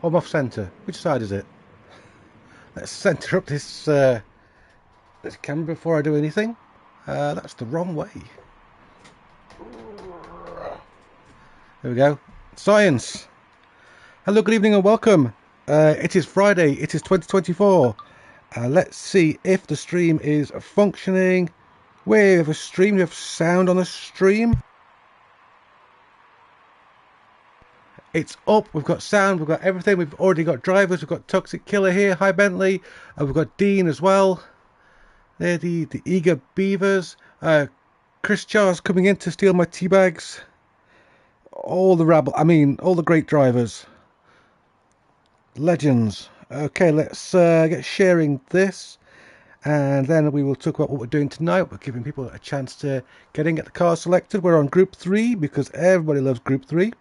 Or I'm off centre. Which side is it? Let's centre up this camera before I do anything. That's the wrong way. There we go. Science. Hello, good evening and welcome. It is Friday. It is 2024. Let's see if the stream is functioning. We have a stream. We have sound on the stream. It's up. We've got sound. We've got everything. We've already got drivers. We've got Toxic Killer here. Hi, Bentley. We've got Dean as well. They're the eager beavers. Chris Charles coming in to steal my tea bags. All the rabble. I mean, all the great drivers. Legends. Okay, let's get sharing this. And then we will talk about what we're doing tonight. We're giving people a chance to get in, get the cars selected. We're on Group 3 because everybody loves Group 3.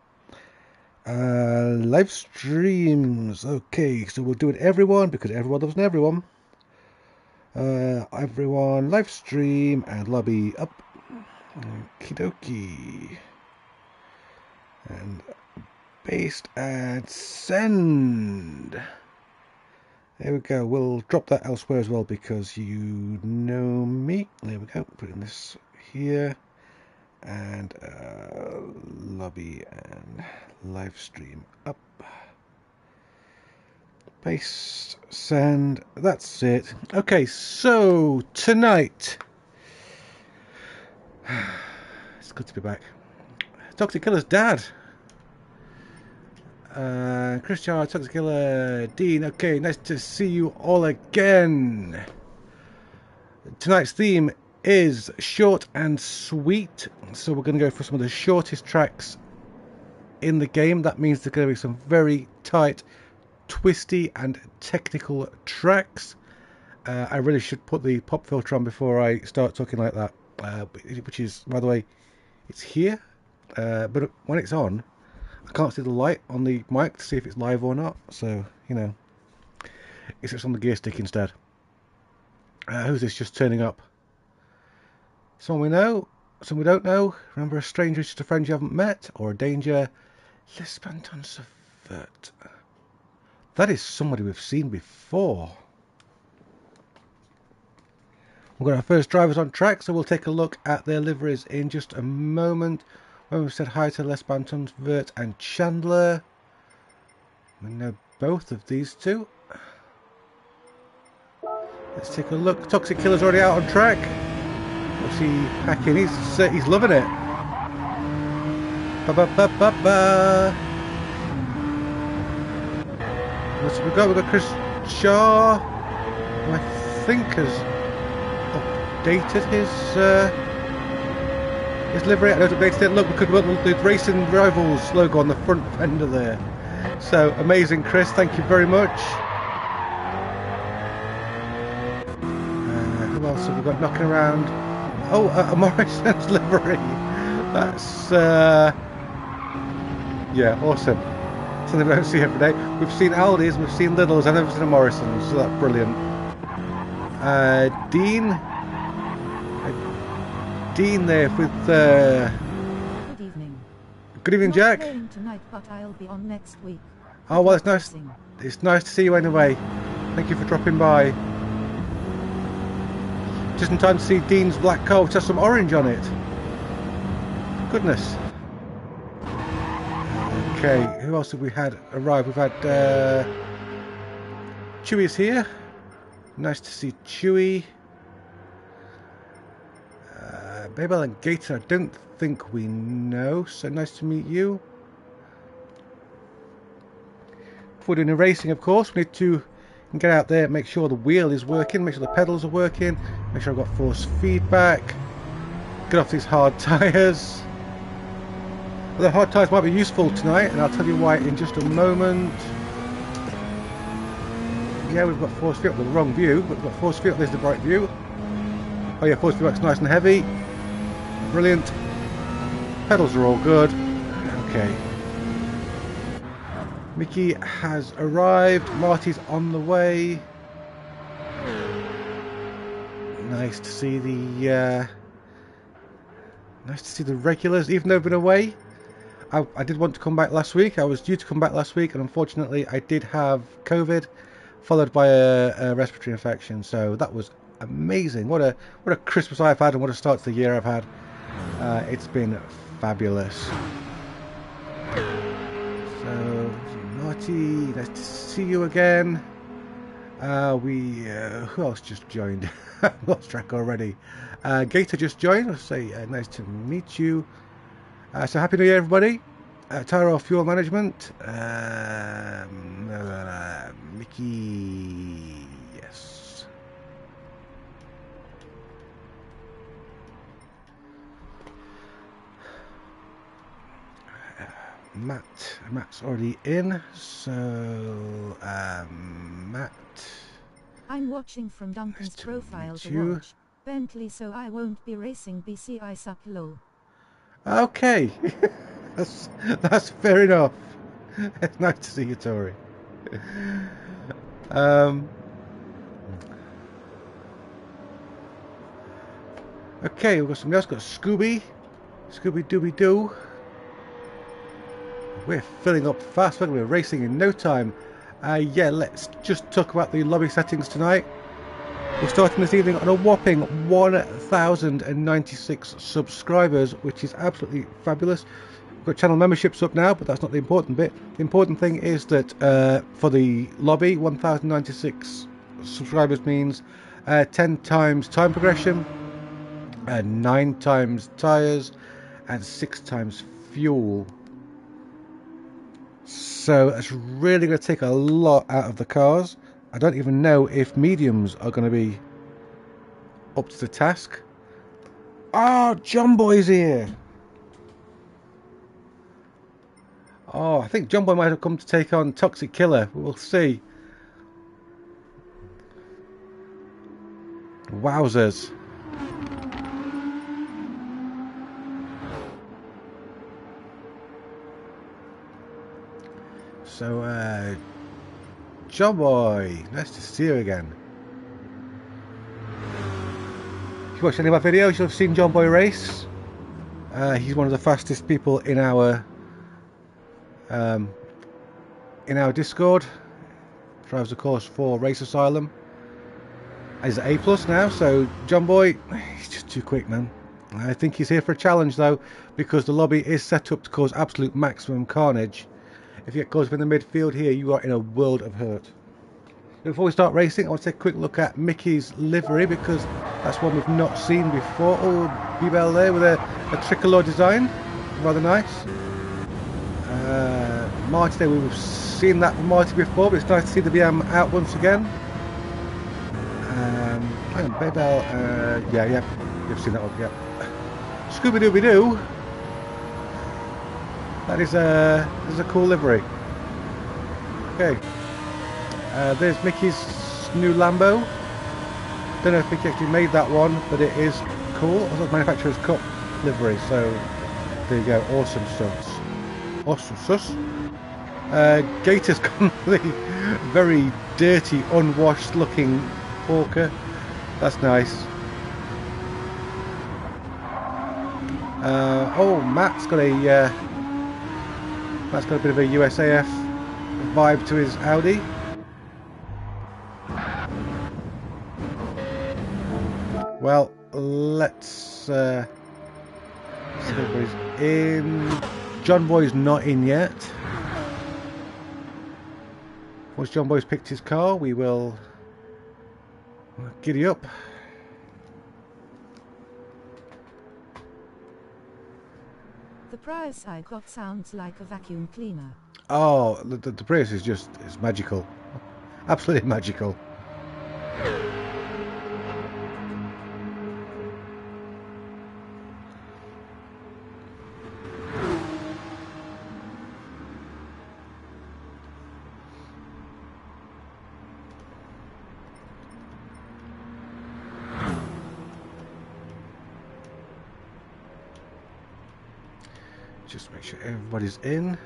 Live streams. Okay, so we'll do it everyone because everyone loves everyone. Everyone live stream and lobby up. Okie dokie. And paste and send. There we go. We'll drop that elsewhere as well because you know me. There we go. Put in this here. And lobby and live stream up. Paste, send. That's it. Okay, so tonight. It's good to be back. Toxic Killer's dad. Christian, Toxic Killer, Dean. Okay, nice to see you all again. Tonight's theme is short and sweet, so we're going to go for some of the shortest tracks in the game. That means there's going to be some very tight, twisty and technical tracks. I really should put the pop filter on before I start talking like that, which is, by the way, it's here, but when it's on I can't see the light on the mic to see if it's live or not, so you know, it's just on the gear stick instead. Who's this just turning up? Someone we know, someone we don't know. Remember, a stranger is just a friend you haven't met, or a danger. Lespanton Subvert. That is somebody we've seen before. We've got our first drivers on track, so we'll take a look at their liveries in just a moment. When we've said hi to Lespanton Subvert and Chandler. We know both of these two. Let's take a look. Toxic Killer's already out on track. What's he hacking? He's loving it. Ba ba ba ba ba. What's we got? We've got Chris Shaw, who I think has updated his livery. I don't updated it. Look, we could put the Racing Rivals logo on the front fender there. So amazing, Chris. Thank you very much. Who else have we got knocking around? Oh, a Morrison's livery. That's, yeah, awesome. Something we don't see every day. We've seen Aldi's, we've seen Lidl's, I've never seen a Morrison's, so that's brilliant. Dean there with, Good evening. Good evening, Jack. Not playing tonight, but I'll be on next week. Oh, well, it's nice. It's nice to see you anyway. Thank you for dropping by. Just in time to see Dean's black car, which has some orange on it. Goodness. Okay, who else have we had arrive? We've had Chewy's here. Nice to see Chewy. Babel and Gator, I don't think we know, so nice to meet you. Before doing the racing, of course, we need to get out there, make sure the wheel is working, make sure the pedals are working, make sure I've got force feedback, get off these hard tyres. Well, the hard tyres might be useful tonight, and I'll tell you why in just a moment. Yeah, we've got force feedback with the wrong view, but we've got force feedback, there's the right view. Oh yeah, force feedback's nice and heavy. Brilliant. Pedals are all good. Okay. Mickey has arrived. Marty's on the way. Nice to see the regulars, even though they've been away. I did want to come back last week. I was due to come back last week, and unfortunately I did have COVID, followed by a respiratory infection. So that was amazing. What a Christmas I've had, and what a start to the year I've had. It's been fabulous. So Marty, nice to see you again. Who else just joined? I've lost track already. Gator just joined. I'll say nice to meet you. So happy New Year, everybody. Tyro Fuel Management. Mickey, yes. Matt's already in. So Matt. I'm watching from Duncan's Nice to profile meet to you. watch Bentley, so I won't be racing BCI suck lol. Okay, that's fair enough. It's nice to see you, Tori. Okay, we've got something else. Got Scooby Dooby Doo. We're filling up fast. We're racing in no time. Yeah, let's just talk about the lobby settings tonight. We're starting this evening on a whopping 1,096 subscribers, which is absolutely fabulous. We've got channel memberships up now, but that's not the important bit. The important thing is that for the lobby, 1,096 subscribers means 10 times time progression, 9 times tyres, and 6 times fuel. So that's really going to take a lot out of the cars. I don't even know if mediums are going to be up to the task. Oh, John Boy's here. Oh, I think John Boy might have come to take on Toxic Killer. We'll see. Wowzers. So, John Boy, nice to see you again. If you watched any of my videos, you'll have seen John Boy race. He's one of the fastest people in our Discord. Drives a course for Race Asylum. He's at A+ now, so John Boy, he's just too quick, man. I think he's here for a challenge though, because the lobby is set up to cause absolute maximum carnage. If you get caught up in the midfield here, you are in a world of hurt. Before we start racing, I want to take a quick look at Mickey's livery, because that's one we've not seen before. Oh, B-Bell there with a tricolor design. Rather nice. Marty there, we've seen that from Marty before, but it's nice to see the BM out once again. Hang on, B-Bell, yeah, you've seen that one, yeah. Scooby-Dooby-Doo. That is a cool livery. Okay. There's Mickey's new Lambo. Don't know if Mickey actually made that one, but it is cool. Also, the manufacturer's cut livery, so there you go. Awesome stuff. Awesome sus. Gator's got the very dirty, unwashed looking Hawker. That's nice. Oh, Matt's got a bit of a USAF vibe to his Audi. Well, let's see if everybody's in. John Boy's not in yet. Once John Boy's picked his car, we will giddy up. The Prius I got sounds like a vacuum cleaner. Oh, the Prius is just, it's magical. Absolutely magical. Just make sure everybody's in.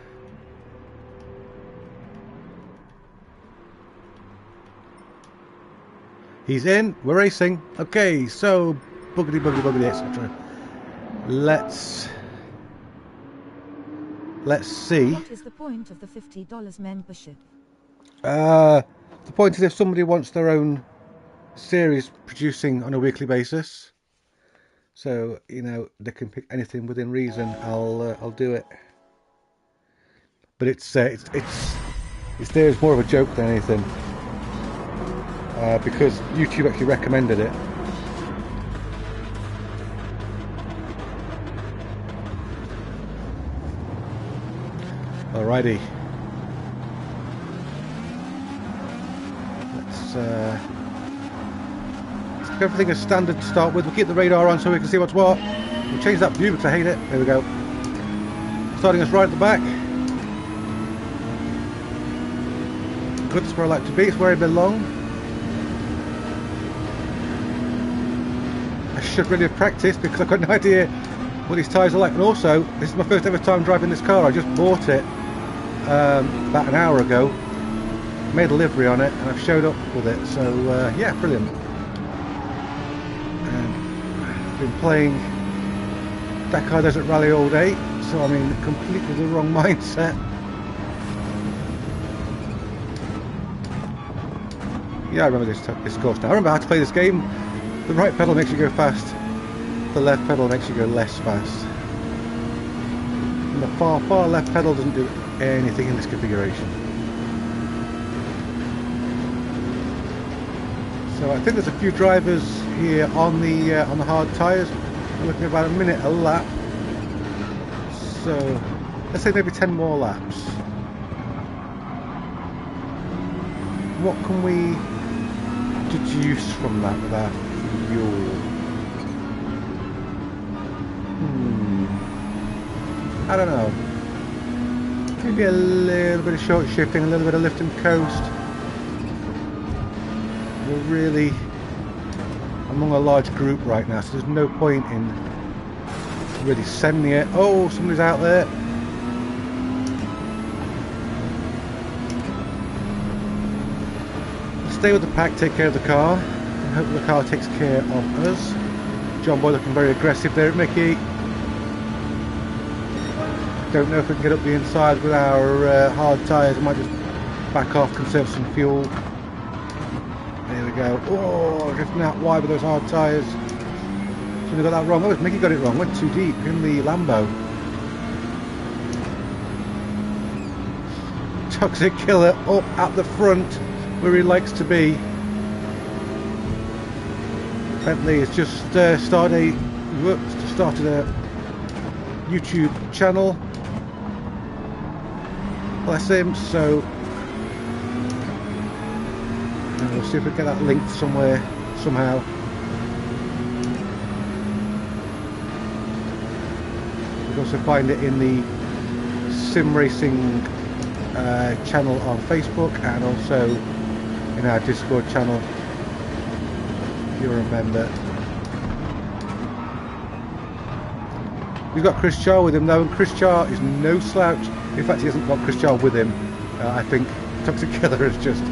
He's in. We're racing. Okay, so boogity, etc. Let's Let's see. What is the point of the $50 membership? The point is, if somebody wants their own series producing on a weekly basis, so you know they can pick anything within reason, I'll do it. But it's there as more of a joke than anything, because YouTube actually recommended it. Alrighty. Let's keep everything as standard to start with. We'll keep the radar on so we can see what's what. We'll change that view because I hate it. There we go. Starting us right at the back. Good, that's where I like to be. It's where I belong. I should really have practiced because I've got no idea what these tyres are like. And also, this is my first ever time driving this car. I just bought it about an hour ago. Made a livery on it and I've showed up with it. So yeah, brilliant. And I've been playing Dakar Desert Rally all day, so I'm in completely the wrong mindset. Yeah, I remember this course now. I remember how to play this game. The right pedal makes you go fast. The left pedal makes you go less fast. And the far left pedal doesn't do anything in this configuration. So I think there's a few drivers here on the hard tyres. We're looking at about a minute a lap. So let's say maybe 10 more laps. What can we deduce from that with our fuel? I don't know. Maybe a little bit of short shifting, a little bit of lift and coast. We're really among a large group right now, so there's no point in really sending it. Oh, somebody's out there. Stay with the pack, take care of the car, and hope the car takes care of us. John Boy looking very aggressive there at Mickey. Don't know if we can get up the inside with our hard tyres. I might just back off, conserve some fuel. There we go. Oh, drifting out wide with those hard tyres. Shouldn't have got that wrong. Oh, Mickey got it wrong. Went too deep in the Lambo. Toxic Killer up at the front where he likes to be. Bentley has just started a YouTube channel. Bless him. So we'll see if we can get that linked somewhere, somehow. You can also find it in the Sim Racing channel on Facebook, and also in our Discord channel, if you're a member. We've got Chris Char with him though, and Chris Char is no slouch. In fact, he hasn't got Chris Char with him. I think Toxic Killer has just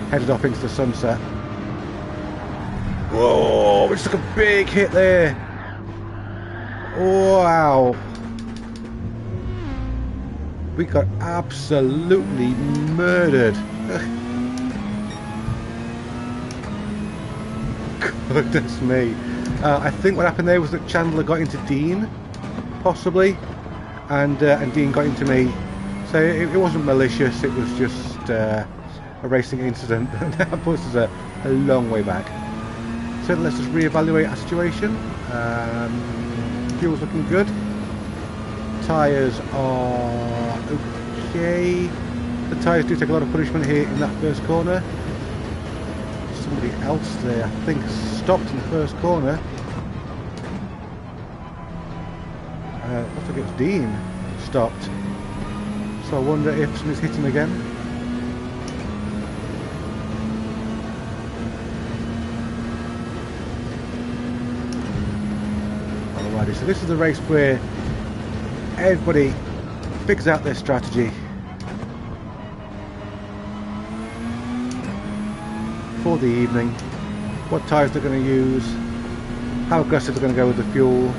headed off into the sunset. Whoa, we just took a big hit there. Wow. We got absolutely murdered. Goodness me. I think what happened there was that Chandler got into Dean, possibly, and Dean got into me. So it wasn't malicious, it was just a racing incident. That puts us a long way back. So let's just reevaluate our situation. Fuel's looking good. Tyres are okay. The tyres do take a lot of punishment here in that first corner. Somebody else there, I think, stopped in the first corner. Looks like it's Dean stopped. So I wonder if somebody's hit him again. Alrighty, so this is the race where everybody figures out their strategy for the evening, what tyres they're going to use, how aggressive they're going to go with the fuel.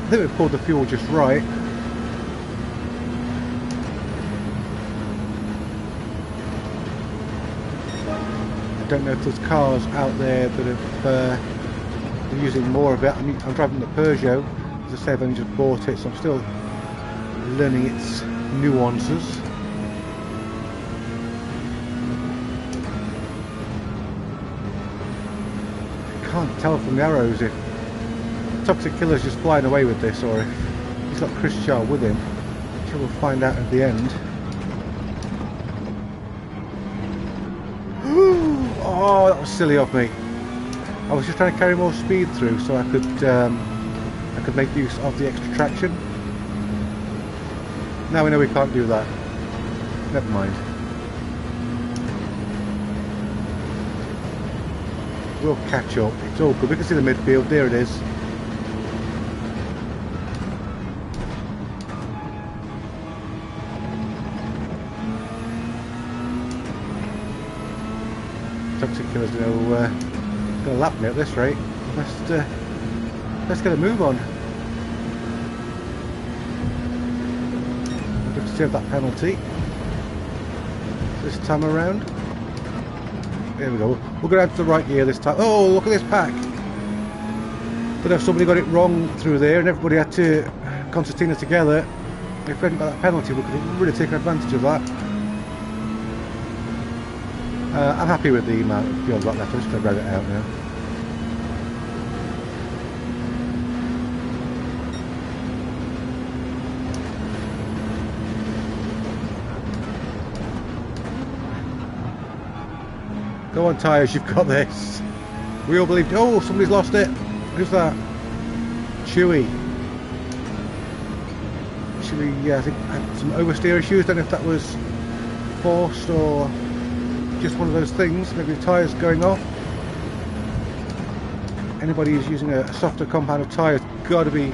I think we've pulled the fuel just right. don't know if there's cars out there that are using more of it. I mean, I'm driving the Peugeot. As I say, I've only just bought it, so I'm still learning its nuances. I can't tell from the arrows if Toxic Killer's just flying away with this or if he's got Chris Shaw with him, which we'll find out at the end. Oh, that was silly of me. I was just trying to carry more speed through so I could make use of the extra traction. Now we know we can't do that. Never mind. We'll catch up. It's all good. We can see the midfield. There it is. Toxic Killer's gonna lap me at this rate. Let's get a move on. Good to save that penalty this time around. There we go. We're going out to the right gear this time. Oh, look at this pack. Don't know if somebody got it wrong through there and everybody had to concertina together. If we hadn't got that penalty, we could have really taken advantage of that. I'm happy with the amount of fuel I've got left. I'm just going to drag it out now. Go on, tyres, you've got this. We all believed. Oh, somebody's lost it. Who's that? Chewy. Chewy, yeah, I think had some oversteer issues. Don't know if that was forced or just one of those things. Maybe the tyres going off. Anybody who's using a softer compound of tyres got to be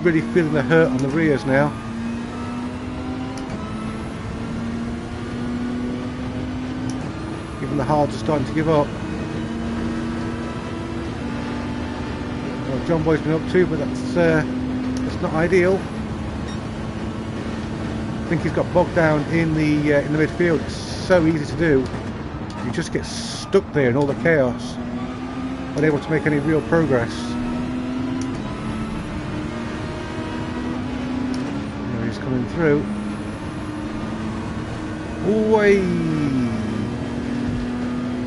really feeling the hurt on the rears now. Even the hards are starting to give up. Well, John Boy's been up too, but that's not ideal. I think he's got bogged down in the midfield. It's so easy to do. You just get stuck there in all the chaos, unable to make any real progress. There he's coming through. Away!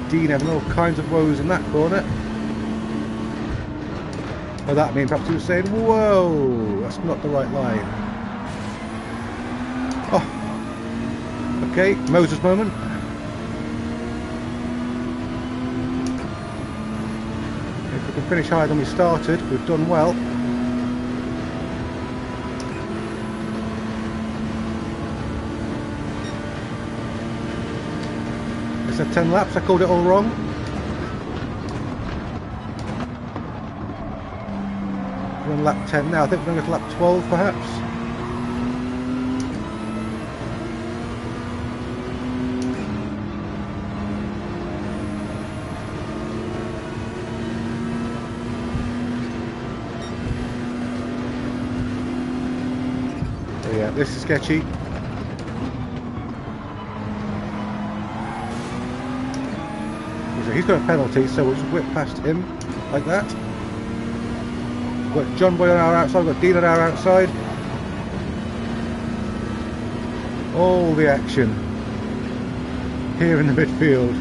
Dean having all kinds of woes in that corner. By that I mean perhaps he was saying, whoa, that's not the right line. Oh, okay, Moses moment. If we can finish higher than we started, we've done well. I said 10 laps, I called it all wrong. We're on lap 10 now, I think we're going to go to lap 12 perhaps. So yeah, this is sketchy. He's got a penalty, so we'll just whip past him like that. We've got John Boy on our outside, we've got Dean on our outside. All the action here in the midfield.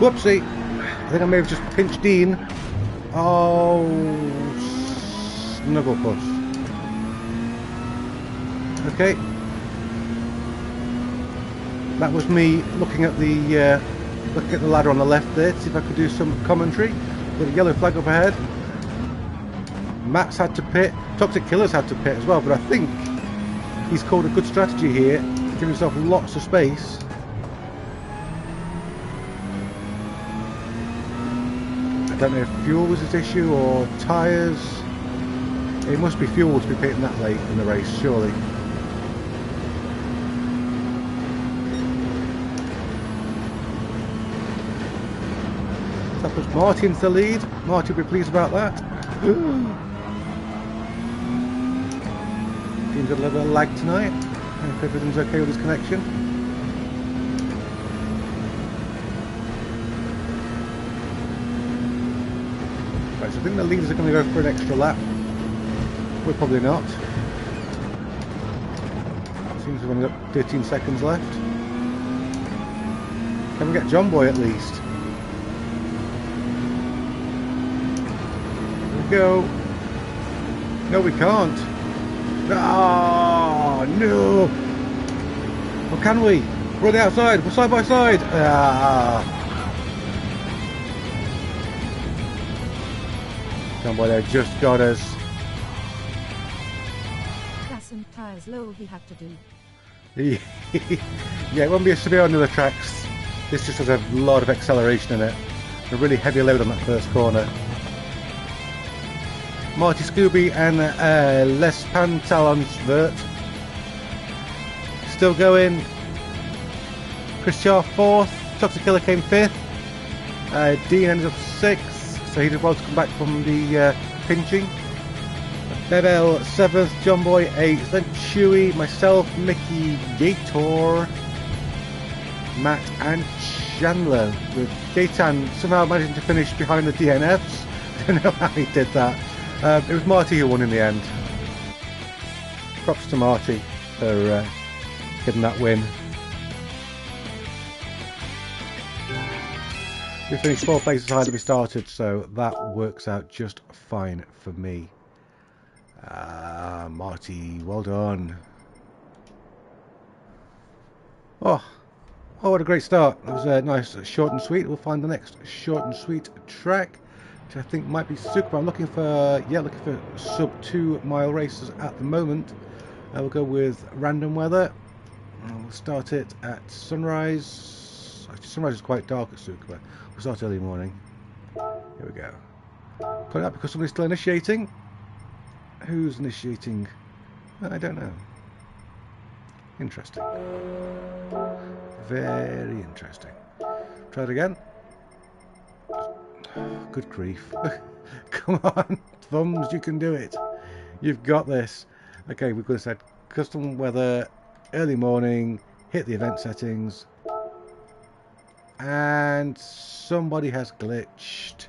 Whoopsie! I think I may have just pinched Dean. Oh, Snugglepuss. Okay. That was me looking at the ladder on the left there to see if I could do some commentary. With a yellow flag up ahead. Matt's had to pit. Toxic Killer's had to pit as well, but I think he's called a good strategy here. Giving himself lots of space. I don't know if fuel was his issue or tyres. It must be fuel to be pitting that late in the race, surely. That puts Marty into the lead. Marty will be pleased about that. Dean's got a little bit of lag tonight. I hope everything's okay with his connection. Right, so I think the leaders are going to go for an extra lap. We're probably not. Seems we've only got 13 seconds left. Can we get John Boy at least? Here we go. No, we can't. Oh, no. Or can we? We're on the outside. We're side by side. John Boy there just got us. Gas and tyres low he had to do. Yeah, it won't be as severe on the other tracks. This just has a lot of acceleration in it. A really heavy load on that first corner. Marty Scooby and Les Pantalonsvert still going. Chris Char 4th. Toxic Killer came 5th. Dean ended up 6th, so he did well to come back from the pinching. Bebel 7th, John Boy 8th, then Chewy, myself, Mickey, Gator, Matt and Chandler, with Gaitan somehow managing to finish behind the DNFs. I don't know how he did that. It was Marty who won in the end. Props to Marty for getting that win. We finished 4 places higher than we started, so that works out just fine for me. Marty, well done. Oh, what a great start. It was nice, short and sweet. We'll find the next short and sweet track, which I think might be super. I'm looking for, looking for sub 2 mile races at the moment. We'll go with random weather. We'll start it at sunrise. Actually, sunrise is quite dark at Tsukuba. We'll start early morning. Here we go. Put it up because somebody's still initiating. Who's initiating? I don't know. Interesting. Very interesting. Try it again. Good grief. Come on, Thumbs, you can do it. You've got this. Okay, we've got to set custom weather, early morning, hit the event settings, and somebody has glitched.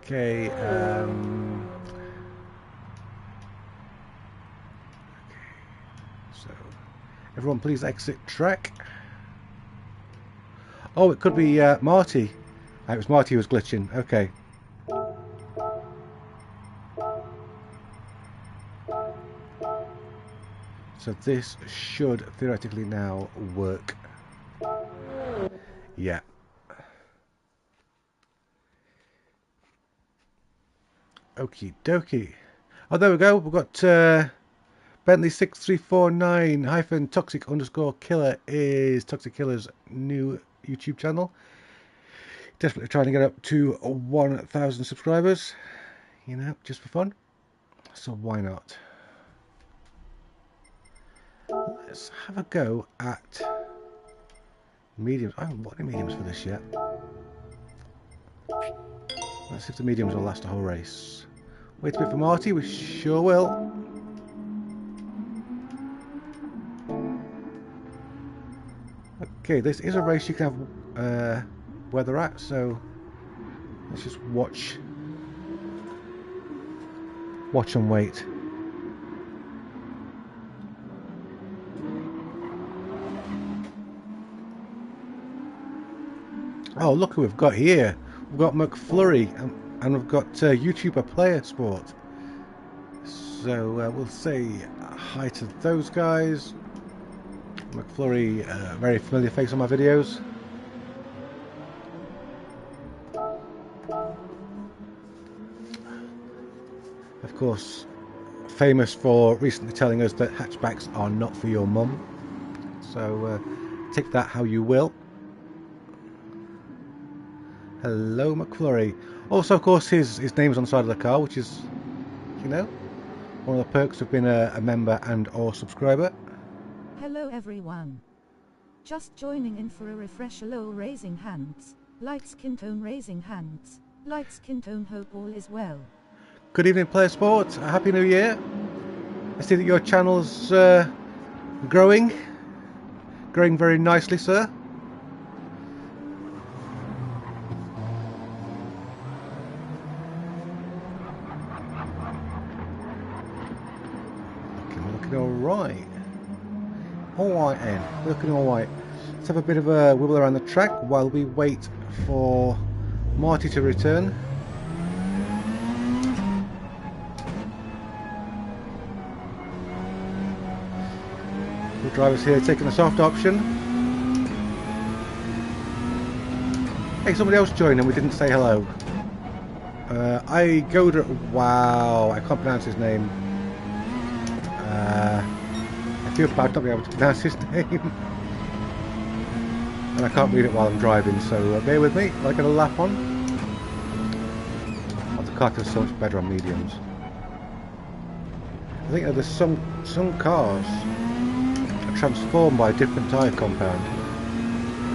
Okay, so everyone please exit track. Oh, it could be Marty. It was Marty who was glitching. Okay. So this should theoretically now work. Yeah. Okie dokie. Oh, there we go. We've got Bentley 6349 hyphen toxic underscore killer is Toxic Killer's new YouTube channel. Desperately trying to get up to 1,000 subscribers. You know, just for fun. So why not? Let's have a go at mediums. I haven't bought any mediums for this yet. Let's see if the mediums will last a whole race. Wait a bit for Marty, we sure will. Okay, this is a race you can have weather at, so let's just watch and wait. Oh, look who we've got here. We've got McFlurry and we've got YouTuber Player Sport. So we'll say hi to those guys. McFlurry, very familiar face on my videos. Of course, famous for recently telling us that hatchbacks are not for your mum. So take that how you will. Hello, McFlurry. Also, of course, his name's on the side of the car, which is, you know, one of the perks of being a member and or subscriber. Hello everyone. Just joining in for a refresher, low raising hands. Light skin tone raising hands. Light skin tone, hope all is well. Good evening, Player Sports. Happy New Year. I see that your channel's growing very nicely, sir. Looking all right. All right, then. Looking all right. Let's have a bit of a wibble around the track while we wait for Marty to return. The driver's here taking the soft option. Hey, somebody else joined and we didn't say hello. Wow, I can't pronounce his name. I feel bad not being able to pronounce his name. And I can't read it while I'm driving, so bear with me. I'll get a lap on. Oh, the car feels so much better on mediums. I think there's some cars are transformed by a different tyre compound.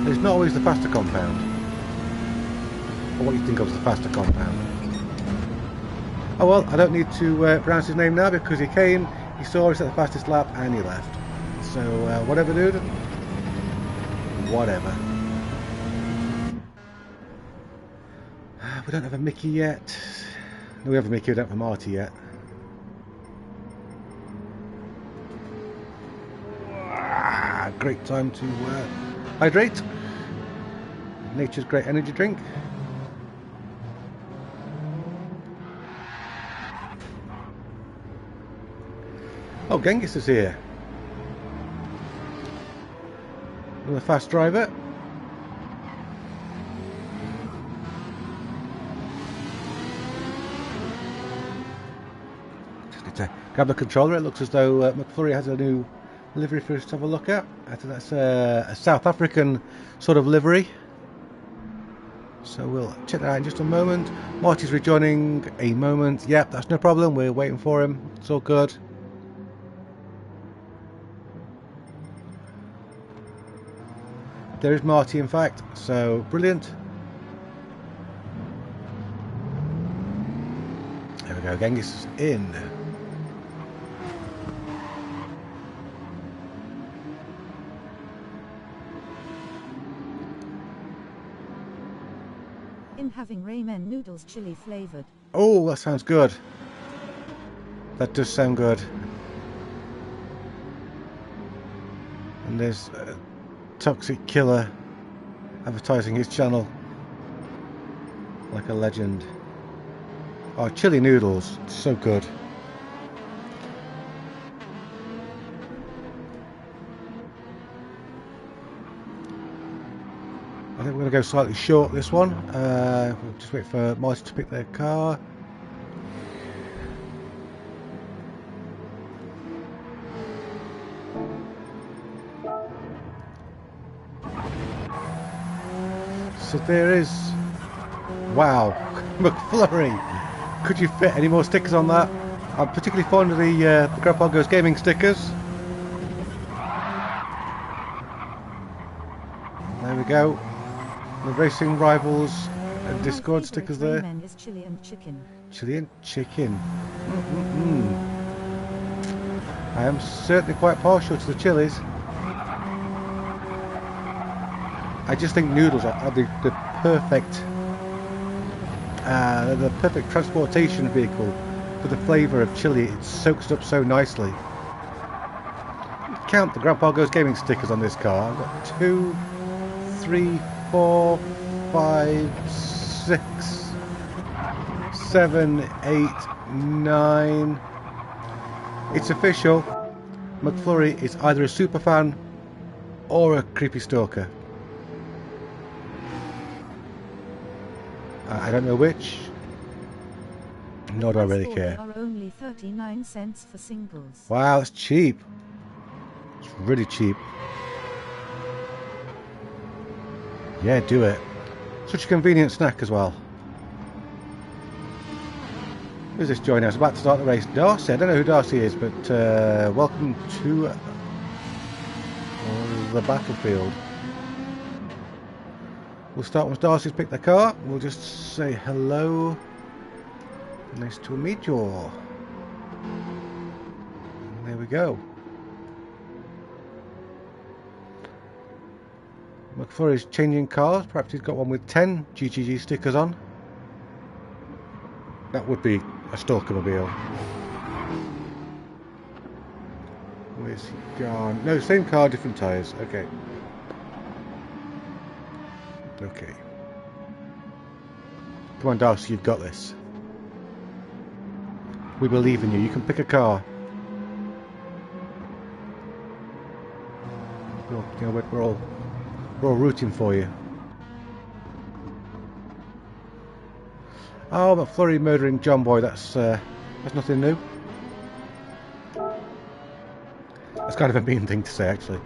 It's not always the faster compound. Or what you think of as the faster compound. Oh well, I don't need to pronounce his name now because he came, he saw us at the fastest lap and he left. So whatever, dude. Whatever. We don't have a Mickey yet. No, we have a Mickey, we don't have a Marty yet. Great time to hydrate. Nature's great energy drink. Oh, Genghis is here. Another fast driver. Just need to grab the controller. It looks as though McFlurry has a new livery for us to have a look at. I think that's a South African sort of livery. So we'll check that out in just a moment. Marty's rejoining a moment. Yep, that's no problem. We're waiting for him. It's all good. There is Marty, in fact, so brilliant. There we go, Genghis is in. In having ramen noodles chili flavored. Oh, that sounds good. That does sound good. And there's Toxic Killer advertising his channel like a legend. Oh, chili noodles, so good. I think we're going to go slightly short this one. We'll just wait for Marty to pick their car. So there is, wow, McFlurry. Could you fit any more stickers on that? I'm particularly fond of the Grandpa Goes Gaming stickers. There we go. The Racing Rivals and Discord stickers there. Is chili and chicken. Chili and chicken. I am certainly quite partial to the chilies. I just think noodles are the perfect transportation vehicle for the flavour of chili. It soaks up so nicely. Count the Grandpa Goes Gaming stickers on this car. I've got 2, 3, 4, 5, 6, 7, 8, 9. It's official. McFlurry is either a super fan or a creepy stalker. I don't know which, nor do I really care. Are only 39 cents for singles. Wow, that's cheap. It's really cheap. Yeah, do it. Such a convenient snack as well. Who's this joining us? About to start the race. Darcy. I don't know who Darcy is, but welcome to the battlefield. We'll start once Darcy's picked the car. We'll just say hello. Nice to meet you. There we go. McFlurry's changing cars. Perhaps he's got one with 10 GGG stickers on. That would be a Stalker-mobile. Where's he gone? No, same car, different tyres. Okay. Okay. Come on, Darcy, you've got this. We believe in you. You can pick a car. You know, we're all rooting for you. Oh, McFlurry murdering John Boy. That's nothing new. That's kind of a mean thing to say, actually.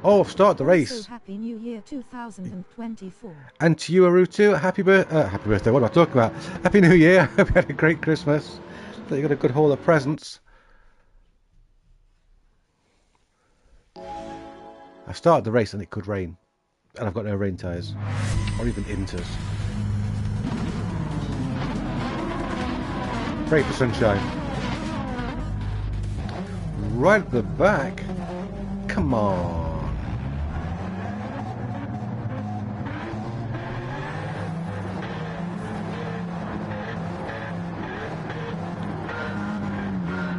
Oh, I've started the race. So happy New Year 2024. And to you, Arutu, happy birthday. What am I talking about? Happy New Year. Hope you had a great Christmas. That you got a good haul of presents. I've started the race and it could rain. And I've got no rain tyres. Or even inters. Pray for sunshine. Right at the back. Come on.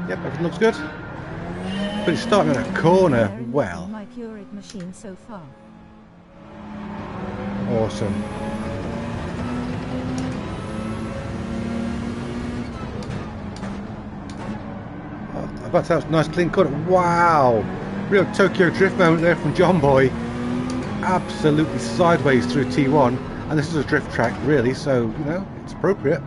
Yep, everything looks good. But it's starting in a corner. Well. My Keurig machine so far. Awesome. Oh, I bet that was a nice clean cut. Wow. Real Tokyo Drift moment there from John Boy. Absolutely sideways through T1. And this is a drift track, really, so, you know, it's appropriate.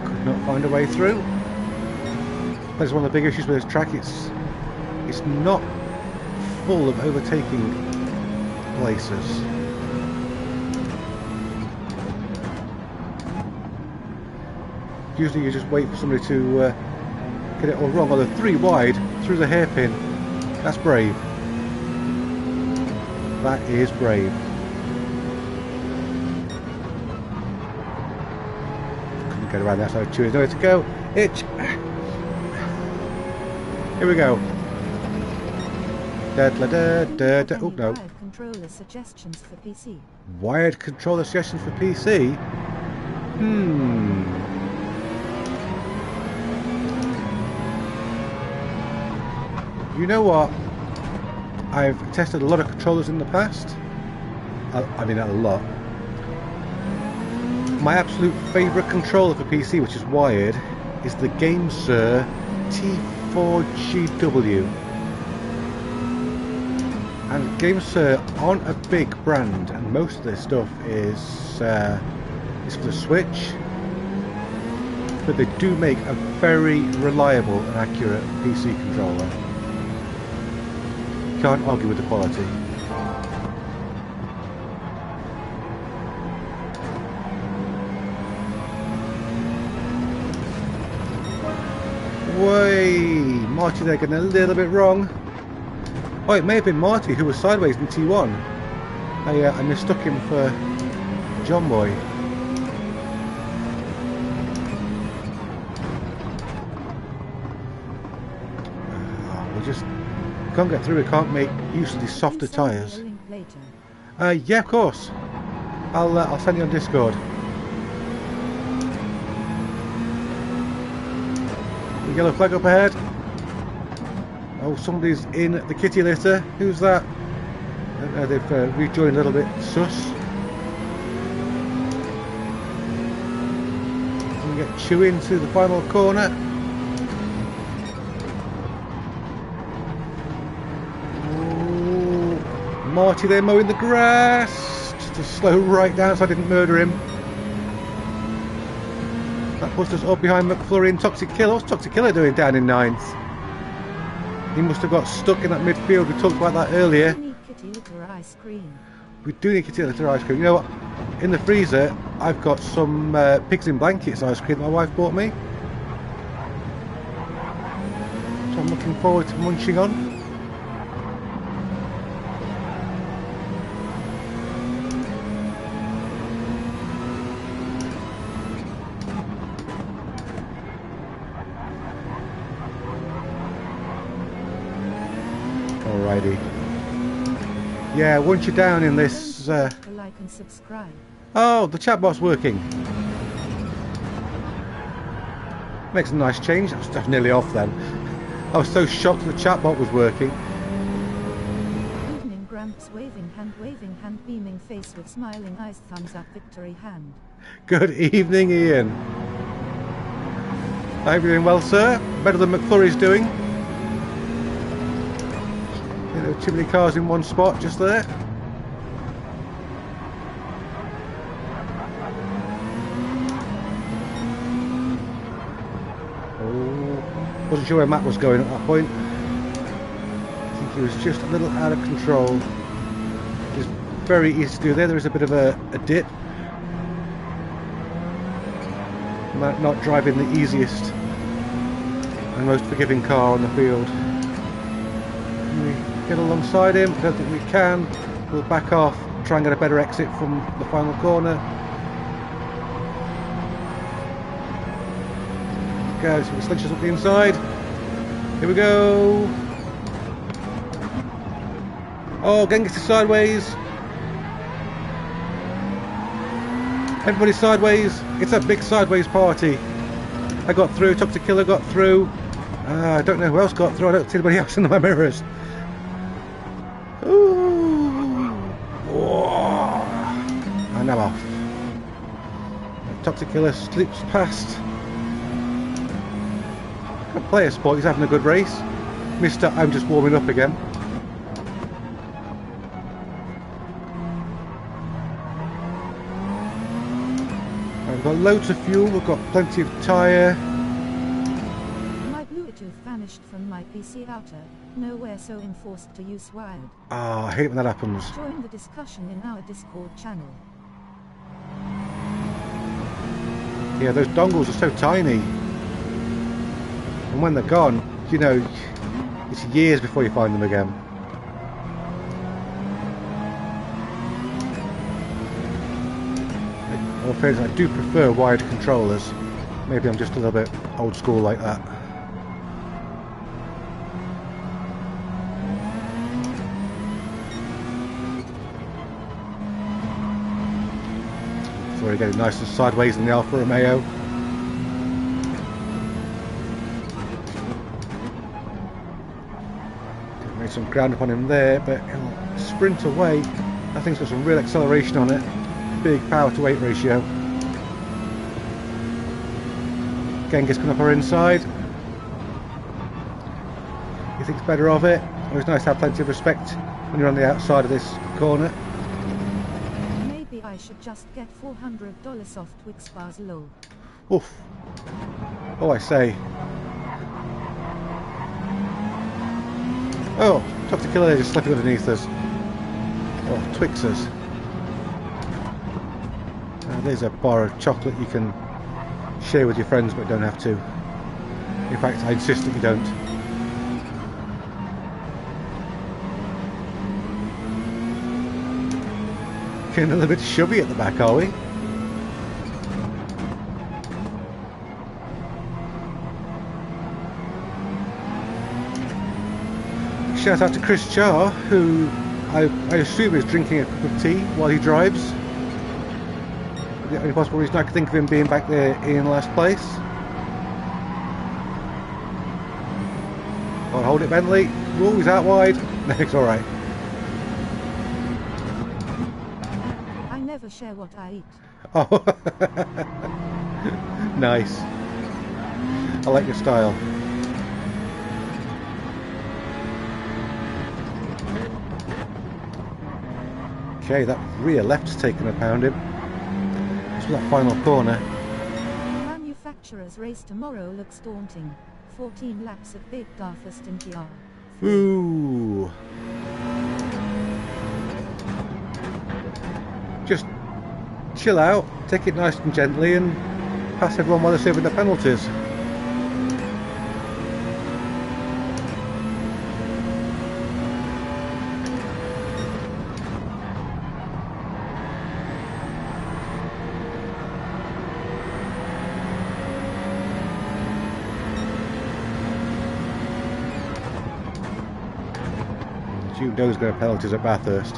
Could not find a way through. That's one of the big issues with this track. It's not full of overtaking places. Usually you just wait for somebody to get it all wrong. Although 3 wide through the hairpin, that's brave. That is brave. Couldn't get around that side too. There's nowhere to go. Itch. Here we go. Da, da, da, da, da. Oh no. Wired controller suggestions for PC. Wired controller suggestions for PC? You know what? I've tested a lot of controllers in the past. I mean, a lot. My absolute favourite controller for PC, which is wired, is the GameSir T4GW. And GameSir aren't a big brand, and most of their stuff is for the Switch. But they do make a very reliable and accurate PC controller. Can't argue with the quality. Way, Marty there getting a little bit wrong. Oh, it may have been Marty who was sideways in T1. I mistook him for John Boy. We just can't get through. We can't make use of these softer tyres. Yeah, of course. I'll send you on Discord. Yellow flag up ahead. Oh, somebody's in the kitty litter. Who's that? They've rejoined a little bit sus. We get Chew into the final corner. Ooh, Marty there mowing the grass. Just to slow right down so I didn't murder him. That puts us up behind McFlurry and Toxic Killer. What's Toxic Killer doing down in 9th? He must have got stuck in that midfield. We talked about that earlier. We need kitty litter ice cream. We do need kitty litter ice cream. You know what? In the freezer, I've got some Pigs in Blankets ice cream that my wife bought me. So I'm looking forward to munching on. Beardy. Yeah, once you're down in this... Don't forget to like and subscribe. Oh, the chat bot's working. Makes a nice change. That's nearly off then. I was so shocked the chat bot was working. Evening Gramps, waving hand, beaming face with smiling eyes, thumbs up, victory hand. Good evening, Ian. I hope you're doing well, sir. Better than McFlurry's doing. You know, too many cars in one spot just there. Oh, wasn't sure where Matt was going at that point. I think he was just a little out of control. It's very easy to do there. There is a bit of a dip. Not driving the easiest and most forgiving car on the field. Can we get alongside him? I don't think we can. We'll back off, try and get a better exit from the final corner. Go, so the slinches up the inside. Here we go. Oh, again gets it sideways. Everybody sideways. It's a big sideways party. I got through. Toxic Killer got through. I don't know who else got through. I don't see anybody else in my mirrors. Ooh. Whoa. And I'm off. Toxic Killer slips past. Can't play a sport. He's having a good race. Mister, I'm just warming up again. We've got loads of fuel, we've got plenty of tyre. My Bluetooth vanished from my PC outer, nowhere, so enforced to use wired. Ah, I hate when that happens. Join the discussion in our Discord channel. Yeah, those dongles are so tiny. And when they're gone, you know, it's years before you find them again. I'm afraid I do prefer wired controllers. Maybe I'm just a little bit old school like that. Sorry, getting nice and sideways in the Alfa Romeo. Made some ground upon him there, but he'll sprint away. That thing's got some real acceleration on it. Big power to weight ratio. Genghis coming up our inside. He thinks better of it. Always nice to have plenty of respect when you're on the outside of this corner. Maybe I should just get $400 off Twix bars low. Oof. Oh, I say. Oh, Toxic Killer just slipping underneath us. Oh, Twixers. There's a bar of chocolate you can share with your friends but don't have to. In fact, I insist that you don't. Getting a little bit chubby at the back, are we? Shout out to Chris Char, who I assume is drinking a cup of tea while he drives. The only possible reason I could think of him being back there in last place. Oh, hold it, Bentley. Oh, he's out wide. No, it's alright. I never share what I eat. Oh, nice. I like your style. Okay, that rear left's taken a pounding. That final corner. Manufacturer's race tomorrow looks daunting. 14 laps at Big Darfest in PR. Ooh. Just chill out, take it nice and gently and pass everyone while they're serving the penalties. shooting those kind of penalties at Bathurst.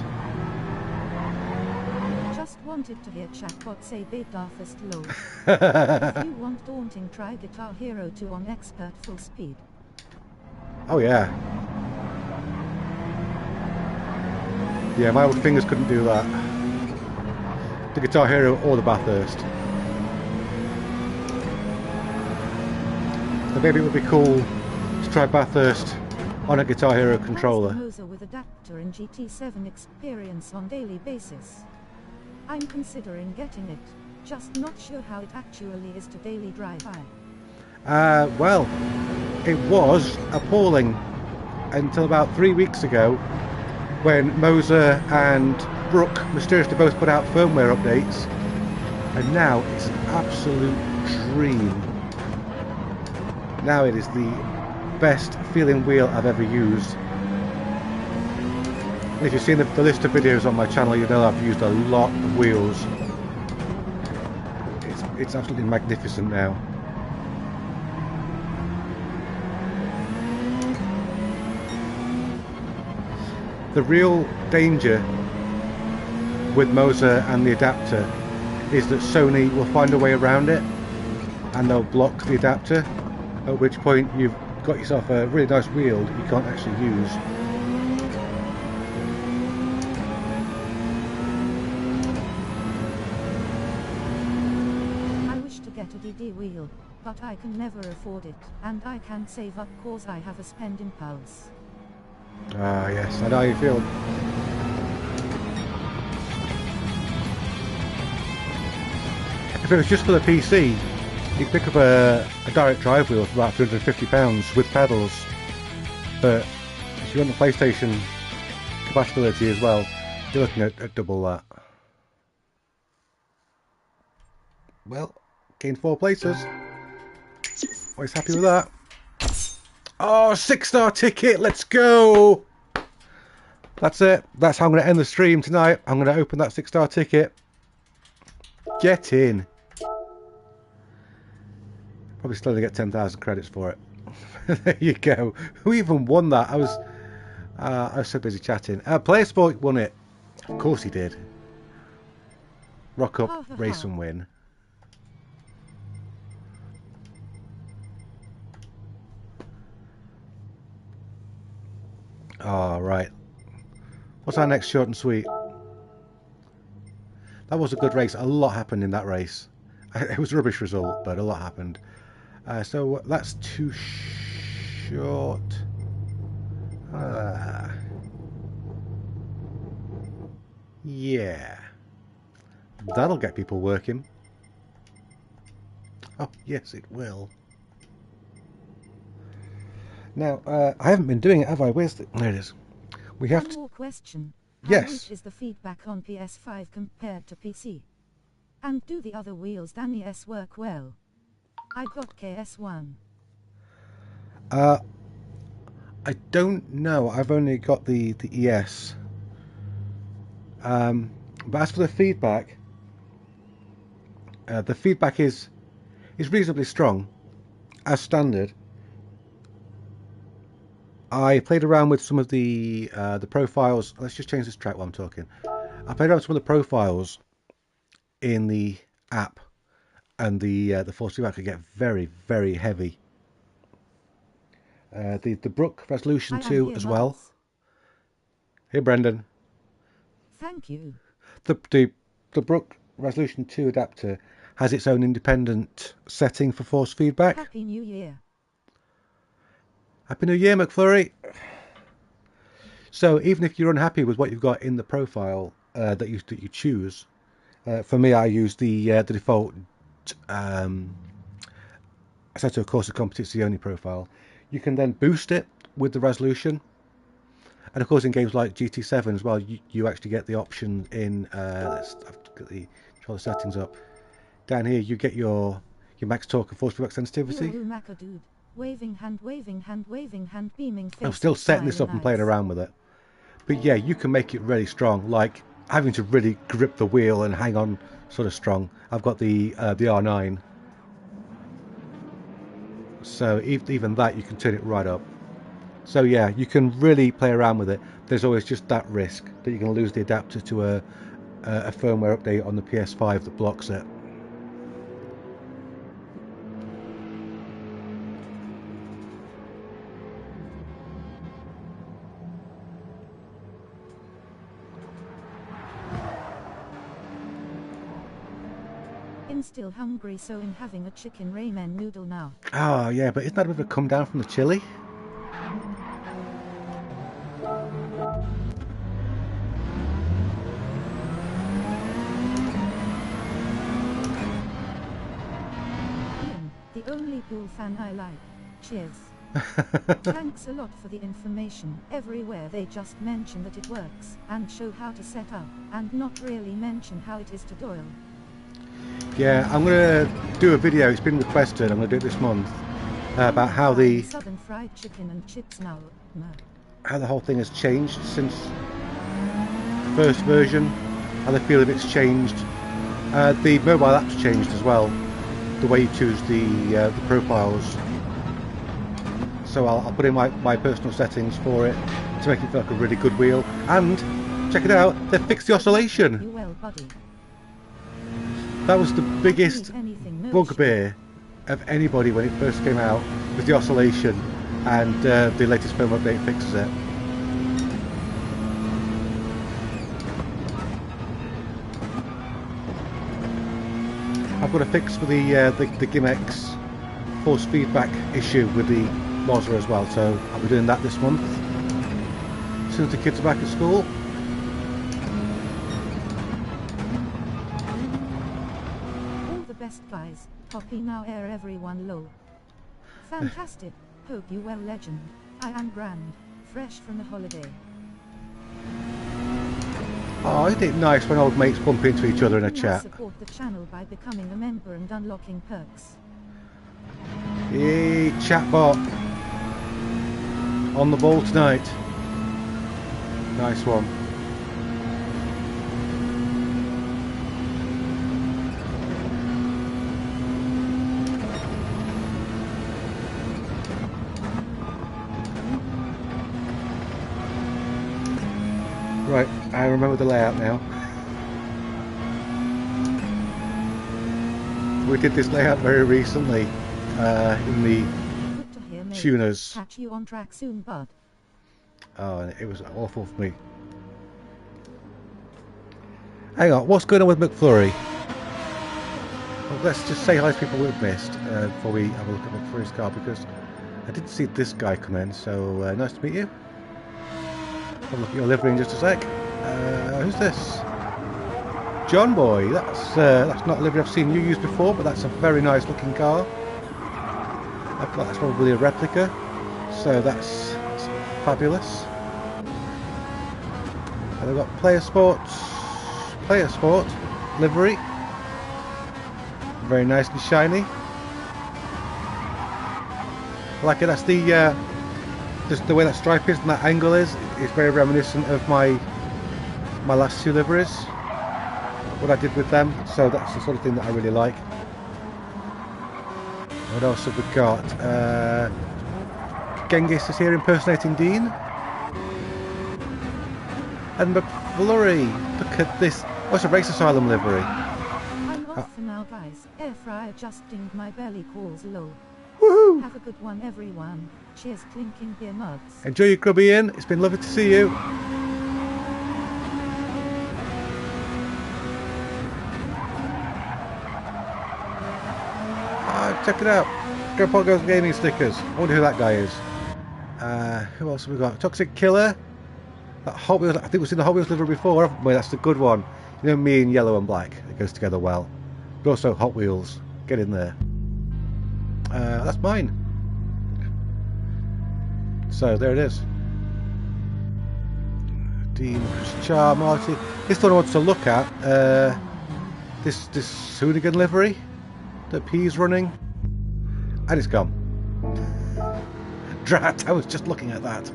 Just wanted to hear chatbot say beta first low. If you want daunting, try Guitar Hero 2 on expert full speed. Oh yeah. Yeah, my old fingers couldn't do that. The Guitar Hero or the Bathurst. So maybe it would be cool to try Bathurst on a Guitar Hero controller. Moser with adapter and GT7 experience on daily basis. I'm considering getting it, just not sure how it actually is to daily drive by. Well, it was appalling until about 3 weeks ago when Moser and Brooke mysteriously both put out firmware updates, and now it's an absolute dream. Now it is the best feeling wheel I've ever used. If you've seen the list of videos on my channel, you know I've used a lot of wheels. It's absolutely magnificent now. The real danger with Moser and the adapter is that Sony will find a way around it and they'll block the adapter, at which point you've got yourself a really nice wheel that you can't actually use. I wish to get a DD wheel, but I can never afford it, and I can't save up cause I have a spend impulse. Ah yes, I know how you feel. If it was just for the PC, you could pick up a direct drive wheel for about £350 with pedals, but if you want the PlayStation compatibility as well, you're looking at double that. Well, gained 4 places. Always happy with that. Oh, 6-star ticket, let's go! That's it. That's how I'm going to end the stream tonight. I'm going to open that 6-star ticket. Get in. Probably still going to get 10,000 credits for it. There you go. Who even won that? I was so busy chatting. Player Sport won it. Of course he did. Rock up, race and win. Oh, right. What's our next short and sweet? That was a good race. A lot happened in that race. It was a rubbish result, but a lot happened. So that's too short. Yeah. That'll get people working. Oh, yes, it will. Now, I haven't been doing it, have I? Where's the... There it is. We have One more question. Yes. How is the feedback on PS5 compared to PC? And do the other wheels than ES work well? I got KS1. I don't know. I've only got the ES. But as for the feedback is reasonably strong, as standard. I played around with some of the profiles. Let's just change this track while I'm talking. I played around with some of the profiles in the app, and the force feedback could get very, very heavy. The Brook Resolution 2 as well. Hey, Brendan. Thank you. The Brook Resolution 2 adapter has its own independent setting for force feedback. Happy New Year. Happy New Year, McFlurry. So even if you're unhappy with what you've got in the profile that you choose, for me, I use the default Assetto Corsa competency only profile. You can then boost it with the resolution, and of course in games like GT7 as well, you actually get the option in let's get the controller settings up. Down here you get your max torque and force feedback sensitivity. Waving hand, beaming face. I'm still setting this up and playing around with it. But yeah, you can make it really strong, like having to really grip the wheel and hang on sort of strong. I've got the R9. So even that, you can turn it right up. So yeah, you can really play around with it. there's always just that risk that you're going to lose the adapter to a firmware update on the PS5 that blocks it. Still hungry, so I'm having a chicken ramen noodle now. Oh yeah, but isn't that a bit of a come down from the chili? Ian, the only pool fan I like. Cheers. Thanks a lot for the information. Everywhere they just mention that it works, and show how to set up, and not really mention how it is to Doyle. Yeah, I'm going to do a video, it's been requested, I'm going to do it this month, about how the Southern fried chicken and chips now. How the whole thing has changed since first version, how they feel if it's changed. The mobile app's changed as well, the way you choose the profiles. So I'll put in my personal settings for it to make it feel like a really good wheel. And, check it out, they've fixed the oscillation. You well, buddy. That was the biggest bugbear of anybody when it first came out, was the oscillation, and the latest firmware update fixes it. I've got a fix for the Gimmicks force feedback issue with the Mozza as well, so I'll be doing that this month as soon as the kids are back at school. Best guys, Poppy now air everyone low. Fantastic, hope you well legend. I am grand, fresh from a holiday. Oh, isn't it nice when old mates bump into each other in a chat? Support the channel by becoming a member and unlocking perks. Hey, chatbot. On the ball tonight. Nice one. Right, I remember the layout now. We did this layout very recently in the tuners. Catch you on track soon, bud. Oh, and it was awful for me. Hang on, what's going on with McFlurry? Well, let's just say hi to people we've missed before we have a look at McFlurry's car, because I didn't see this guy come in, so nice to meet you. Have a look at your livery in just a sec. Who's this? John Boy. That's not a livery I've seen you use before, but that's a very nice looking car. I thought that's probably a replica, so that's fabulous. And they've got Player Sport livery. Very nice and shiny. I like it. That's just the way that stripe is and that angle is very reminiscent of my last two liveries, what I did with them, so that's the sort of thing that I really like. What else have we got? Genghis is here impersonating Dean. And McFlurry, look at this. Oh, it's a Race Asylum livery. I'm off for now, guys. Air fryer just dinged my belly calls low. Woohoo! Have a good one, everyone. Cheers, clinking beer mugs. Enjoy your grubby, Ian. It's been lovely to see you. Check it out. Grandpa Goes Gaming stickers. I wonder who that guy is. Who else have we got? Toxic Killer. That Hot Wheels, I think we've seen the Hot Wheels livery before, haven't we? That's the good one. You know, me in yellow and black. It goes together well. But also Hot Wheels. Get in there. That's mine. So there it is. Dean Char Marty. This one I want to look at. This hooligan livery that P's running. And it's gone. Drat, I was just looking at that.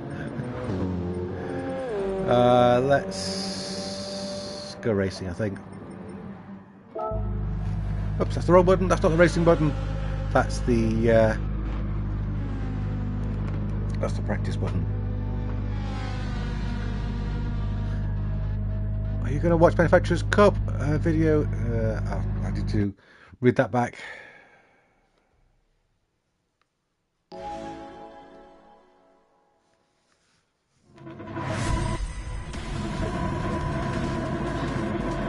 Let's go racing, I think. Oops, that's the wrong button. That's not the racing button. That's the practice button. Are you going to watch Manufacturer's Cup video? I need to read that back.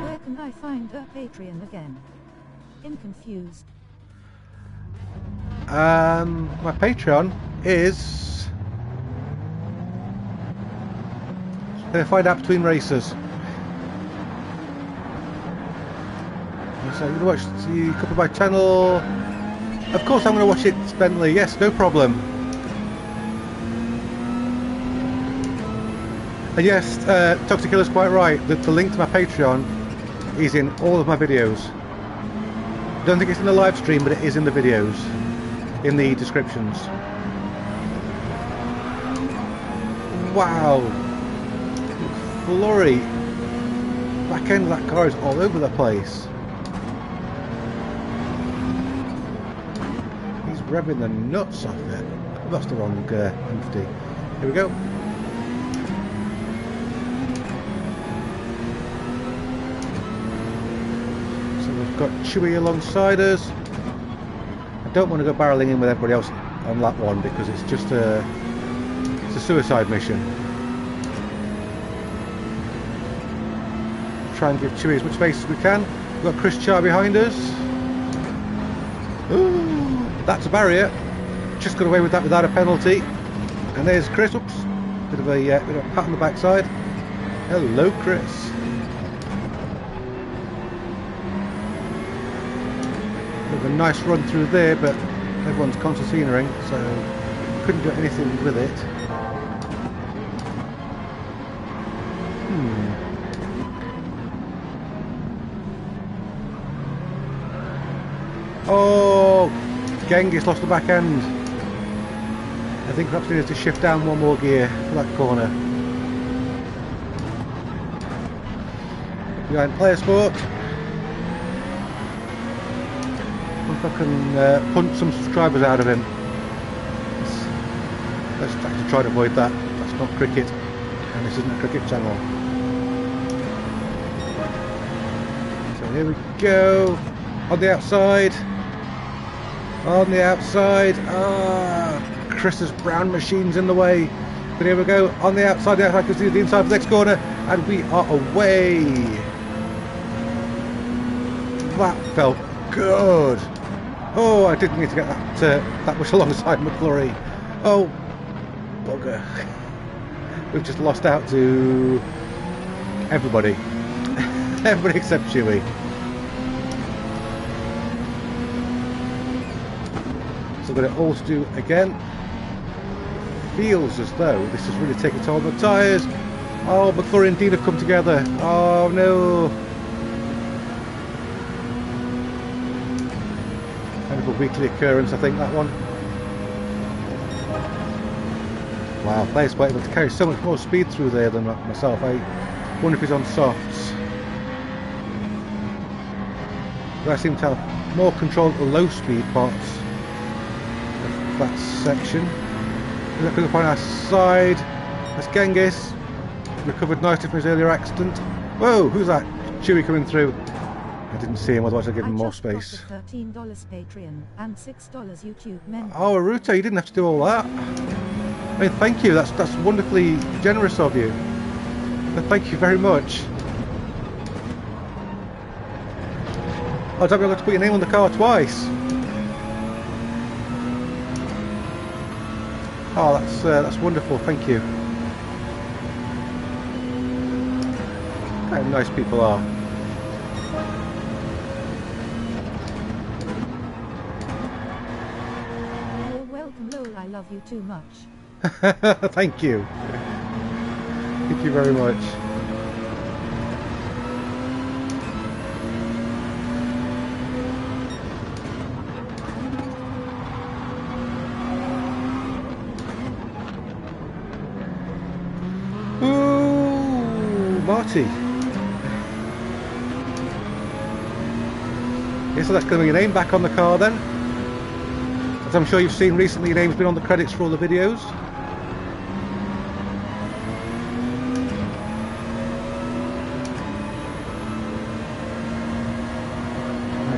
Where can I find a Patreon again? I'm confused. My Patreon is... Gonna find out between races. So you're going to watch the Cup of my channel. Of course I'm going to watch it, Bentley. Yes, no problem. And yes, Toxic Killer's quite right. The link to my Patreon is in all of my videos. I don't think it's in the live stream, but it is in the videos, in the descriptions. Wow. Flurry. Back end of that car is all over the place. He's revving the nuts off it. That's the wrong empty. Here we go. So we've got Chewie alongside us. I don't want to go barreling in with everybody else on lap one because it's just it's a suicide mission. Try and give Chewie as much space as we can. We've got Chris Char behind us. Ooh, that's a barrier. Just got away with that without a penalty. And there's Chris. Oops, bit of a pat on the backside. Hello, Chris. Bit of a nice run through there, but everyone's concertinaing, so couldn't do anything with it. Oh, Genghis lost the back end. I think perhaps he needs to shift down one more gear for that corner. Behind Player Sport. If I can punch some subscribers out of him. Let's actually try to avoid that. That's not cricket, and this isn't a cricket channel. So here we go. On the outside. On the outside. Ah, Chris's brown machine's in the way. But here we go. On the outside, I can see the inside of the next corner. And we are away. That felt good. Oh, I didn't need to get that much alongside McClory. Oh, bugger. We've just lost out to everybody. Everybody except Chewie. So we've got it all to do again. Feels as though this is really taking toll on the tyres. Oh, McClory and Dean have come together. Oh no. Kind of a weekly occurrence, I think, that one. Wow, player's quite able to carry so much more speed through there than myself. I wonder if he's on softs. But I seem to have more control at the low speed parts of that section. Looking up on our side, that's Genghis. Recovered nicely from his earlier accident. Whoa, who's that? Chewie coming through. I didn't see him, otherwise I'd give him more space. $13 Patreon and $6 YouTube men. Oh, Aruto, you didn't have to do all that. I mean, thank you. That's wonderfully generous of you. Thank you very much. Oh, don't be able to put your name on the car twice. Oh, that's wonderful. Thank you. How nice people are. Oh, welcome, Lowell. I love you too much. Thank you. Thank you very much. Ooh, Marty. Yeah, so that's going to be your name back on the car then. As I'm sure you've seen recently, your name's been on the credits for all the videos.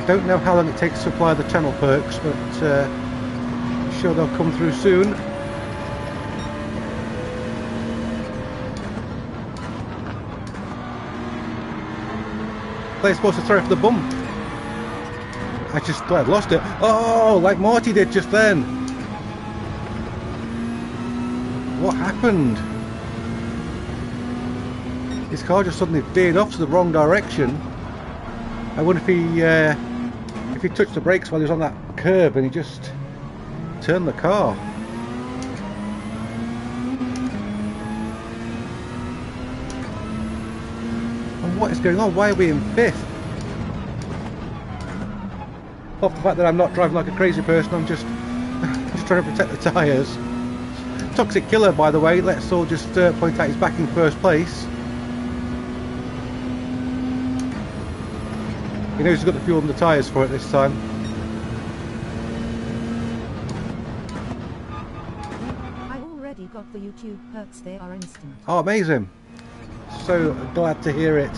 Don't know how long it takes to apply the channel perks, but I'm sure they'll come through soon. Player's supposed to sorry for the bump. I just thought I'd lost it. Oh, like Marty did just then. What happened? His car just suddenly veered off to the wrong direction. I wonder if he touched the brakes while he was on that curb and he just turned the car. And what is going on? Why are we in 5th? Off the fact that I'm not driving like a crazy person, I'm just trying to protect the tyres. Toxic Killer, by the way, let's all just point out he's back in 1st place. He knows he's got the fuel and the tyres for it this time. I already got the YouTube perks, they are instant. Oh, amazing. So glad to hear it.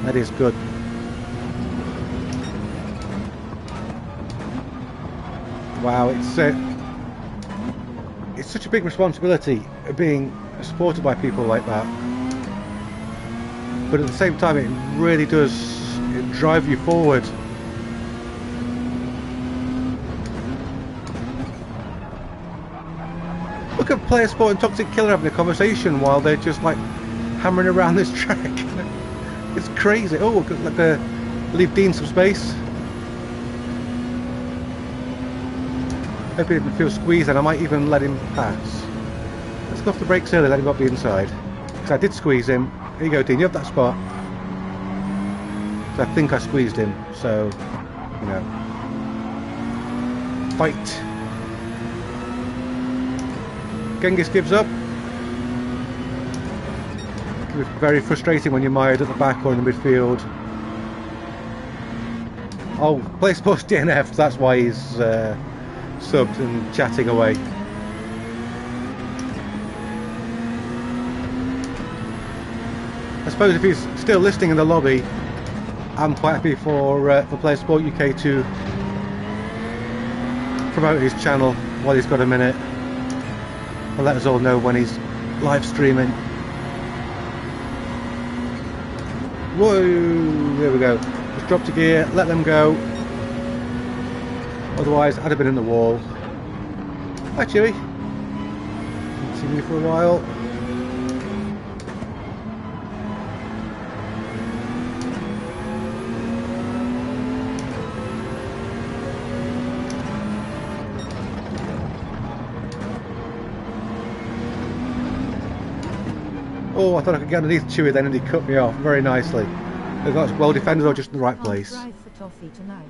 That is good. Wow, it's such a big responsibility being supported by people like that. But at the same time, it really does drive you forward. Look at Player Sport and Toxic Killer having a conversation while they're just like hammering around this track. It's crazy. Oh, like leave Dean some space. Hope he didn't feel squeezed, and I might even let him pass. Let's go off the brakes early, let him up the inside. Because I did squeeze him. Here you go, Dean, you have that spot. So I think I squeezed him, so, you know. Fight. Genghis gives up. It's very frustrating when you're mired at the back or in the midfield. Oh, Play Sports DNF, that's why he's subbed and chatting away. I suppose if he's still listening in the lobby, I'm quite happy for Play Sport UK to promote his channel while he's got a minute. And let us all know when he's live streaming. Whoa, there we go. Just drop to gear, let them go. Otherwise, I'd have been in the wall. Hi, Chewy. Haven't seen you for a while. Oh, I thought I could get underneath Chewy then and he cut me off very nicely. They've got well defended or just in the right place. Drive for toffee tonight.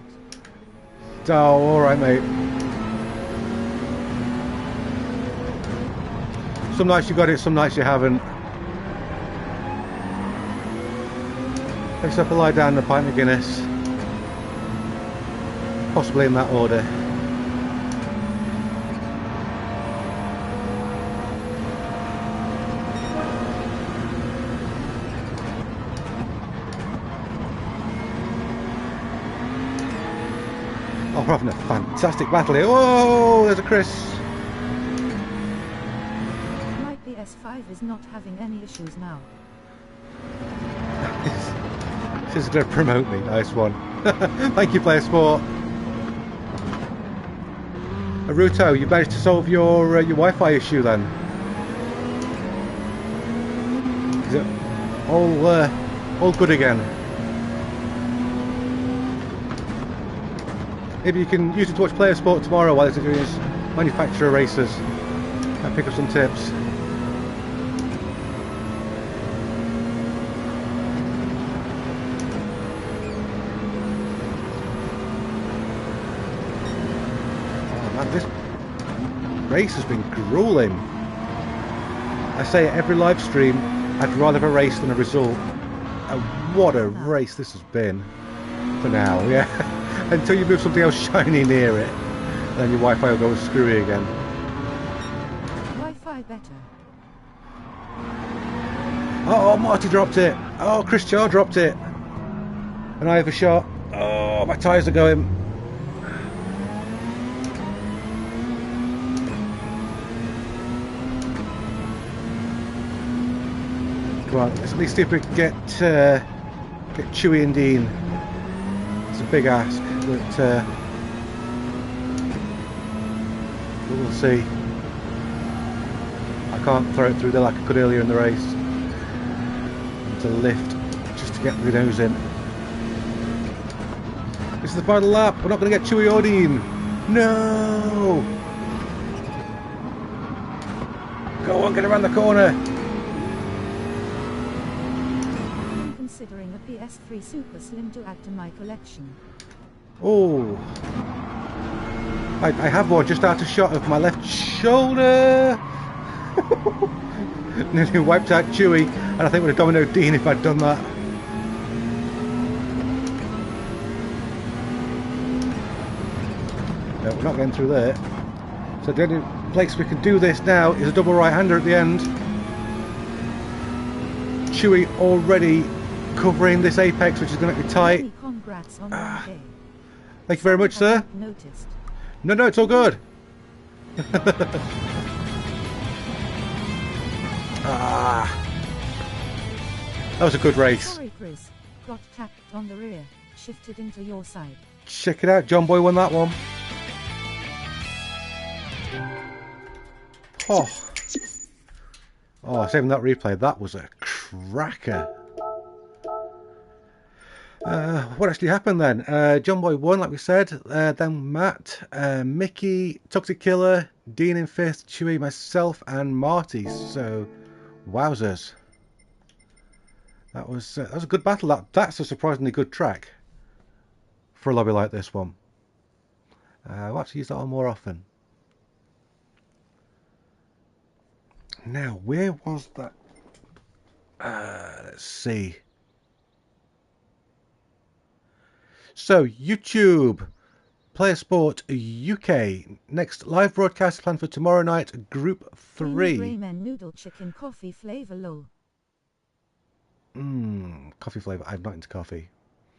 Oh, alright mate. Some nights you got it, some nights you haven't. Fix up a lie down and a pint of Guinness. Possibly in that order. Oh, we're having a fantastic battle here. Oh, there's a Chris. Like the S5 is not having any issues now. This is going to promote me. Nice one. Thank you, Player Sport. Aruto, you managed to solve your Wi-Fi issue then? Is it all good again? Maybe you can use it to watch Player Sport tomorrow while he's doing his manufacturer races and pick up some tips. Oh man, this race has been grueling. I say it every live stream, I'd rather have a race than a result. And what a race this has been. For now, yeah. Until you move something else shiny near it, then your Wi-Fi will go screwy again. Wi-Fi better. Oh, Marty dropped it. Oh, Chris Char dropped it. And I have a shot. Oh, my tyres are going. Come on, let's at least see if we can get Chewy and Dean. It's a big ask, but we'll see. I can't throw it through there like I could earlier in the race. To lift just to get the nose in. This is the final lap. We're not going to get Chewy or Dean. No! Go on, get around the corner. I'm considering a PS3 Super Slim to add to my collection. Oh. I have one just out of shot of my left shoulder. Nearly wiped out Chewy, and I think would have dominoed Dean if I'd done that. No, we're not getting through there. So the only place we can do this now is a double right-hander at the end. Chewy already covering this apex, which is going to be tight. Congrats on one day. Thank you very much, sir. Noticed. No, it's all good. That was a good race. Sorry, Chris. Got tapped on the rear. Shifted into your side. Check it out. John Boy won that one. Oh, saving that replay. That was a cracker. What actually happened then? John Boy won, like we said. Then Matt, Mickey, Toxic Killer, Dean in 5th, Chewy, myself, and Marty. So, wowzers. That was a good battle. That's a surprisingly good track for a lobby like this one. We'll have to use that one more often. Now, where was that? Let's see. So, YouTube, Player Sport UK. Next live broadcast planned for tomorrow night, Group 3. Greyman noodle chicken coffee flavour low. Coffee flavour. I'm not into coffee.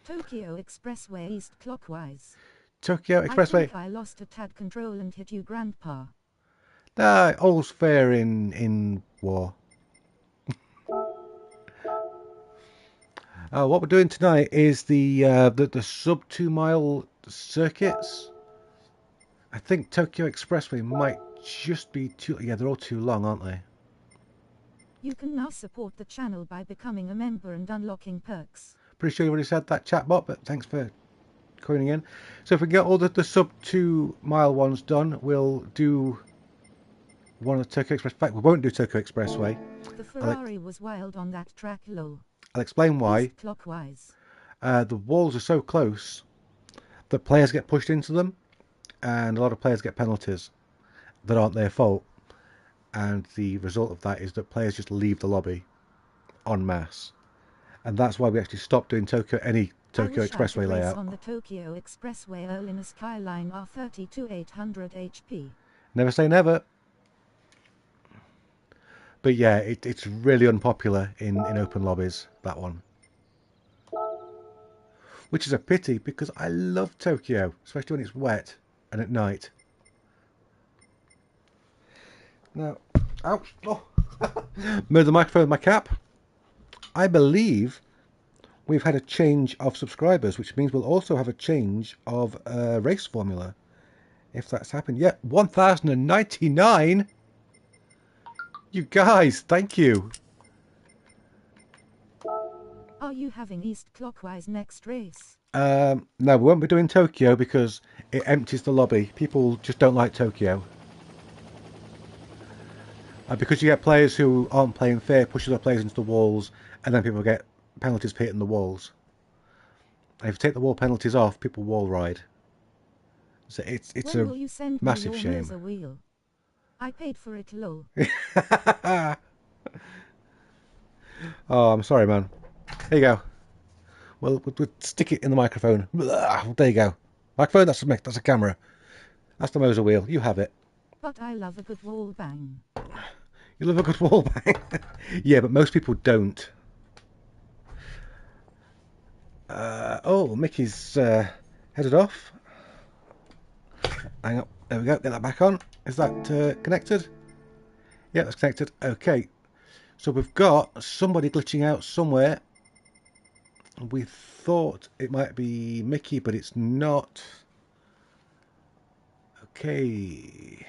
Tokyo Expressway east clockwise. Tokyo Expressway. I think I lost a tad control and hit you, Grandpa. All's fair in war. What we're doing tonight is the sub 2 mile circuits. I think Tokyo Expressway might just be too. Yeah, they're all too long, aren't they? You can now support the channel by becoming a member and unlocking perks. Pretty sure you already said that, chatbot, but thanks for coining in. So if we get all the sub 2 mile ones done, we'll do one of the Tokyo Express. In fact, we won't do Tokyo Expressway. The Ferrari was wild on that track, lol. I'll explain why. East clockwise. The walls are so close that players get pushed into them, and a lot of players get penalties that aren't their fault. And the result of that is that players just leave the lobby en masse. And that's why we actually stopped doing Tokyo Expressway layout. On the Tokyo Expressway early in a Skyline R30 to 800 HP. Never say never. But yeah, it's really unpopular in open lobbies, that one. Which is a pity, because I love Tokyo, especially when it's wet and at night. Now, ouch, oh. Move the microphone with my cap. I believe we've had a change of subscribers, which means we'll also have a change of race formula. If that's happened. Yeah, 1,099! You guys, thank you. Are you having east clockwise next race? No, we won't be doing Tokyo because it empties the lobby. People just don't like Tokyo. Because you get players who aren't playing fair, pushes their players into the walls, and then people get penalties for hitting the walls. And if you take the wall penalties off, people wall ride. So it's when a will you send massive me your shame. Mirza wheel? I paid for it, lol. Oh, I'm sorry, man. There you go. We'll stick it in the microphone. There you go. Microphone, that's a camera. That's the Moser wheel. You have it. But I love a good wall bang. You love a good wall bang. Yeah, but most people don't. Oh, Mickey's headed off. Hang up. There we go. Get that back on. Is that connected? Yeah, that's connected. Okay. So we've got somebody glitching out somewhere. We thought it might be Mickey, but it's not. Okay.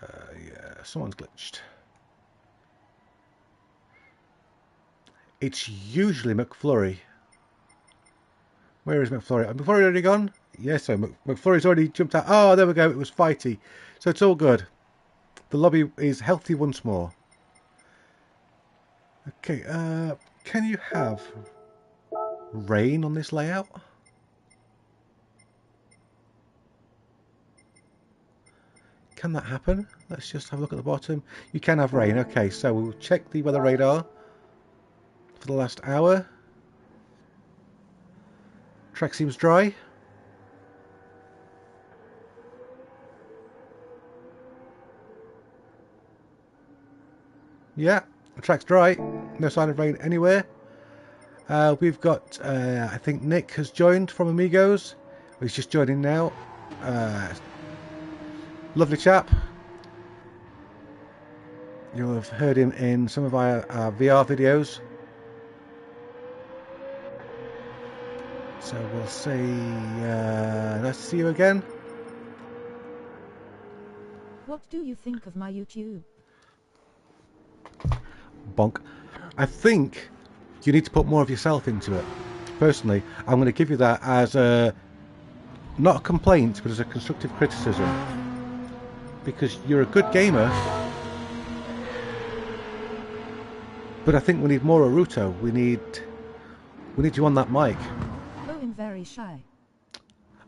Yeah, someone's glitched. It's usually McFlurry. Where is McFlurry? McFlurry already gone? Yes, so McFlurry's already jumped out. Oh, there we go. It was fighty. So it's all good. The lobby is healthy once more. Okay, can you have rain on this layout? Can that happen? Let's just have a look at the bottom. You can have rain. Okay, so we'll check the weather radar for the last hour. Track seems dry. Yeah, the track's dry. No sign of rain anywhere. We've got, I think Nick has joined from Amigos. He's just joining now. Lovely chap. You'll have heard him in some of our VR videos. So we'll say, nice to see you again. What do you think of my YouTube? Bonk. I think you need to put more of yourself into it. Personally, I'm going to give you that as a, not a complaint, but as a constructive criticism. Because you're a good gamer, but I think we need more Aruto. We need you on that mic. Oh, I'm very shy.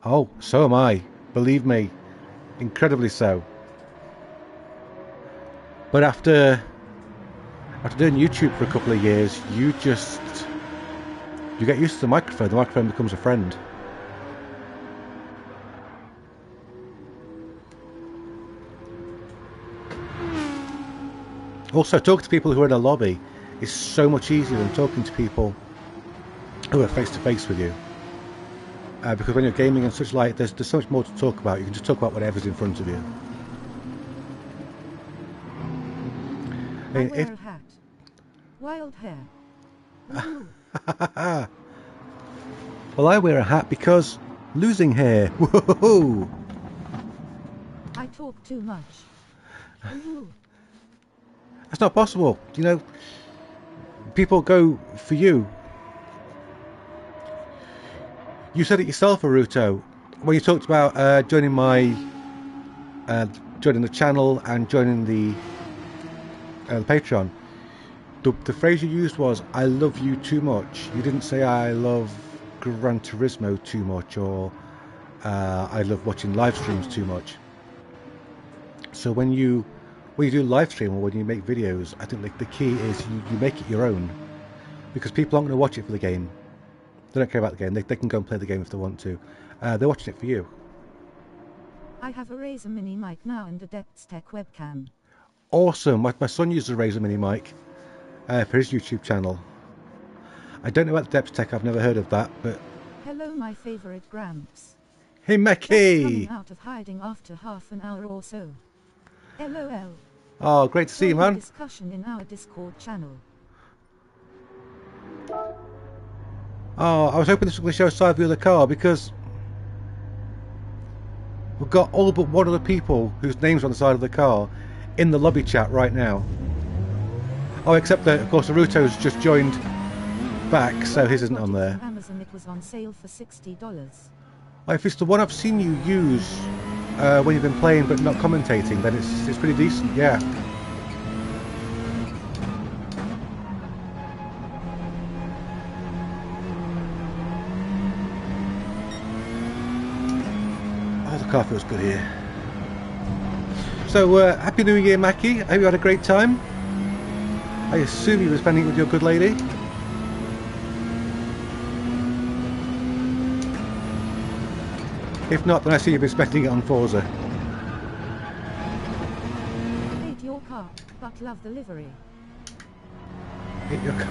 Oh, so am I. Believe me, incredibly so. But after doing YouTube for a couple of years, you get used to the microphone. The microphone becomes a friend. Also, talking to people who are in a lobby is so much easier than talking to people who are face to face with you. Because when you're gaming and such like, there's so much more to talk about. You can just talk about whatever's in front of you. I wear a hat. Wild hair. Well, I wear a hat because losing hair. Whoa! I talk too much. That's not possible. You know, people go for you. You said it yourself, Aruto, when you talked about joining the channel and joining the Patreon. The phrase you used was, I love you too much. You didn't say, I love Gran Turismo too much, or I love watching live streams too much. So when you do live stream or when you make videos, I think the key is you make it your own. Because people aren't going to watch it for the game. They don't care about the game. They can go and play the game if they want to. They're watching it for you. I have a Razer Mini mic now and a Depths Tech webcam. Awesome. My son uses a Razer Mini mic for his YouTube channel. I don't know about the Depths Tech. I've never heard of that. But hello, my favorite Gramps. hey, Mackie! Just coming out of hiding after half an hour or so. LOL. Oh, great to see you, man. Discussion in our Discord channel. Oh, I was hoping this was going to show a side view of the car because we've got all but one of the people whose names are on the side of the car in the lobby chat right now. Oh, except that, of course, Aruto's just joined back, so his isn't on there. Amazon, it was on sale for $60. Well, if it's the one I've seen you use when you've been playing but not commentating, then it's pretty decent, yeah. Oh, the car feels good here. So, Happy New Year, Mackie. I hope you had a great time. I assume you were spending it with your good lady. If not, then I see you've been spending it on Forza. car, but love the livery. Hit your car.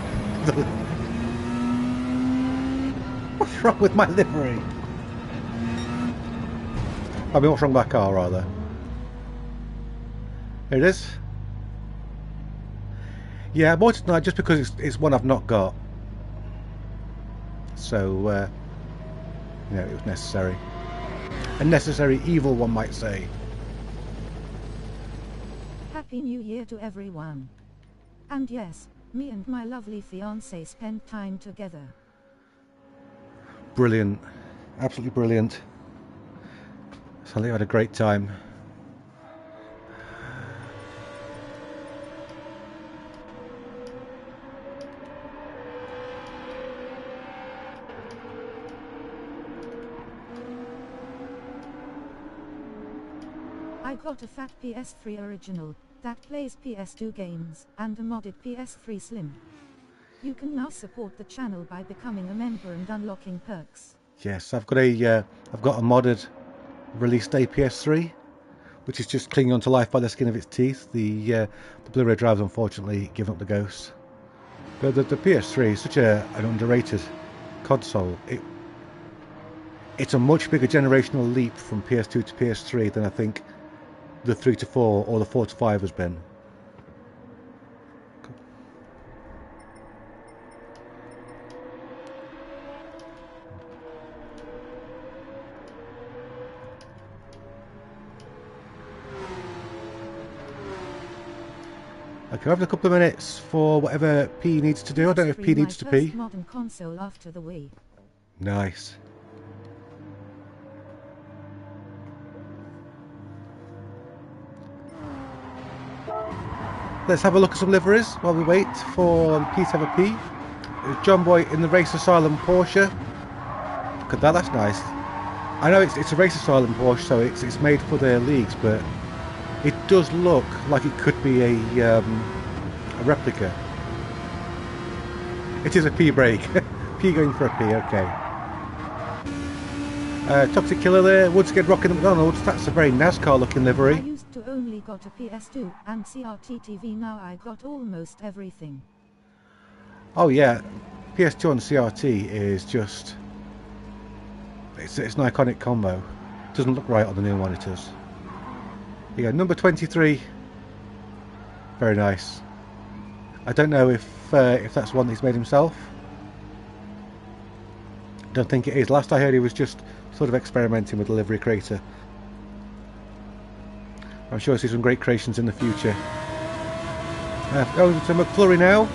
What's wrong with my livery? I mean, what's wrong with my car, rather? Here it is. Yeah, I bought it tonight just because it's one I've not got. So, you know, it was necessary. A necessary evil, one might say. Happy New Year to everyone. And yes, me and my lovely fiancé spent time together. Brilliant. Absolutely brilliant. So I think I had a great time. I got a fat PS3 original that plays PS2 games and a modded PS3 Slim. You can now support the channel by becoming a member and unlocking perks. Yes, I've got a modded release day PS3, which is just clinging on to life by the skin of its teeth. The Blu-ray drive's unfortunately given up the ghost. But the PS3 is such an underrated console. It's a much bigger generational leap from PS2 to PS3 than I think the 3 to 4 or the 4 to 5 has been. Okay, we're having a couple of minutes for whatever P needs to do. I don't know if P needs to pee. Modern console after the Wii. Nice. Let's have a look at some liveries while we wait for P to have a pee. There's John Boy in the Race Asylum Porsche. Look at that, that's nice. I know it's a Race Asylum Porsche, so it's made for their leagues, but it does look like it could be a replica. It is a P brake. P going for a P, okay. Toxic Killer there, once again rocking the McDonald's. That's a very NASCAR looking livery. I used to only got a PS2 and CRT TV, now I got almost everything. Oh yeah, PS2 and CRT is just... It's an iconic combo. Doesn't look right on the new monitors. You go, number 23. Very nice. I don't know if that's one he's made himself. Don't think it is. Last I heard he was just sort of experimenting with the livery creator. I'm sure we'll see some great creations in the future. Going to McFlurry now.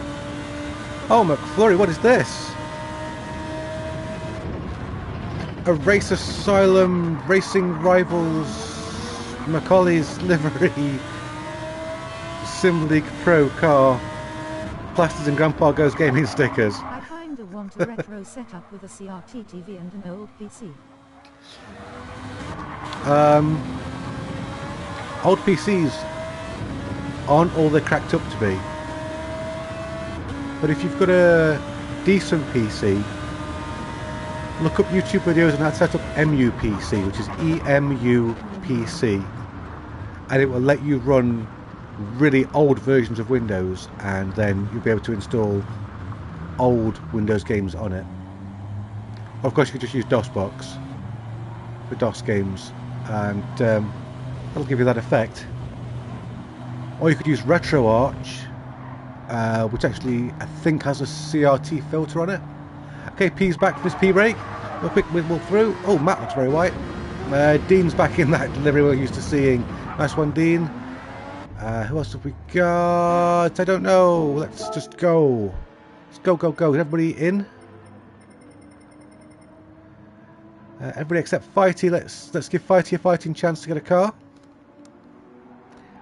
Oh, McFlurry, what is this? A Race Asylum Racing Rivals Macaulay's livery Sim League Pro car. Plasters and Grandpa Goes Gaming stickers. I kinda want a retro setup with a CRT TV and an old PC. Old PCs aren't all they're cracked up to be. But if you've got a decent PC, look up YouTube videos on how to set up MUPC, which is EMUPC, and it will let you run really old versions of Windows, and then you'll be able to install old Windows games on it. Of course, you could just use DOSBox for DOS games, and that'll give you that effect. Or you could use RetroArch, which actually I think has a CRT filter on it. Okay, P's back from his P break. Real quick wiggle through. Oh, Matt looks very white. Dean's back in that delivery we're used to seeing. Nice one, Dean. Who else have we got? I don't know. Let's just go. Let's go, go, go. Is everybody in? Everybody except Fighty. Let's give Fighty a fighting chance to get a car.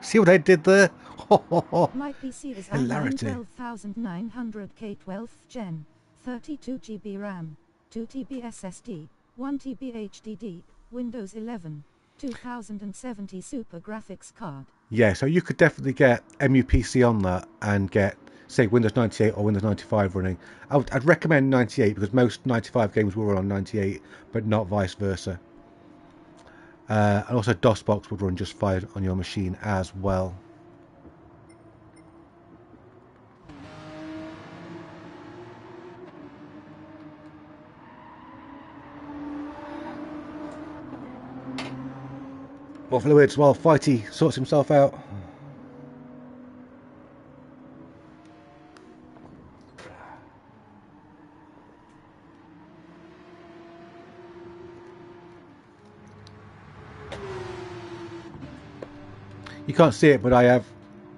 See what I did there? My PC is Hilarity. 12900 K12 Gen, 32 GB RAM, 2 TB SSD, 1 TB HDD, Windows 11, 2070 Super Graphics card. Yeah, so you could definitely get MUPC on that and get, say, Windows 98 or Windows 95 running. I'd recommend 98 because most 95 games will run on 98, but not vice versa. And also DOSBox would run just fine on your machine as well. More fluids while Fighty sorts himself out. You can't see it, but I have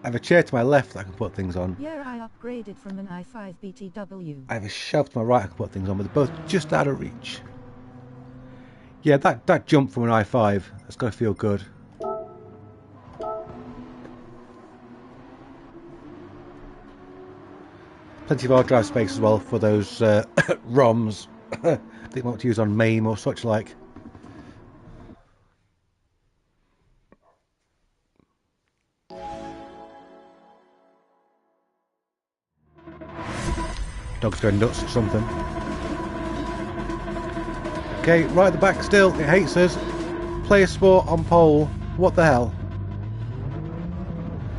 a chair to my left that I can put things on. Yeah, I upgraded from an i5 BTW. I have a shelf to my right I can put things on, but they're both just out of reach. Yeah, that jump from an i5, that's got to feel good. Plenty of hard drive space as well for those ROMs that you want to use on MAME or such like. Dog's going nuts at something. Okay, right at the back still, it hates us. Player sport on pole, what the hell?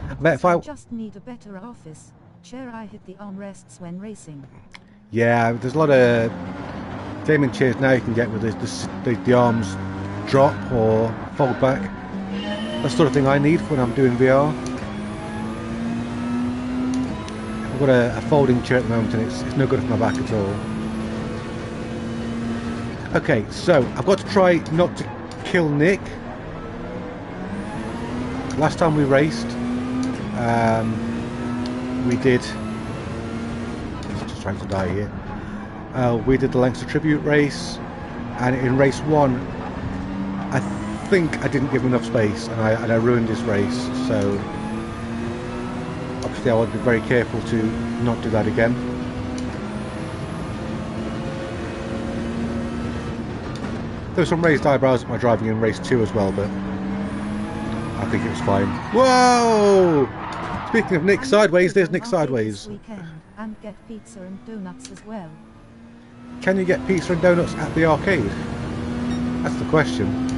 I bet if I just need a better office chair. I hit the armrests when racing. Yeah, there's a lot of gaming chairs now you can get with the arms drop or fold back. That's the sort of thing I need when I'm doing VR. I've got a folding chair at the moment and it's no good for my back at all. Okay, so I've got to try not to kill Nick. Last time we raced, we did... Just trying to die here. We did the Lancashire Tribute race, and in race 1, I think I didn't give him enough space, and I ruined his race, so... Obviously I want to be very careful to not do that again. There were some raised eyebrows at my driving in race 2 as well, but I think it was fine. Whoa! Speaking of Nick Sideways, there's Nick Sideways. And get pizza and donuts as well. Can you get pizza and donuts at the arcade? That's the question.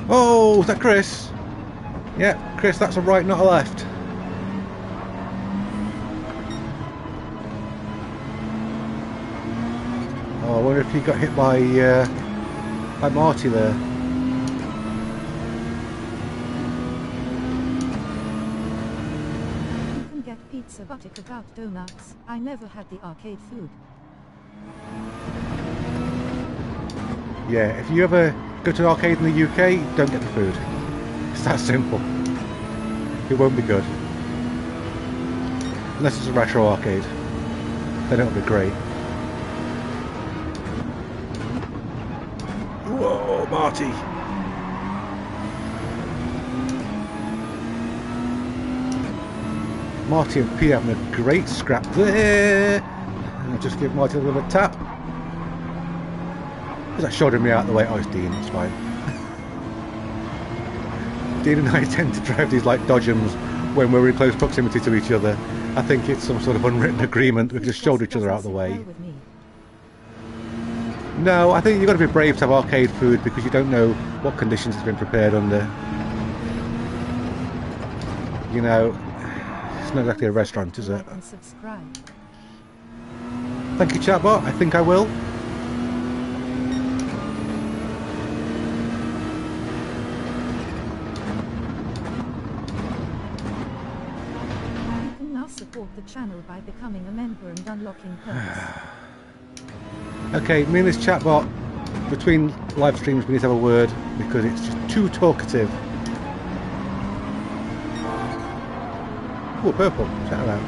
Oh, is that Chris? Yeah, Chris, that's a right, not a left. Oh, I wonder if he got hit by Marty there. You can get pizza but without donuts. I never had the arcade food. Yeah, if you ever go to an arcade in the UK, don't get the food. It's that simple. It won't be good. Unless it's a retro arcade. Then it'll be great. Whoa, Marty! Marty and P having a great scrap there. And I'll just give Marty a little tap. Is that shouldering me out of the way? Oh, it's Dean, it's fine. Dean and I tend to drive these like dodgems when we're in close proximity to each other. I think it's some sort of unwritten agreement. We can just shoulder each other out of the way. No, I think you've got to be brave to have arcade food because you don't know what conditions it's been prepared under. You know, it's not exactly a restaurant, is it? Thank you, chatbot. I think I will. Support the channel by becoming a member and unlocking perks. Okay, me and this chatbot between live streams we need to have a word because it's just too talkative. Oh, purple. Check that out.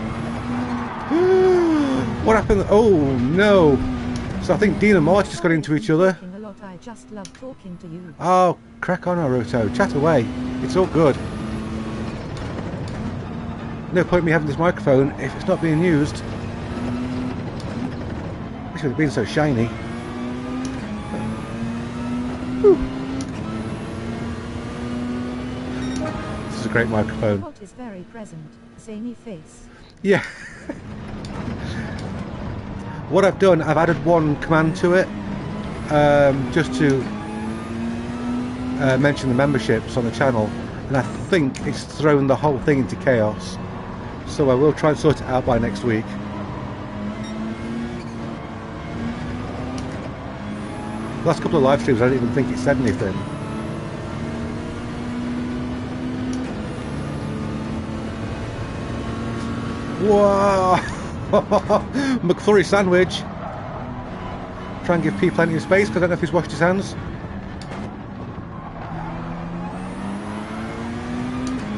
What happened? Oh no! So I think Dean and Marty just got into each other. I just love talking to you. Oh, crack on, Naruto. Chat away. It's all good. No point in me having this microphone if it's not being used. Wish it would have been so shiny. Whew. This is a great microphone. What is very present, zany face. Yeah. What I've done, I've added one command to it, just to mention the memberships on the channel. and I think it's thrown the whole thing into chaos. So I will try and sort it out by next week. The last couple of live streams, I didn't even think it said anything. Whoa! McFlurry sandwich. Try and give P plenty of space, because I don't know if he's washed his hands.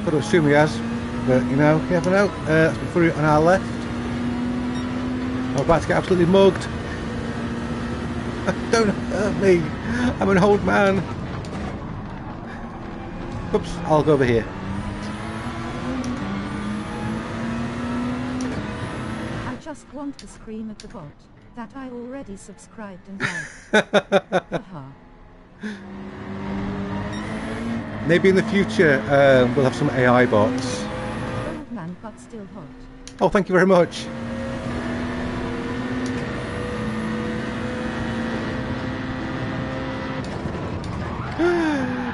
Got to assume he has, but you know, you never know. That's McFlurry on our left. I'm about to get absolutely mugged. Don't hurt me. I'm an old man. Oops, I'll go over here. I just want to scream at the bot that I already subscribed and liked. Maybe in the future we'll have some AI bots. Old man but still hot. Oh, thank you very much.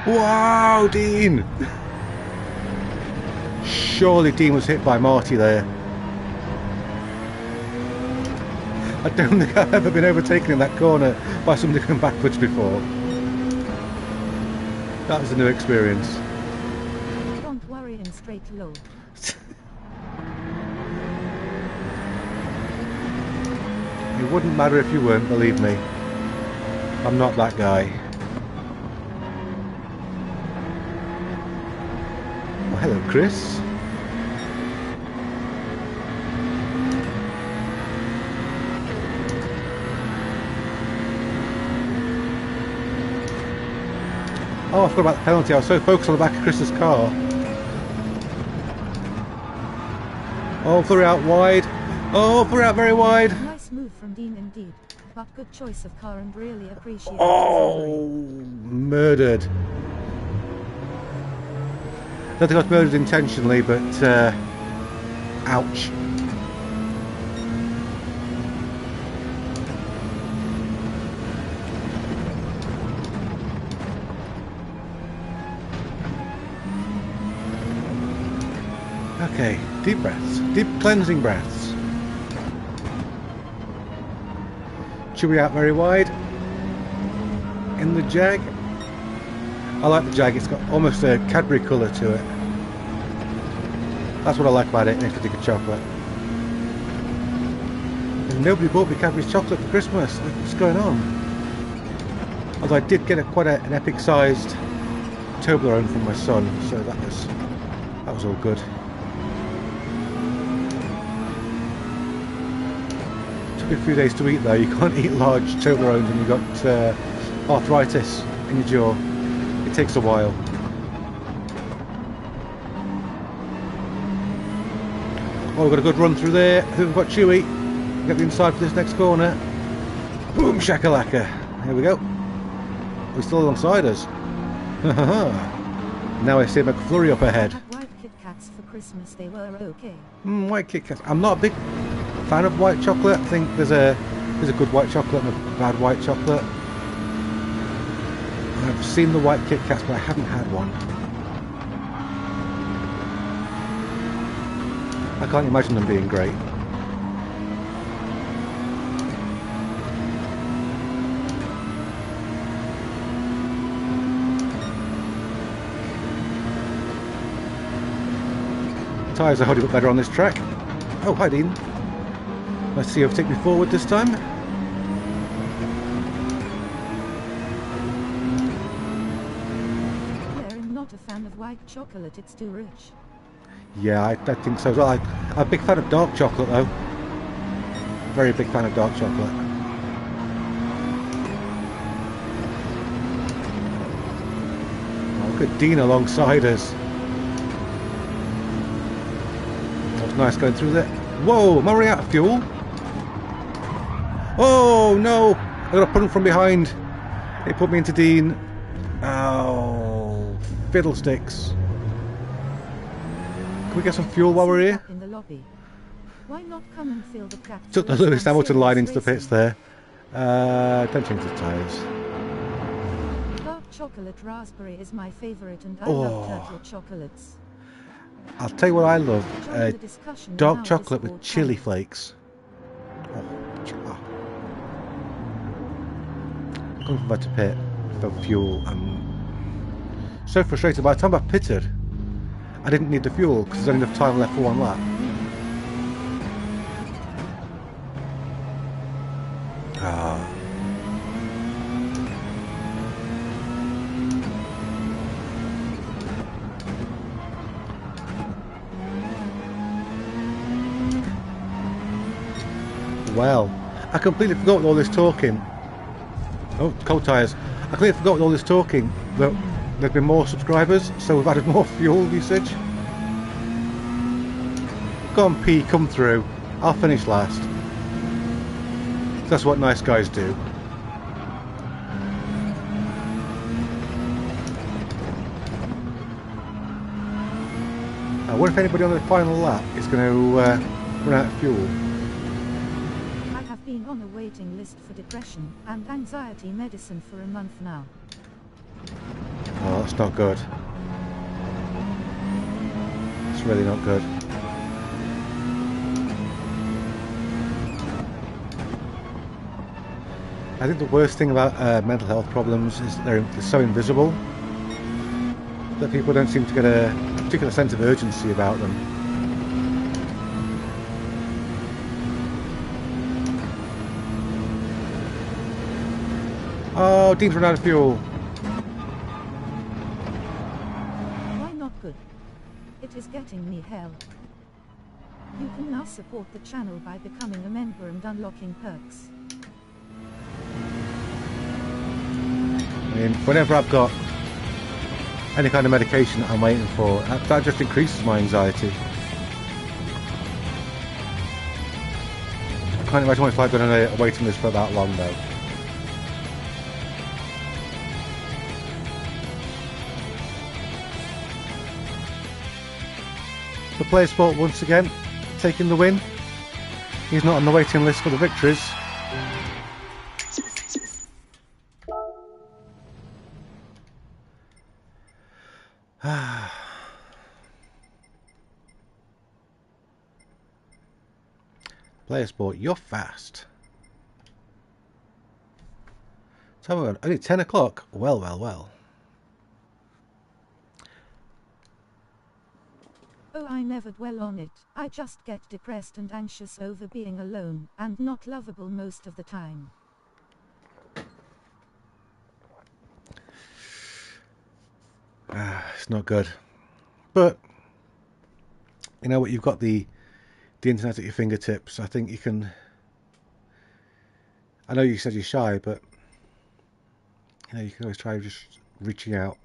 Wow, Dean! Surely Dean was hit by Marty there. I don't think I've ever been overtaken in that corner by somebody going backwards before. That was a new experience. Don't worry, in straight low. It wouldn't matter if you weren't, believe me. I'm not that guy. Oh, hello, Chris. Oh, I forgot about the penalty. I was so focused on the back of Chris's car. Oh, threw out wide. Oh, threw out very wide. Nice move from Dean indeed, but good choice of car and really appreciate it. Oh, murdered. I don't think I was murdered intentionally, but ouch. Okay, deep breaths, deep cleansing breaths. Chewy out very wide. In the Jag. I like the Jag, it's got almost a Cadbury colour to it. That's what I like about it, next to the chocolate. And nobody bought me Cadbury's chocolate for Christmas. What's going on? Although I did get quite an epic sized Toblerone from my son, so that was all good. Took a few days to eat though. You can't eat large Toblerones when you've got arthritis in your jaw. It takes a while. Oh, we've got a good run through there. I think we've got Chewy. Get the inside for this next corner. Boom shakalaka. Here we go. We're still alongside us. Now I see McFlurry up ahead. White Kit Kats for Christmas, they were okay. White Kit Kats. I'm not a big fan of white chocolate. I think there's a good white chocolate and a bad white chocolate. I've seen the white Kit Kats, but I haven't had one. I can't imagine them being great. Tyres are holding up better on this track. Oh, hi Dean. Let's see if take me forward this time. Not a fan of white chocolate, it's too rich. Yeah, I think so as well. I'm a big fan of dark chocolate though. Very big fan of dark chocolate. Oh, look at Dean alongside us. That was nice going through there. Whoa, am I running out of fuel? Oh no! I got a puddle from behind. It put me into Dean. Oh, fiddlesticks. Can we get some fuel while we're here? In the lobby. Why not come and fill the capsule? Took the Lewis Hamilton line into the pits there. Don't change the tyres. Dark chocolate raspberry is my favorite, and I Oh. love turtle chocolates. I'll tell you what I love. Join the discussion in Dark our chocolate with Discord chili channel. flakes. Oh. Going from that to pit for fuel. I'm so frustrated. By the time I pitted, I didn't need the fuel because there's only enough time left for one lap. Ah. Well, I completely forgot with all this talking. Oh, cold tyres. I completely forgot with all this talking that there've been more subscribers, so we've added more fuel usage. Go on, P, come through. I'll finish last. That's what nice guys do. I wonder if anybody on the final lap is going to run out of fuel. I have been on a waiting list for depression and anxiety medicine for a month now. Oh, that's not good. It's really not good. I think the worst thing about mental health problems is they're so invisible that people don't seem to get a particular sense of urgency about them. Oh, Dean's run out of fuel. Why not good? It is getting me hell. You can now support the channel by becoming a member and unlocking perks. I mean, whenever I've got any kind of medication that I'm waiting for, that just increases my anxiety. I can't imagine what it's like going on a waiting list for that long though. The Player Sport once again taking the win. He's not on the waiting list for the victories. Player Sport, you're fast. So we're only 10 o'clock. Well, well, well. Oh, I never dwell on it. I just get depressed and anxious over being alone and not lovable most of the time. It's not good. But you know what? You've got the internet at your fingertips. I think you can. I know you said you're shy, but you know you can always try just reaching out.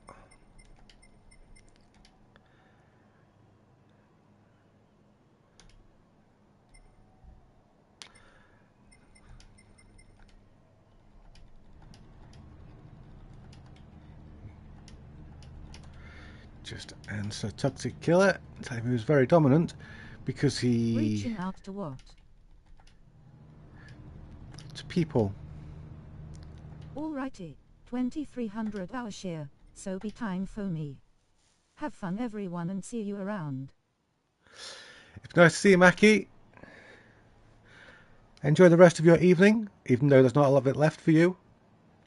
Just answer Toxic Killer. Tell him he was very dominant because he. Reaching out to what? To people. Alrighty, 2300 hour share, so be time for me. Have fun everyone and see you around. It's nice to see you, Mackie. Enjoy the rest of your evening, even though there's not a lot of it left for you.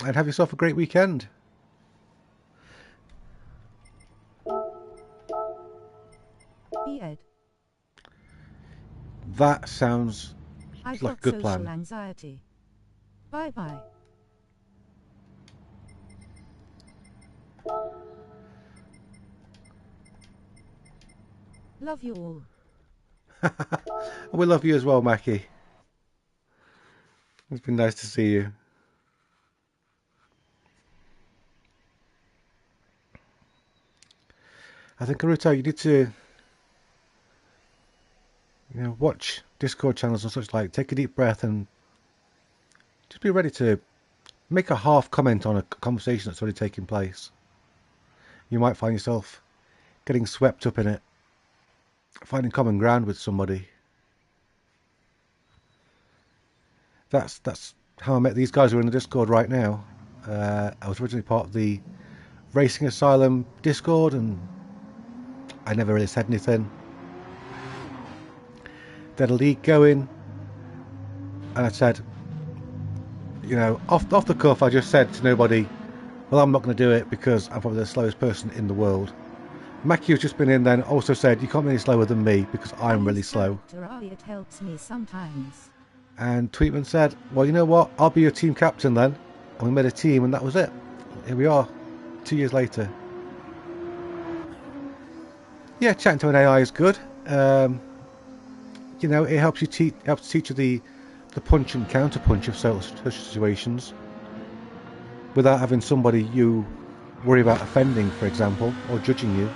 And have yourself a great weekend. Beard. That sounds I've like a got good social plan. anxiety. Bye bye. Love you all. We love you as well, Mackie. It's been nice to see you. I think, Aruto, you need to, watch Discord channels and such like. Take a deep breath and just be ready to make a half comment on a conversation that's already taking place. You might find yourself getting swept up in it, finding common ground with somebody. That's how I met these guys who are in the Discord right now. I was originally part of the Racing Asylum Discord, and I never really said anything. They had a league going, and I said, you know, off the cuff, I just said to nobody, well, I'm not going to do it because I'm probably the slowest person in the world. Mackie, who's just been in then, also said, you can't be any slower than me because I'm really slow. It helps me sometimes. And Tweetman said, well, you know what, I'll be your team captain then. And we made a team, and that was it. Here we are, 2 years later. Yeah, chatting to an AI is good. You know, it helps you teach you the punch and counter punch of such situations without having somebody you worry about offending, for example, or judging you.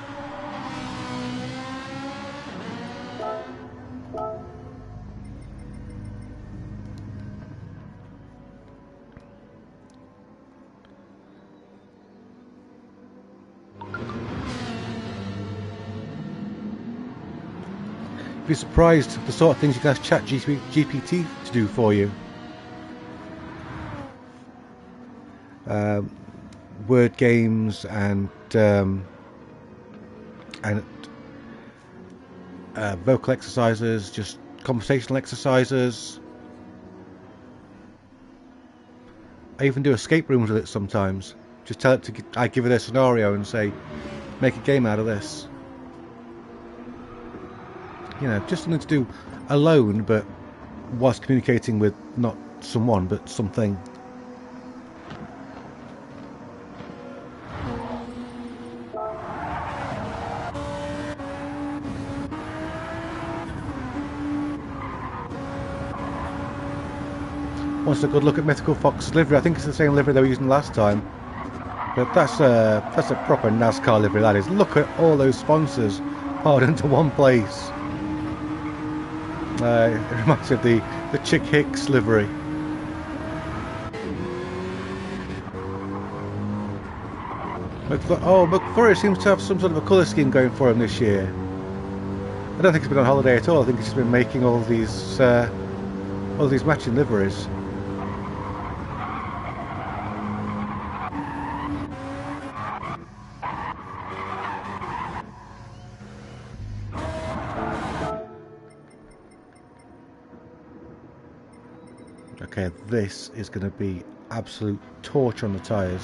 You'd be surprised the sort of things you can ask ChatGPT to do for you. Word games and vocal exercises, just conversational exercises. I even do escape rooms with it sometimes. Just tell it I give it a scenario and say, make a game out of this. You know, just something to do alone, but whilst communicating with not someone, but something. Wants a good look at Mythical Fox's livery. I think it's the same livery they were using last time. But that's a proper NASCAR livery, that is. Look at all those sponsors piled into one place. It reminds me of the Chick Hicks livery. McFlurry seems to have some sort of a colour scheme going for him this year. I don't think he's been on holiday at all. I think he's just been making all these matching liveries. Okay, this is going to be absolute torture on the tyres.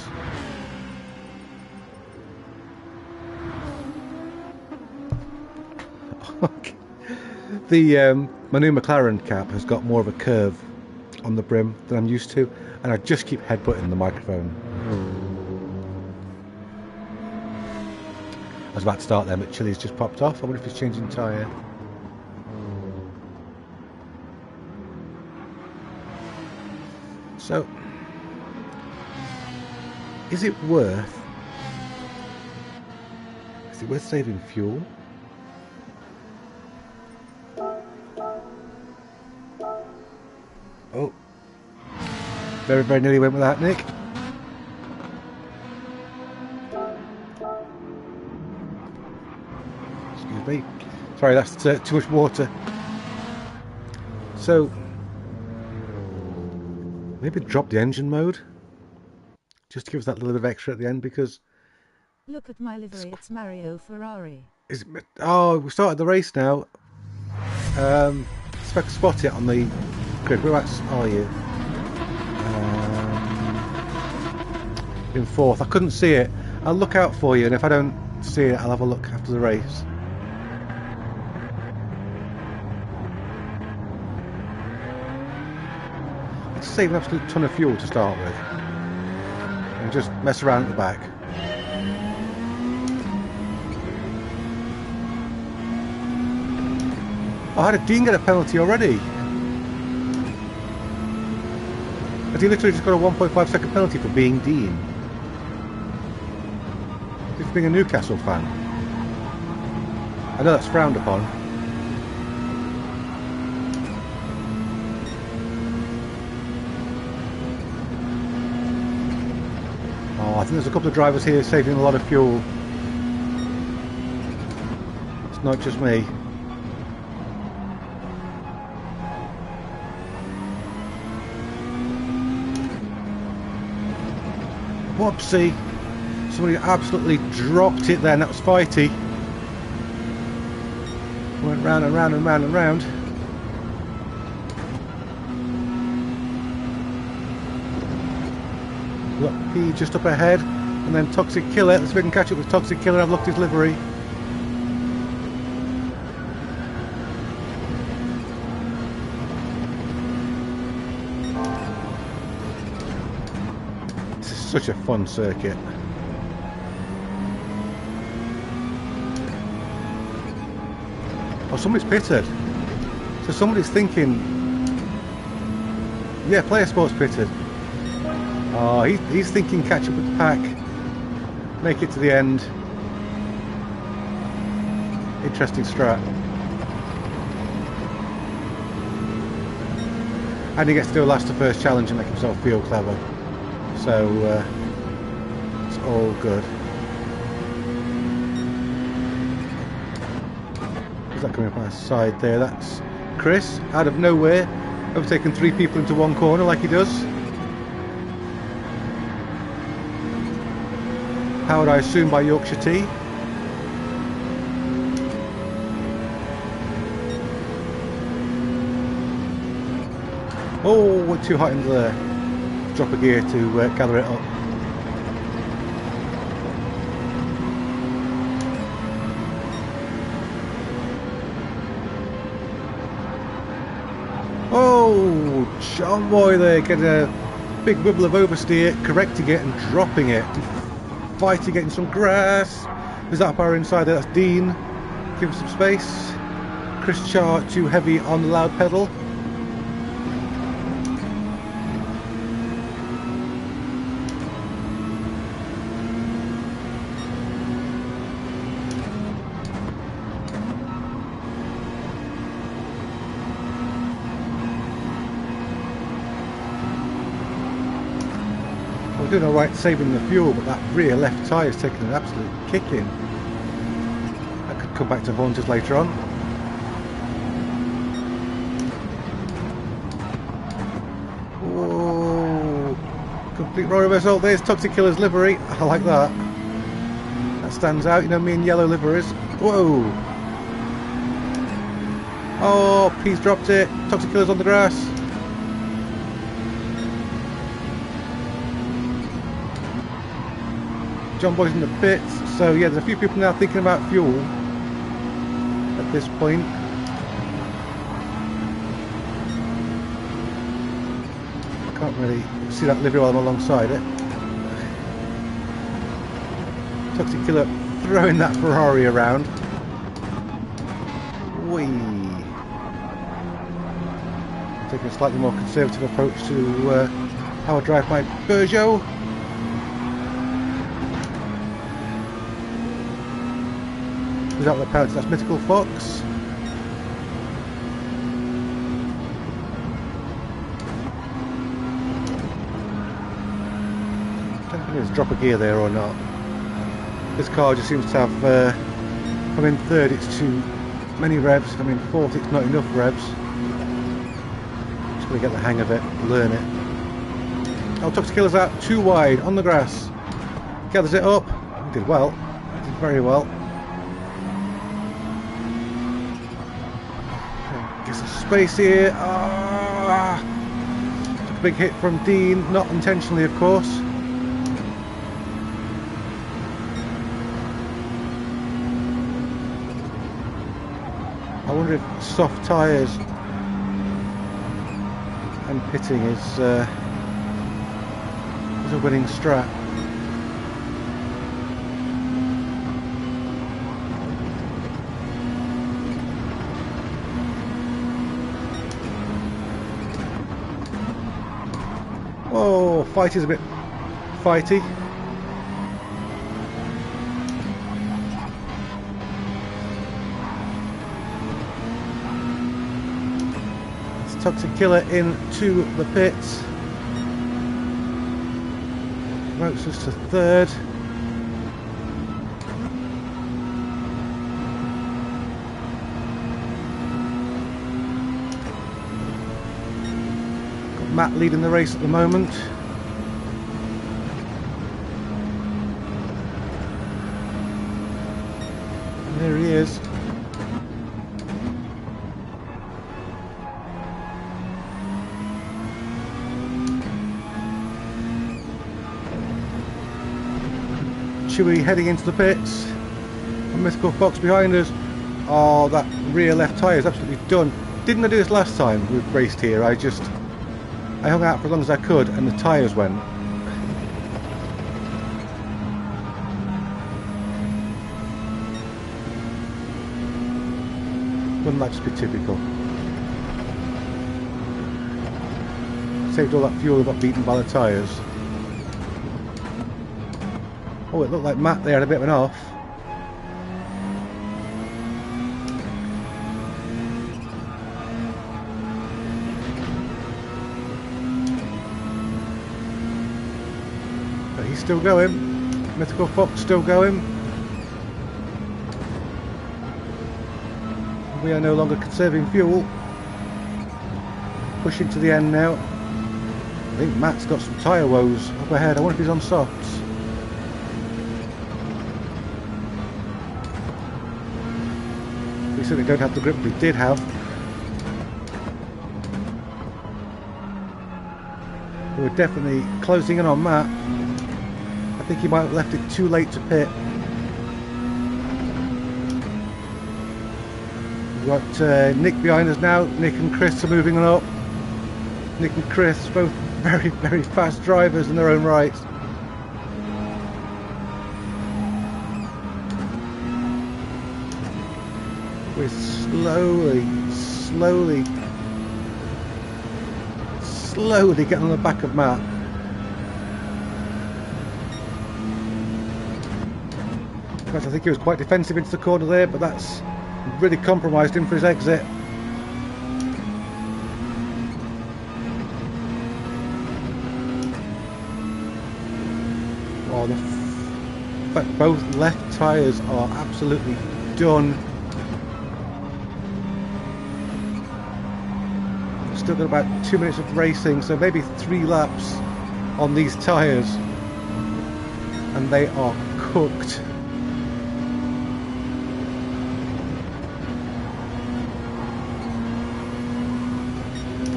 My new McLaren cap has got more of a curve on the brim than I'm used to, and I just keep headbutting the microphone. I was about to start then, but Chili's just popped off. I wonder if he's changing tyre. So, is it worth saving fuel? Oh, very, very nearly went with that, Nick. Excuse me. Sorry, that's too much water. So, maybe drop the engine mode, just to give us that little bit of extra at the end, because... Look at my livery, it's Mario Ferrari. Oh, we started the race now. If I can spot it on the grid. Whereabouts are you? In fourth. I couldn't see it. I'll look out for you, and if I don't see it, I'll have a look after the race. Let's save an absolute ton of fuel to start with, and just mess around at the back. I had a Dean get a penalty already. But he literally just got a 1.5 second penalty for being Dean. Just being a Newcastle fan. I know that's frowned upon. Oh, I think there's a couple of drivers here saving a lot of fuel. It's not just me. Whoopsie. Somebody absolutely dropped it then. That was fighty. Went round and round and round and round. Got P just up ahead, and then Toxic Killer. Let's see if we can catch up with Toxic Killer. I've looked his livery. This is such a fun circuit. Oh, somebody's pitted. So somebody's thinking, yeah, Player Sports pitted. Oh, he's thinking catch up with the pack, make it to the end. Interesting strat. And he gets to do a last to first challenge and make himself feel clever. So it's all good. Who's that coming up my side there? That's Chris, out of nowhere, overtaking 3 people into one corner like he does. Powered, I assume, by Yorkshire Tea. Oh, we're too hot into there. Drop a gear to gather it up. Oh, John Boy there getting a big wibble of oversteer, correcting it and dropping it. Fighting, getting some grass. There's that power inside there, that's Dean. Give him some space. Chris Char too heavy on the loud pedal. We're doing alright saving the fuel, but that rear left tyre is taking an absolute kicking. That could come back to haunt us later on. Oh, complete role reversal. There's Toxic Killer's livery. I like that. That stands out, you know, me and yellow liveries. Whoa! Oh, P's dropped it. Toxic Killer's on the grass. John Boy's in the pits, so yeah, there's a few people now thinking about fuel at this point. Can't really see that livery while I'm alongside it. Toxic Killer throwing that Ferrari around. Whee! Taking a slightly more conservative approach to how I drive my Peugeot. Without the penalty, that's Mythical Fox. I don't think there's a drop of gear there or not. This car just seems to have, if I'm in third it's too many revs, if I'm in fourth it's not enough revs. Just going to get the hang of it, learn it. Oh, Toxic Killer's out, too wide, on the grass. Gathers it up, he did well, he did very well. Gets some space here. Ah! Took a big hit from Dean, not intentionally of course. I wonder if soft tyres and pitting is a winning strat. Oh, fight is a bit fighty. It's Toxic Killer into the pits. Promotes us to third. Matt leading the race at the moment. Chewie heading into the pits. A Mythical Fox behind us. Oh, that rear left tyre is absolutely done. Didn't I do this last time we raced here? I hung out for as long as I could and the tyres went. Wouldn't that just be typical? Saved all that fuel and got beaten by the tyres. Oh, it looked like Matt there had a bit of an off. But he's still going. Mythical Fox still going. We are no longer conserving fuel. Pushing to the end now. I think Matt's got some tyre woes up ahead. I wonder if he's on softs. We certainly don't have the grip we did have. We were definitely closing in on Matt. I think he might have left it too late to pit. We've got Nick behind us now. Nick and Chris are moving on up. Nick and Chris, both very, very fast drivers in their own right. We're slowly getting on the back of Matt. In fact, I think he was quite defensive into the corner there, but that's really compromised him for his exit. Oh, in fact, both left tyres are absolutely done. Still got about 2 minutes of racing, so maybe 3 laps on these tyres, and they are cooked.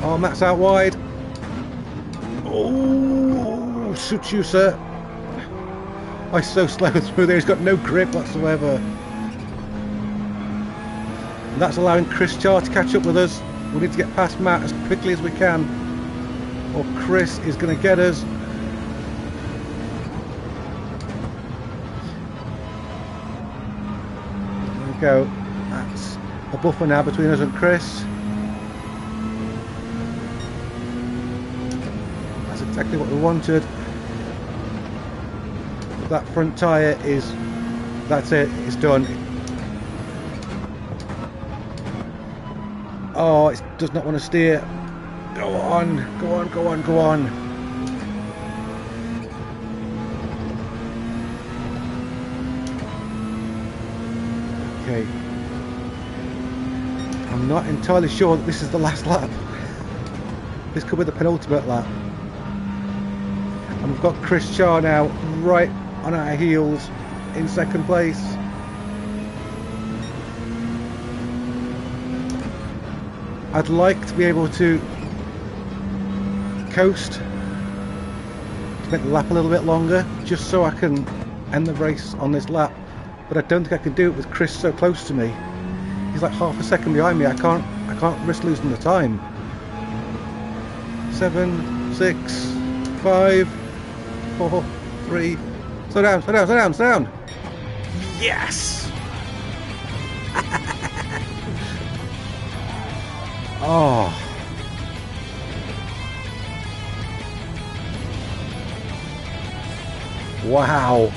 Oh, Matt's out wide. Oh, suits you, sir. I so slow through there, he's got no grip whatsoever. And that's allowing Chris Char to catch up with us. We need to get past Matt as quickly as we can, or Chris is going to get us. There we go. That's a buffer now between us and Chris. That's exactly what we wanted. That front tyre is, that's it, it's done. Oh, it does not want to steer. Go on, go on, go on, go on. Okay. I'm not entirely sure that this is the last lap. This could be the penultimate lap. And we've got Chris Char now right on our heels in second place. I'd like to be able to coast to make the lap a little bit longer, just so I can end the race on this lap, but I don't think I can do it with Chris so close to me. He's like half a second behind me. I can't risk losing the time. 7, 6, 5, 4, 3. Slow down, slow down, slow down, slow down. Yes! Oh. Wow.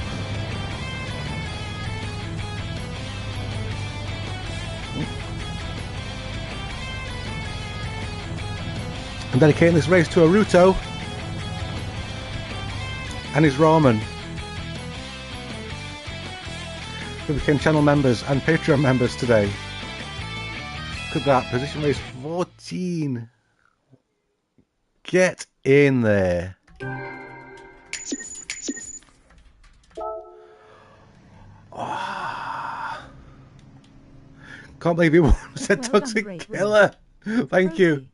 I'm dedicating this race to Aruto and his ramen, who became channel members and Patreon members today. Look at that, position race 14. Get in there. Oh. Can't believe you said well Toxic done, Killer. Thank you.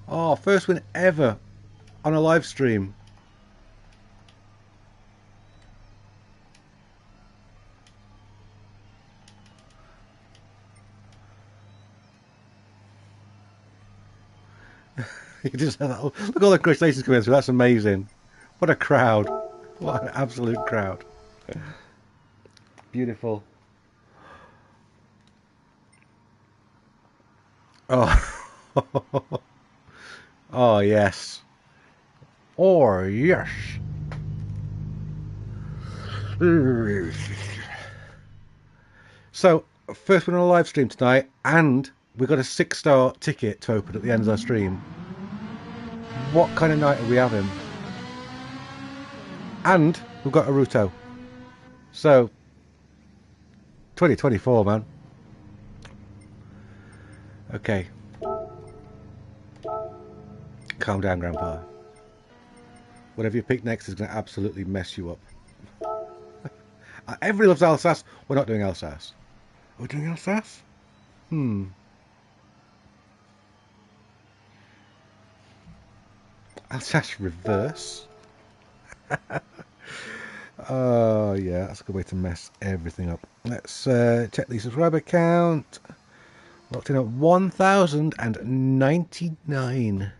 Oh, first win ever on a live stream. You just have that, look at all the congratulations coming through. That's amazing. What a crowd. What an absolute crowd. Beautiful. Oh. Oh, yes. Oh, yes. So, first one on a live stream tonight, and we got a 6-star ticket to open at the end of our stream. What kind of night are we having? And we've got a Ruto. So, 2024, man. Okay. Calm down, Grandpa. Whatever you pick next is going to absolutely mess you up. Everybody loves Alsace. We're not doing Alsace. Are we doing Alsace? Alsace reverse. Oh yeah, that's a good way to mess everything up. Let's check the subscriber count. Locked in at 1,099.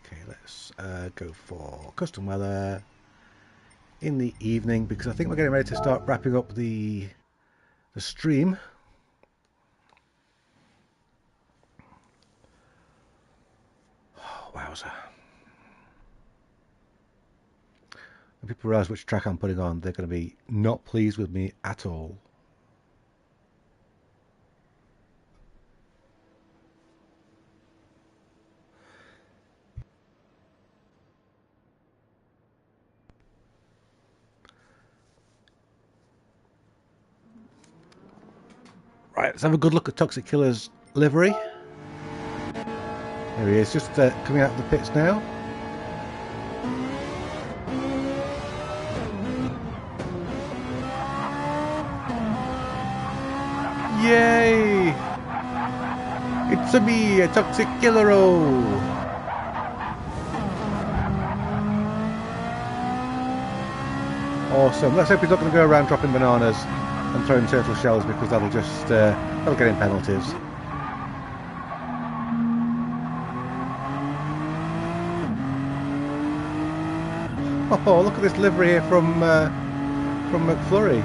Okay, let's go for custom weather in the evening, because I think we're getting ready to start wrapping up the stream. Oh, wowza. When people realise which track I'm putting on, they're going to be not pleased with me at all. Right, let's have a good look at Toxic Killer's livery. There he is, just coming out of the pits now. Yay! It's me, a Toxic Killer-o! Awesome. Let's hope he's not going to go around dropping bananas and throwing turtle shells, because that'll just that'll get him penalties. Oh, look at this livery here from McFlurry.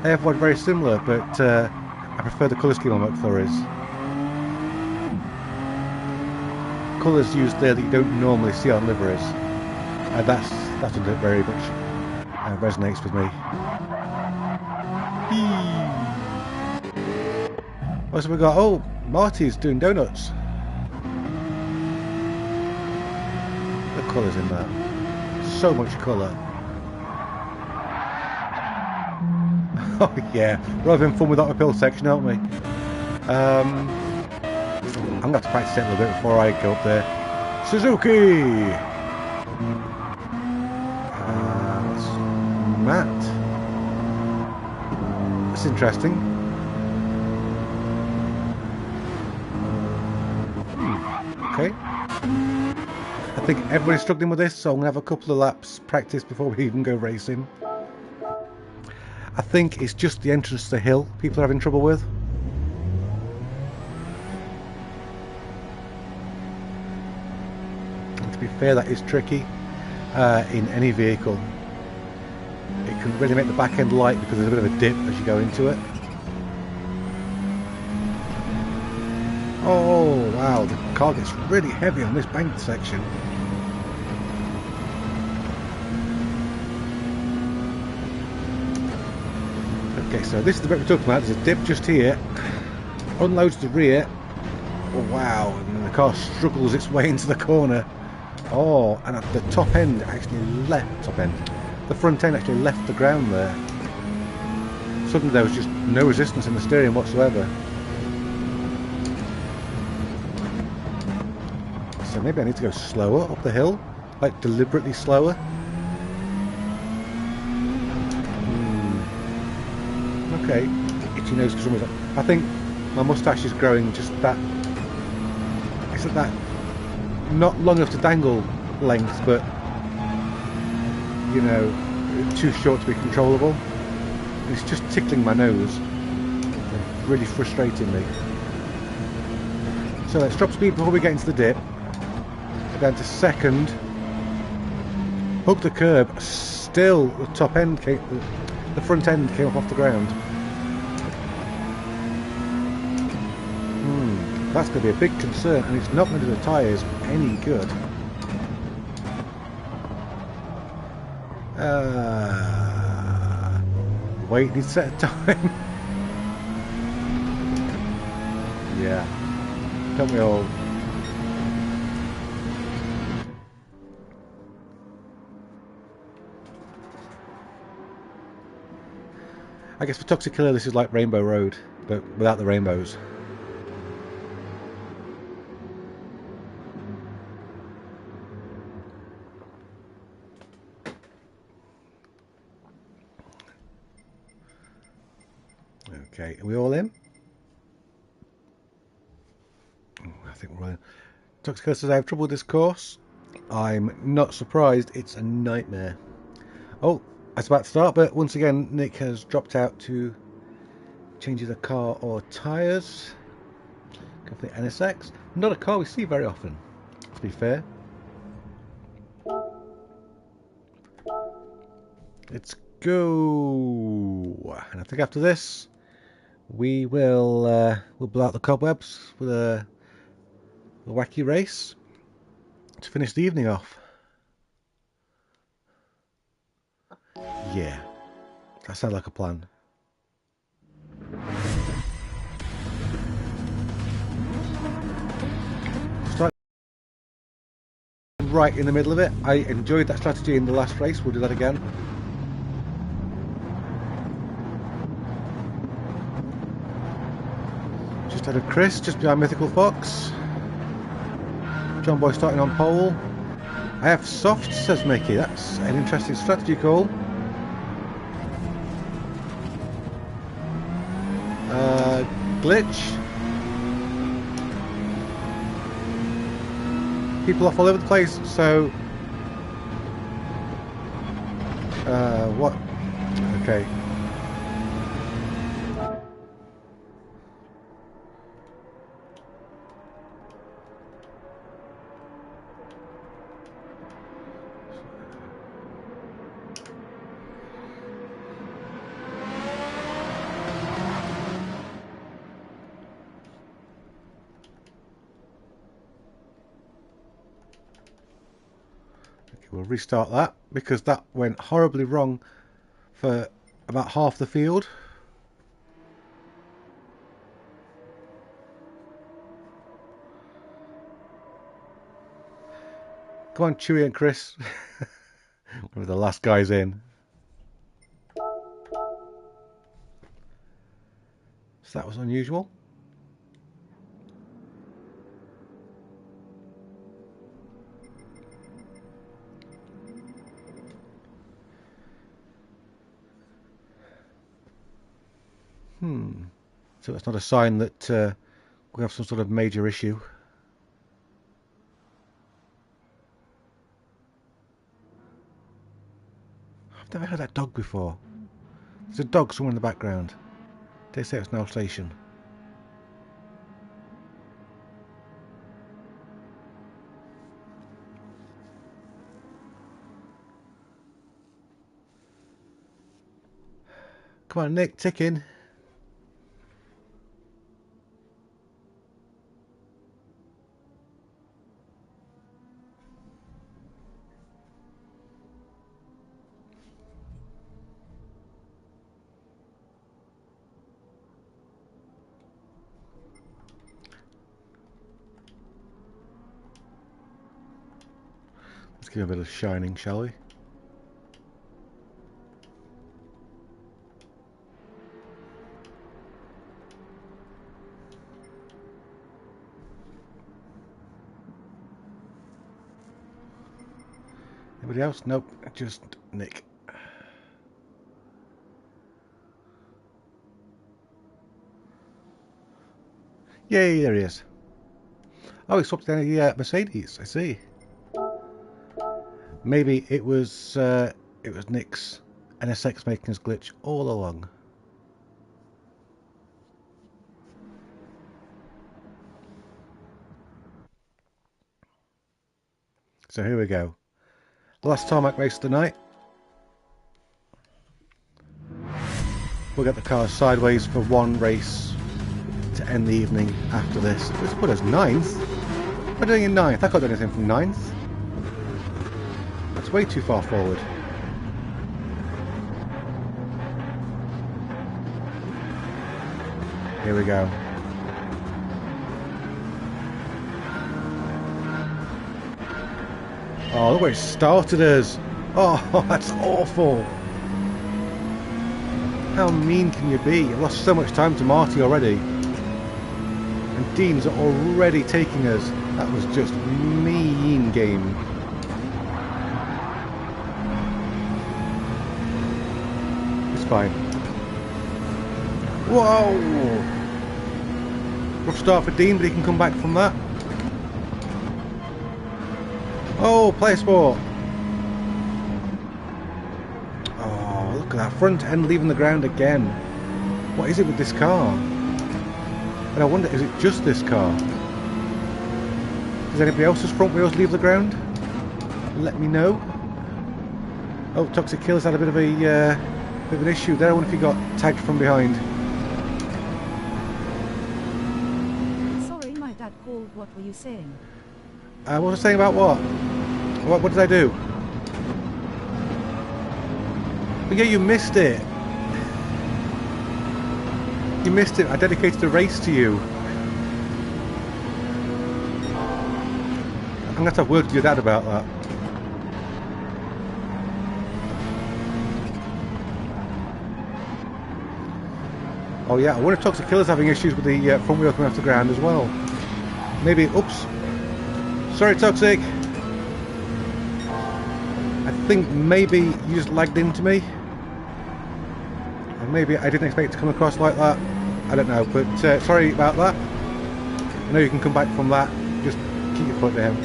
They have one very similar, but I prefer the colour scheme on McFlurry's. Colours used there that you don't normally see on liveries. That's something that very much resonates with me. What have we got? Oh, Marty's doing donuts. The colours in that. So much colour. Oh yeah, we're having fun with that uphill section, aren't we? I'm going to have to practice it a little bit before I go up there. Suzuki! Matt. That's interesting. Okay. I think everybody's struggling with this, so I'm going to have a couple of laps practice before we even go racing. I think it's just the entrance to the hill people are having trouble with. And to be fair, that is tricky in any vehicle. It can really make the back end light because there's a bit of a dip as you go into it. Oh wow, the car gets really heavy on this banked section. Okay, so this is the bit we're talking about. There's a dip just here. Unloads the rear. Oh wow, and then the car struggles its way into the corner. Oh, and at the top end actually left the front end actually left the ground there. Suddenly there was just no resistance in the steering whatsoever. So maybe I need to go slower up the hill, like deliberately slower. Okay, itchy nose for some reason. I think My moustache is growing just that. It's at that not long enough to dangle length, but you know, too short to be controllable. It's just tickling my nose, and really frustrating me. So let's drop speed before we get into the dip. Down to second. Hook the curb. Still, the top end came, the front end came up off the ground. That's going to be a big concern, and it's not going to do the tyres any good. Wait, need set a time. Yeah, don't we all? I guess for Toxic Killer this is like Rainbow Road, but without the rainbows. Okay, are we all in? Oh, I think we're all in. Toxic Killer says I have trouble with this course. I'm not surprised, it's a nightmare. Oh, I was about to start, but once again Nick has dropped out to change either car or tyres. Go for the NSX. Not a car we see very often, to be fair. Let's go. And I think after this, we will we'll blow out the cobwebs with a wacky race to finish the evening off. Yeah, that sounds like a plan. Start right in the middle of it. I enjoyed that strategy in the last race. We'll do that again. Just ahead of Chris, just behind Mythical Fox. John Boy starting on pole. I have soft, says Mickey. That's an interesting strategy call. Glitch. People off all over the place, so what? Okay. We'll restart that because that went horribly wrong for about half the field. Come on, Chewie and Chris. We're the last guys in. So that was unusual. So that's not a sign that we have some sort of major issue. I've never heard that dog before. There's a dog somewhere in the background. They say it's now station. Come on, Nick, tick in. Let's give him a bit of shining, shall we? Anybody else? Nope, just Nick. Yay, there he is. Oh, he swapped down a Mercedes, I see. Maybe it was Nick's NSX making us glitch all along. So here we go. Last tarmac race of the night. We'll get the cars sideways for one race to end the evening after this. Let's put us 9th. We're doing in 9th. I can't do anything from 9th. That's way too far forward. Here we go. Oh, look where it started us. Oh, that's awful. How mean can you be? I've lost so much time to Marty already. And Dean's already taking us. That was just mean game. It's fine. Whoa! Rough start for Dean, but he can come back from that. Oh, play sport. Oh, look at that front end leaving the ground again. What is it with this car? And I wonder, is it just this car? Does anybody else's front wheels leave the ground? Let me know. Oh, Toxic Killer's had a bit of an issue there. I wonder if he got tagged from behind. Sorry, my dad called. What were you saying? What was I saying about what? What did I do? But yeah, you missed it. You missed it. I dedicated a race to you. I'm going to have words with your dad about that. Oh yeah, I wonder if Toxic Killer's having issues with the front wheel coming off the ground as well. Maybe, oops. Sorry, Toxic. I think maybe you just lagged into me. And maybe I didn't expect it to come across like that. I don't know, but sorry about that. I know you can come back from that. Just keep your foot down.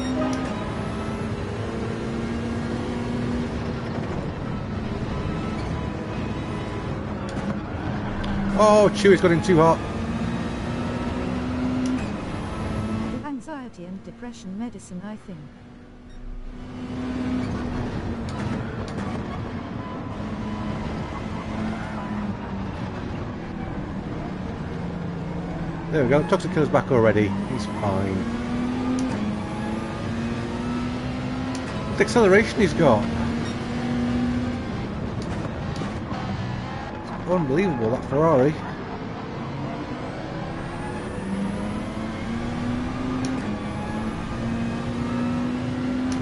Oh, Chewie's got in too hot. Anxiety and depression medicine, I think. There we go, Toxic Killer's back already. He's fine. What acceleration he's got. It's unbelievable, that Ferrari.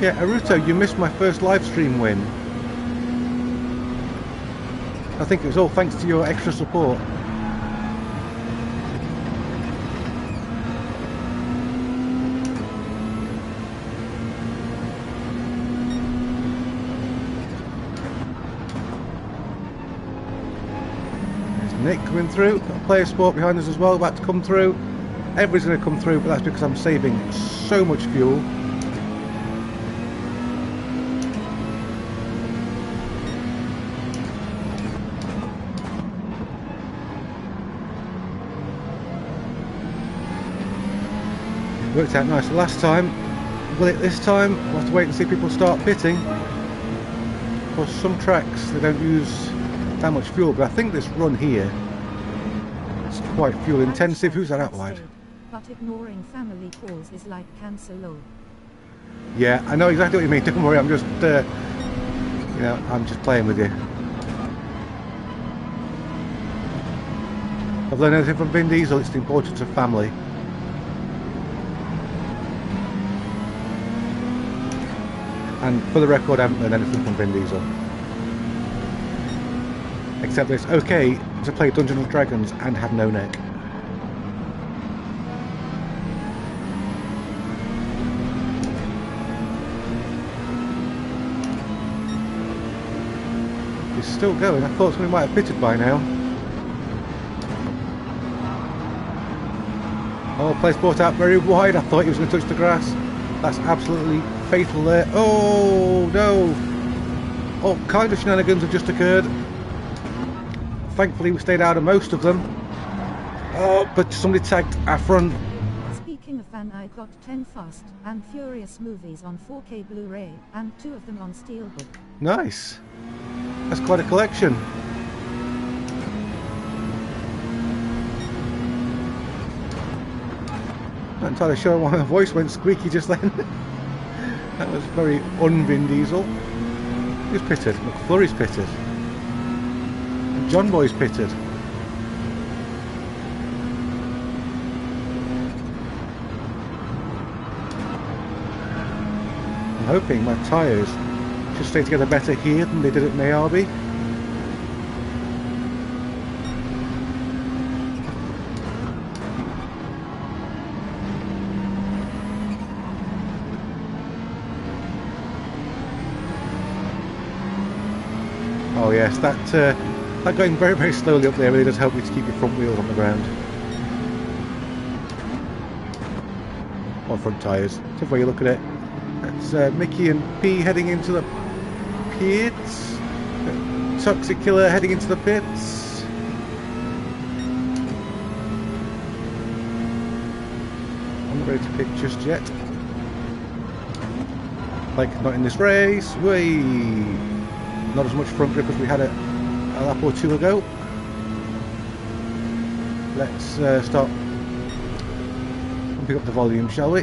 Yeah, Aruto, you missed my first live stream win. I think it was all thanks to your extra support. Nick coming through, got a player sport behind us as well, about to come through. Everybody's going to come through, but that's because I'm saving so much fuel. Worked out nice last time. Will it this time? We'll have to wait and see people start pitting. Of course, some tracks they don't use that much fuel, but I think this run here is quite fuel intensive. Who's that out wide? But ignoring family calls is like cancer low. Yeah, I know exactly what you mean. Don't worry, I'm just, you know, I'm just playing with you. I've learned anything from Vin Diesel, it's the importance of family. And for the record, I haven't learned anything from Vin Diesel. Except that it's okay to play Dungeons and Dragons and have no neck. He's still going. I thought somebody might have pitted by now. Oh, place brought out very wide. I thought he was going to touch the grass. That's absolutely fatal there. Oh, no. All kind of shenanigans have just occurred. Thankfully, we stayed out of most of them. Oh, but somebody tagged our front. Speaking of Van, I got 10 Fast and Furious movies on 4K Blu-ray and 2 of them on Steelbook. Nice. That's quite a collection. Not entirely sure why my voice went squeaky just then. That was very un-Vin Diesel. Who's pitted? McFlurry's pitted. And John Boy's pitted. I'm hoping my tyres should stay together better here than they did at Mayarby. Oh yes, that going very, very slowly up there really does help you to keep your front wheels on the ground. Or front tyres, whichever way you look at it. That's Mickey and P heading into the pits. Toxic Killer heading into the pits. I'm not ready to pick just yet. Like, not in this race. Whee! Not as much front grip as we had a lap or two ago. Let's start and pick up the volume, shall we?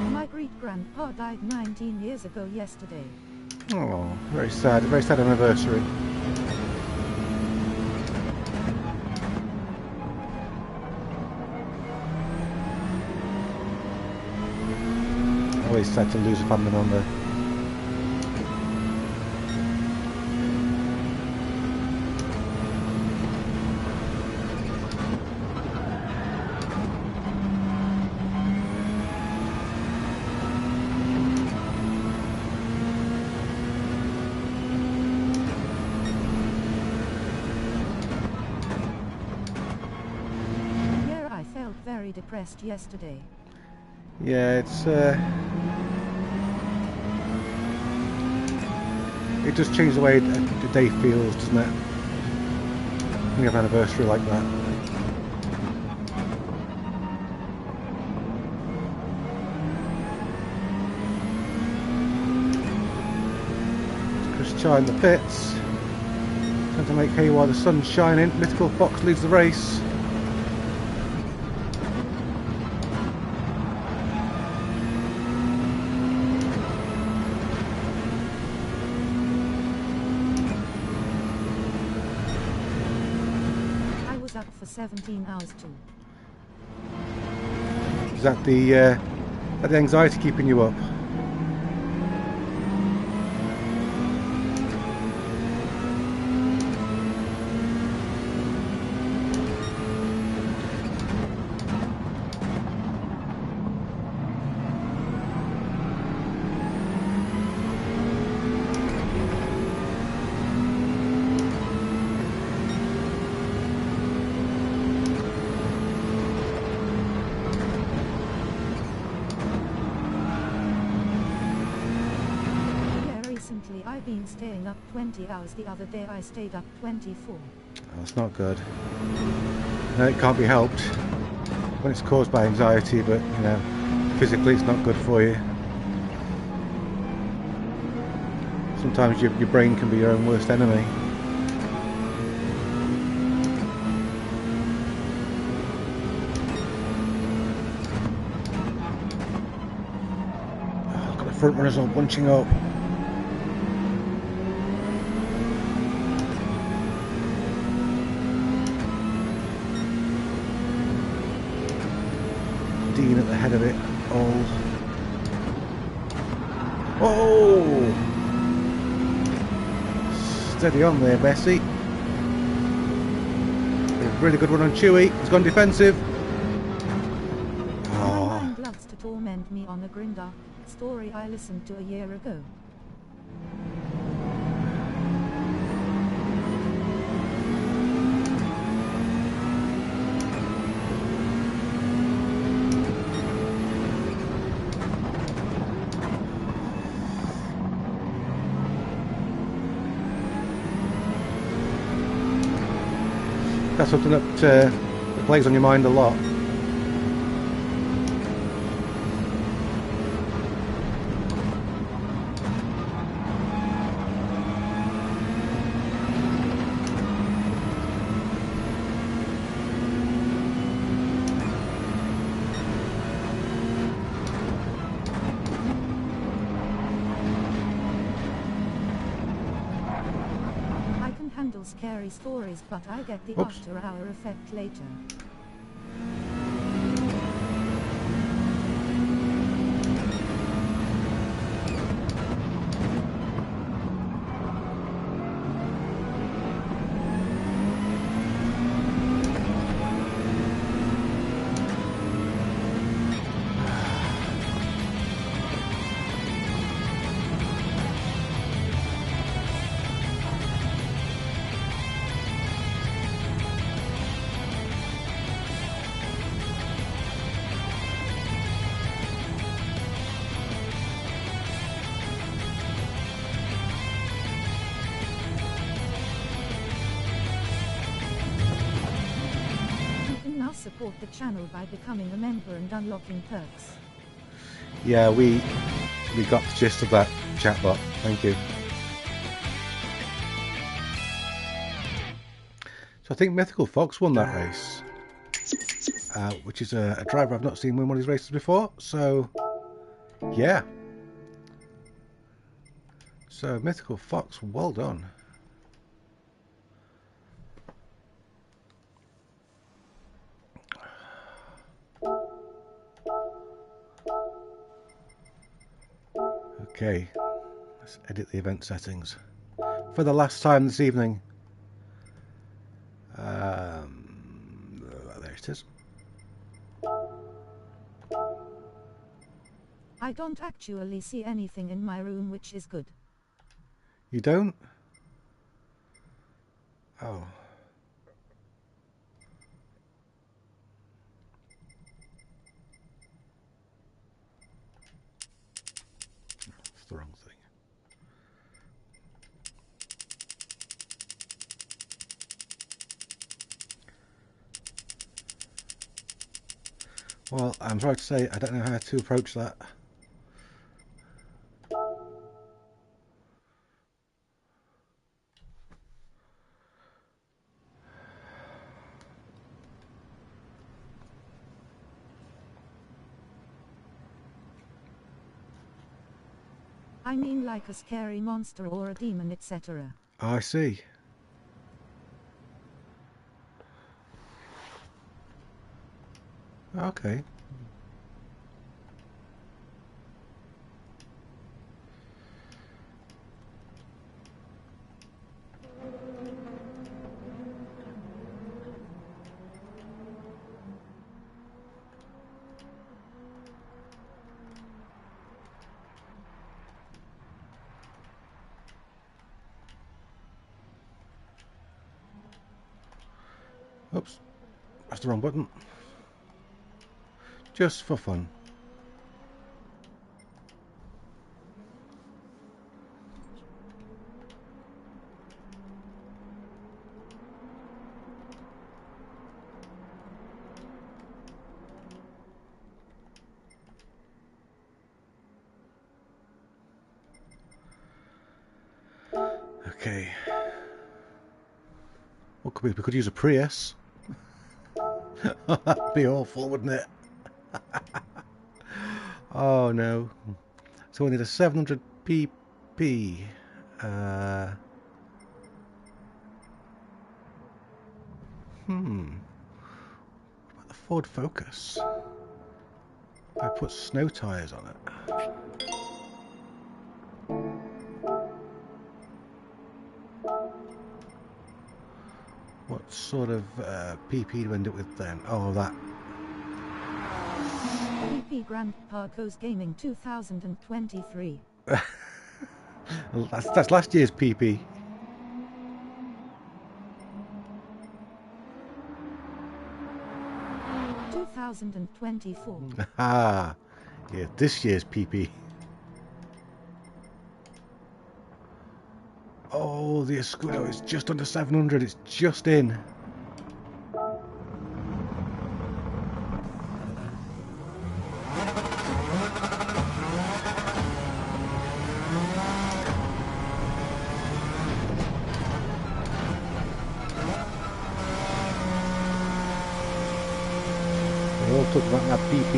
My great-grandpa died 19 years ago yesterday. Oh, very sad anniversary. Always sad to lose a family member. Yeah, I felt very depressed yesterday. Yeah, it's it does change the way the day feels, doesn't it? When you have an anniversary like that. Chris Chai in the pits. Trying to make hay while the sun's shining. Mythical Fox leads the race. Up for 17 hours too. Is that the anxiety keeping you up? I've been staying up 20 hours. The other day I stayed up 24. That's not good. No, it can't be helped when it's caused by anxiety, but you know, physically it's not good for you. Sometimes your brain can be your own worst enemy. Oh, look at the front runners all bunching up. Dean at the head of it all. Oh! Steady on there, Bessie. A really good one on Chewy. He's gone defensive. My mind loves to torment me on a grinder. Story I listened to a year ago. that's something that plays on your mind a lot. Handle scary stories, but I get the Oops. after-hour effect later. Support the channel by becoming a member and unlocking perks. Yeah, we got the gist of that, chatbot. Thank you. So I think Mythical Fox won that race, which is a driver I've not seen win one of these races before. So yeah, so Mythical Fox, well done. Okay, let's edit the event settings for the last time this evening. There it is. I don't actually see anything in my room, which is good. You don't? Oh. That's the wrong thing. Well, I'm sorry to say, I don't know how to approach that. I mean like a scary monster or a demon, etc. Oh, I see. Okay. Oops, that's the wrong button. Just for fun. Okay. What could we could use a Prius. That'd be awful, wouldn't it? Oh no. So we need a 700 pp. What about the Ford Focus? I put snow tyres on it. What sort of PP do we end up with then? Oh, that. PP Grandpa Goes Gaming 2023. That's last year's PP. Ah, yeah, this year's PP. Oh, the Escudo is just under 700. It's just in. We're all talking about that BP.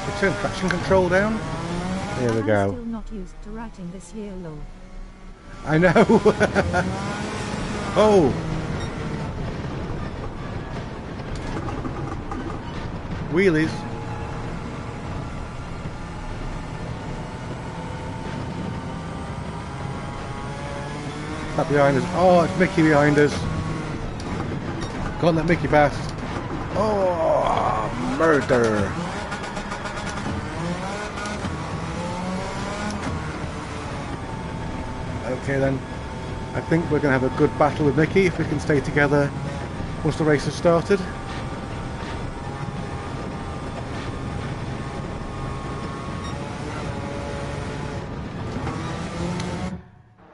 So turn traction control down. There we go. I'm still not used to writing this year, lol. I know. Oh. Wheelies. That behind us. Oh, it's Mickey behind us. Can't let Mickey pass. Oh, murder. Okay then. I think we're going to have a good battle with Mickey if we can stay together once the race has started.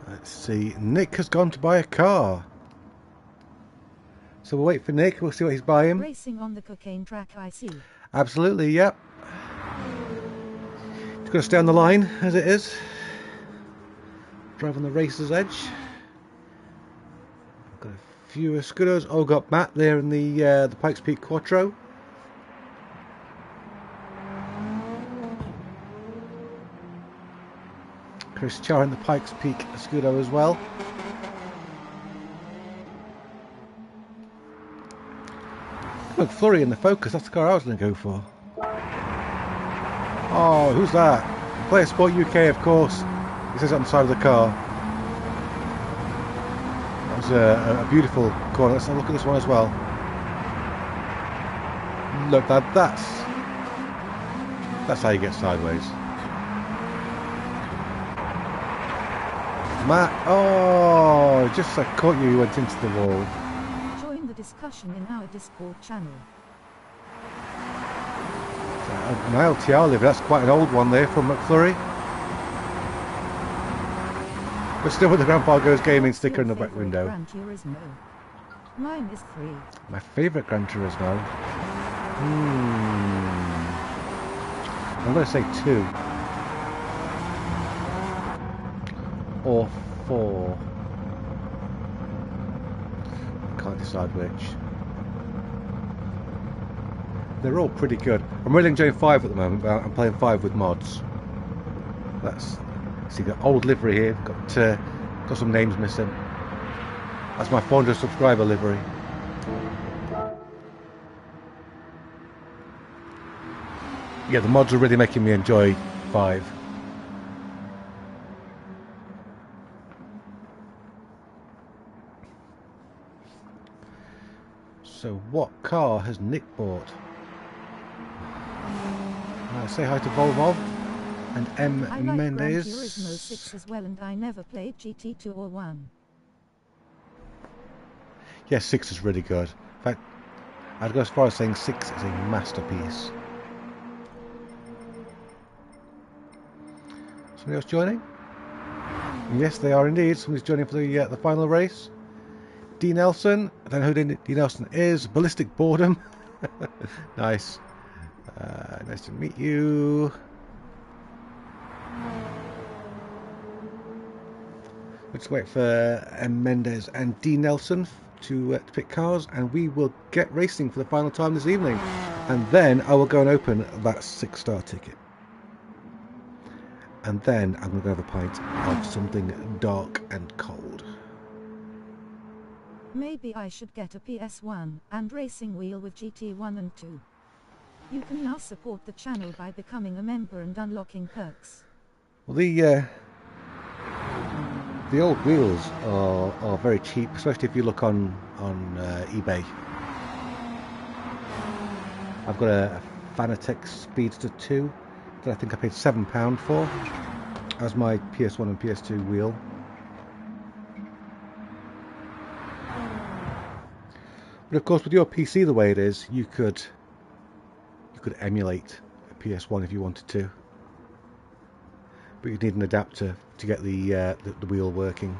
Let's see. Nick has gone to buy a car. So we'll wait for Nick. We'll see what he's buying. Racing on the cocaine track, I see. Absolutely, yep. Just got to stay on the line as it is. Drive on the racer's edge. Got a few scooters. Oh, got Matt there in the Pikes Peak Quattro. Chris Char in the Pikes Peak Scudo as well. McFlurry in the Focus, that's the car I was going to go for. Oh, who's that? Player Sport UK, of course. It says it on the side of the car. That was a beautiful corner. Let's have a look at this one as well. Look, that's how you get sideways. Matt, oh, just I caught you, you went into the wall. Join the discussion in our Discord channel. An ILTR liver, that's quite an old one there from McFlurry. But still with the Grandpa Goes Gaming sticker in the back window. Gran Turismo? Mine is 3. My favourite Gran Turismo? I'm going to say 2. Or 4. Can't decide which. They're all pretty good. I'm really enjoying 5 at the moment, but I'm playing 5 with mods. That's, so you got old livery here, got some names missing. That's my 400 subscriber livery. Yeah, the mods are really making me enjoy 5. So what car has Nick bought? Say hi to Volvo and M. I like Mendes. Gran Turismo 6 as well, and I never played GT2 or 1. Yes, 6 is really good. In fact, I'd go as far as saying 6 is a masterpiece. Somebody else joining? Yes, they are indeed. Somebody's joining for the final race. D. Nelson. I don't know who D. Nelson is. Ballistic Boredom. Nice. Nice to meet you. Let's wait for M. Mendes and D. Nelson to pick cars, and we will get racing for the final time this evening. And then I will go and open that 6-star ticket. And then I'm going to go have a pint of something dark and cold. Maybe I should get a PS1 and racing wheel with GT1 and 2. You can now support the channel by becoming a member and unlocking perks. Well, the old wheels are very cheap, especially if you look on eBay. I've got a Fanatec Speedster 2 that I think I paid £7 for as my PS1 and PS2 wheel. But of course, with your PC the way it is, you could emulate a PS1 if you wanted to, but you'd need an adapter to get the wheel working.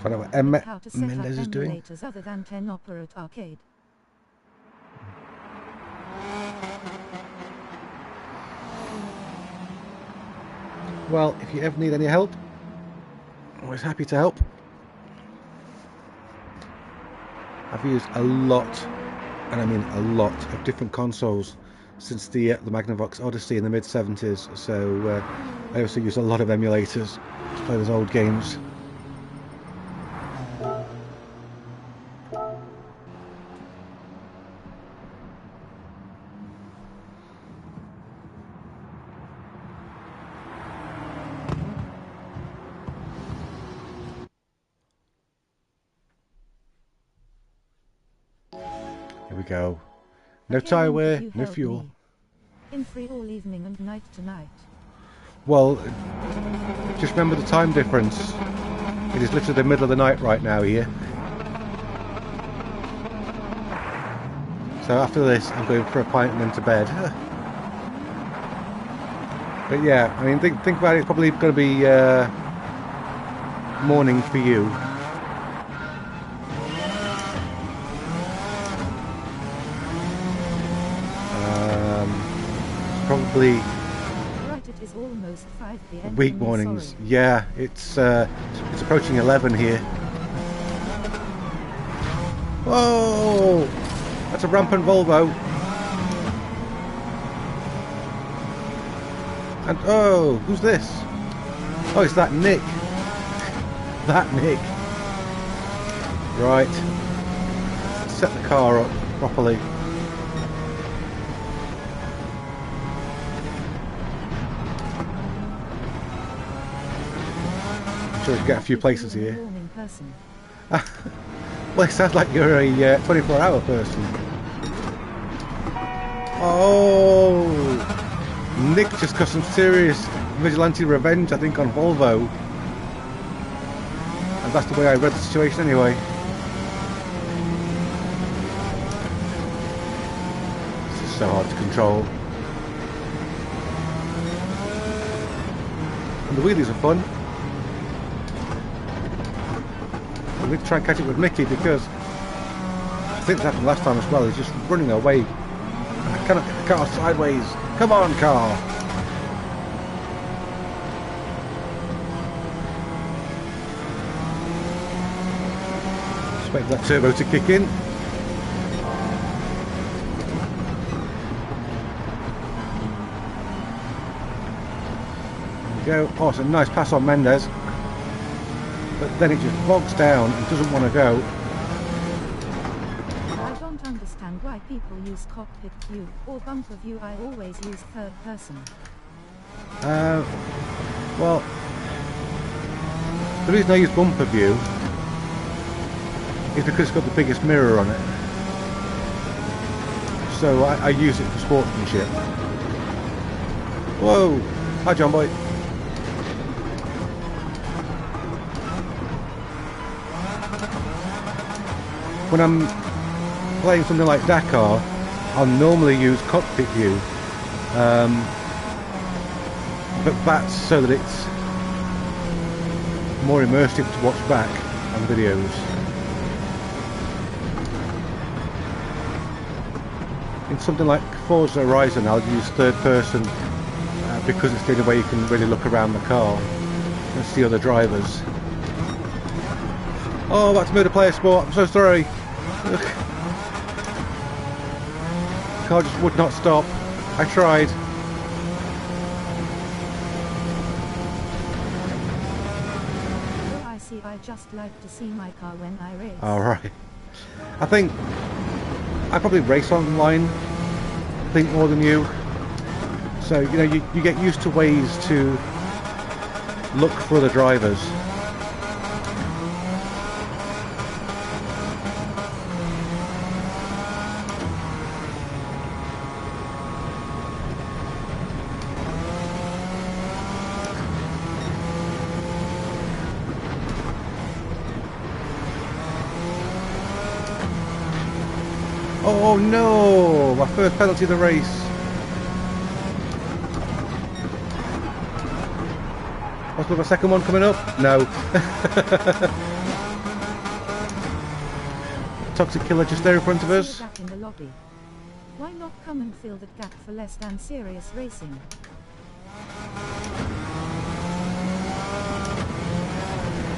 find out what How to set Mendez up is doing. emulators other than 10 Opera at Arcade. Well, if you ever need any help, I'm always happy to help. I've used a lot, and I mean a lot, of different consoles since the Magnavox Odyssey in the mid-70s, so I also use a lot of emulators to play those old games. Here we go. No tyre wear, no fuel. In free all evening and night tonight. Well, just remember the time difference. It is literally the middle of the night right now here. So after this, I'm going for a pint and then to bed. But yeah, I mean, think about it. It's probably going to be morning for you. Probably Right, it is almost 5 p.m. week mornings. Yeah, it's approaching 11 here. Whoa! That's a rampant Volvo. And oh, who's this? Oh, it's that Nick. That Nick. Right. Let's set the car up properly. Sure, we can get a few places here. Well, it sounds like you're a 24-hour person. Oh, Nick just got some serious vigilante revenge, I think, on Volvo. And that's the way I read the situation anyway. This is so hard to control. And the wheelies are fun. I'm going to try and catch it with Mickey because I think that happened last time as well. He's just running away. I cannot get the car sideways. Come on, car! Just wait for that turbo to kick in. There we go. Oh, it's a nice pass on Mendez. But then it just bogs down and doesn't want to go. I don't understand why people use cockpit view or bumper view. I always use third person. Well, the reason I use bumper view is because it's got the biggest mirror on it. So I use it for sportsmanship. Whoa! Hi, John Boy. When I'm playing something like Dakar, I'll normally use cockpit view, but that's so that it's more immersive to watch back on videos. In something like Forza Horizon, I'll use third person because it's the only way you can really look around the car and see other drivers. Oh, that's multiplayer sport, I'm so sorry. The car just would not stop. I tried. Oh, I see. I just like to see my car when I race. Alright. I think I probably race online, I think, more than you. So, you know, you get used to ways to look for other drivers. Oh no! My first penalty of the race. What's my second one coming up? No. Toxic Killer just there in front of us. Gap in the lobby. Why not come and fill that gap for less than serious racing?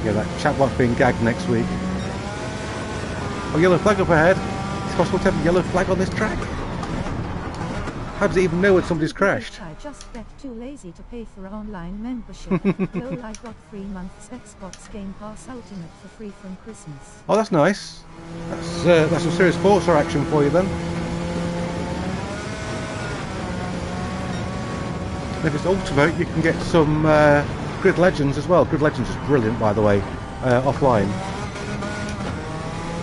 Yeah, that chatbot's being gagged next week. Oh, yellow flag up ahead. It's possible to have a yellow flag on this track? How does it even know when somebody's crashed? I just get too lazy to pay for an online membership. Lol, I got 3 months Xbox Game Pass Ultimate for free from Christmas. Oh, that's nice. That's some serious sports action for you then. And if it's Ultimate, you can get some Grid Legends as well. Grid Legends is brilliant, by the way, offline.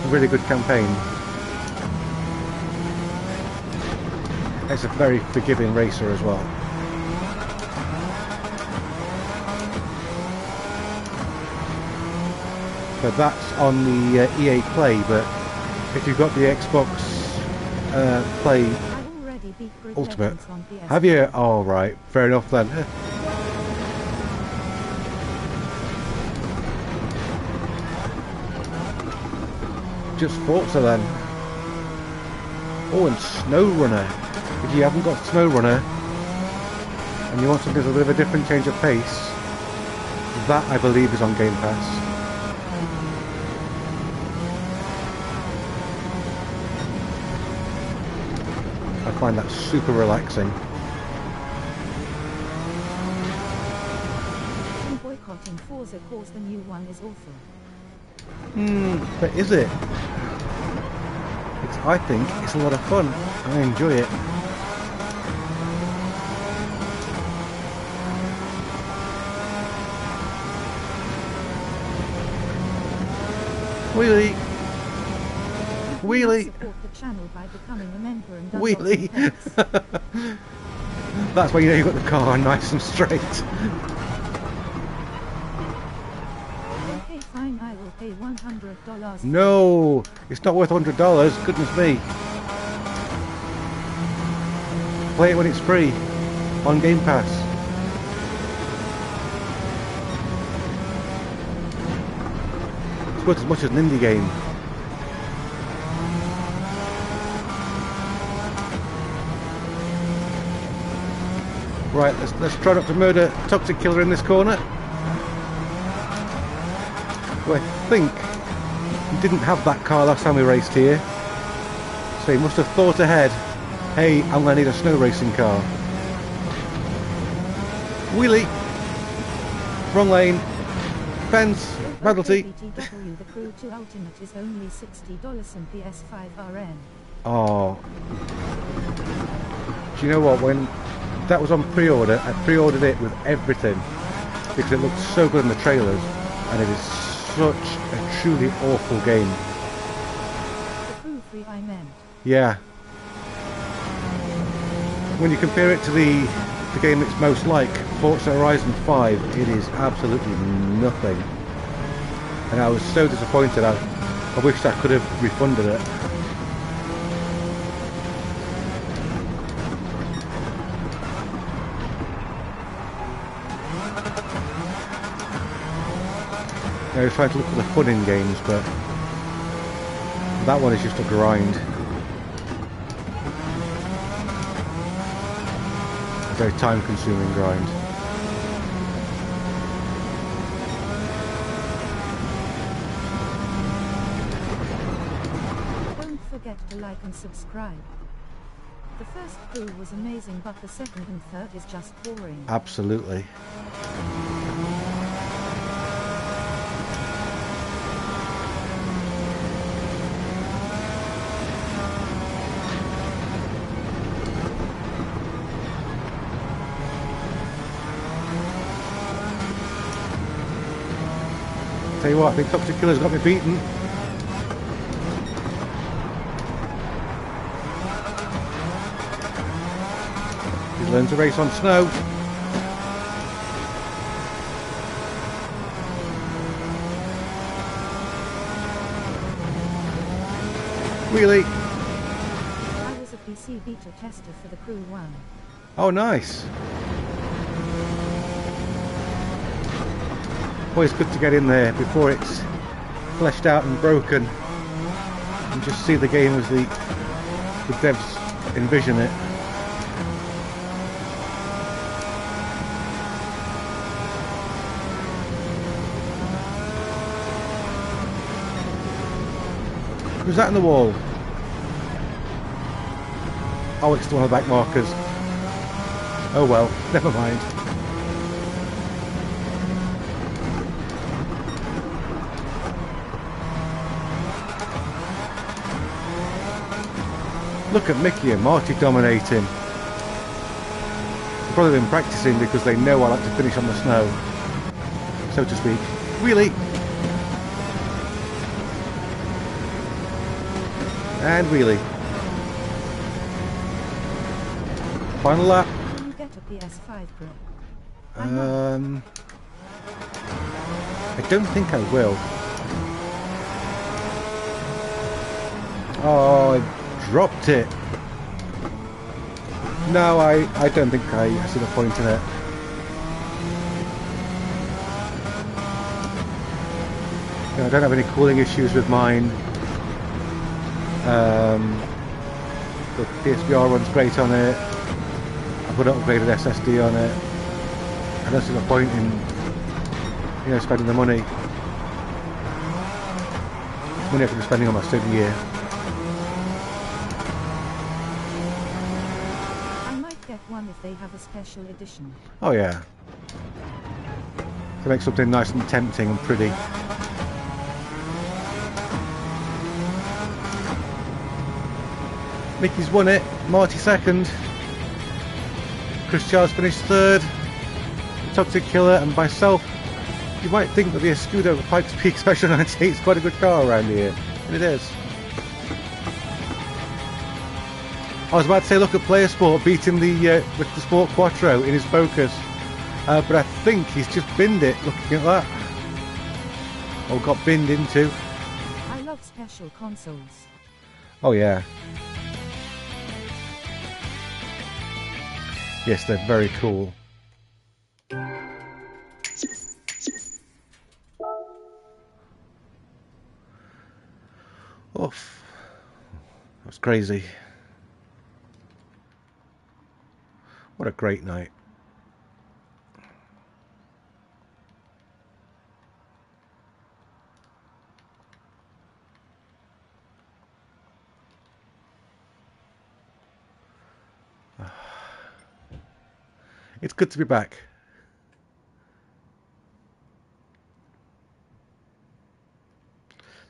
A really good campaign. It's a very forgiving racer as well. But that's on the EA Play, but if you've got the Xbox Play Ultimate, have you? Oh, right, fair enough then. Just Forza then. Oh, and SnowRunner. If you haven't got SnowRunner and you want something with a bit of a different change of pace, that I believe is on Game Pass. I find that super relaxing. Boycotting Forza cause the new one is awful. But is it? I think it's a lot of fun. I enjoy it. Wheelie! Wheelie! Support the channel by becoming a member and Wheelie! That's why you know you've got the car nice and straight. Okay, fine, I will pay $100. No! It's not worth $100, goodness me. Play it when it's free. On Game Pass. It's worth as much as an indie game. Right, let's try not to murder Toxic Killer in this corner. Who I think he didn't have that car last time we raced here. So he must have thought ahead. Hey, I'm going to need a snow racing car. Wheelie! Wrong lane. Fence. Penalty. BTW, the Crew 2 Ultimate is only $60 in PS5 RN. Oh. Do you know what? When that was on pre-order, I pre-ordered it with everything because it looked so good in the trailers, and it is such a truly awful game. The Crew 3 I meant. Yeah. When you compare it to the game it's most like, Forza Horizon 5, it is absolutely nothing. And I was so disappointed. I wished I could have refunded it. I was trying to look for the fun in games, but that one is just a grind. A very time-consuming grind. Don't forget to like and subscribe. The first Crew was amazing, but the second and third is just boring. Absolutely. Tell you what, I think Toxic Killer's got me beaten. He's learned to race on snow. Wheelie. I was a PC beta tester for the Crew 1. Oh, nice. Always good to get in there before it's fleshed out and broken. You just see the game as the devs envision it. Who's that in the wall? Oh, it's one of the back markers. Oh well, never mind. Look at Mickey and Marty dominating. They've probably been practicing because they know I like to finish on the snow, so to speak. Wheelie! And wheelie. Final lap. Can you get a PS5 Pro? I don't think I will. Oh, I dropped it. No, I don't think I see the point in it. I don't have any cooling issues with mine. The PSVR runs great on it. I've got an upgraded SSD on it. I don't see the point in, you know, spending the money. Money I could be spending on my student year. I might get one if they have a special edition. Oh yeah. To make something nice and tempting and pretty. Mickey's won it. Marty second. Chris Charles finished third. Toxic Killer and myself. You might think that the Escudo Pikes Peak Special 98 is quite a good car around here, and it is. I was about to say, look at Player Sport beating the Sport Quattro in his Focus, but I think he's just binned it. Looking at that, or got binned into. I love special consoles. Oh yeah. Yes, they're very cool. Oof. That was crazy. What a great night. It's good to be back.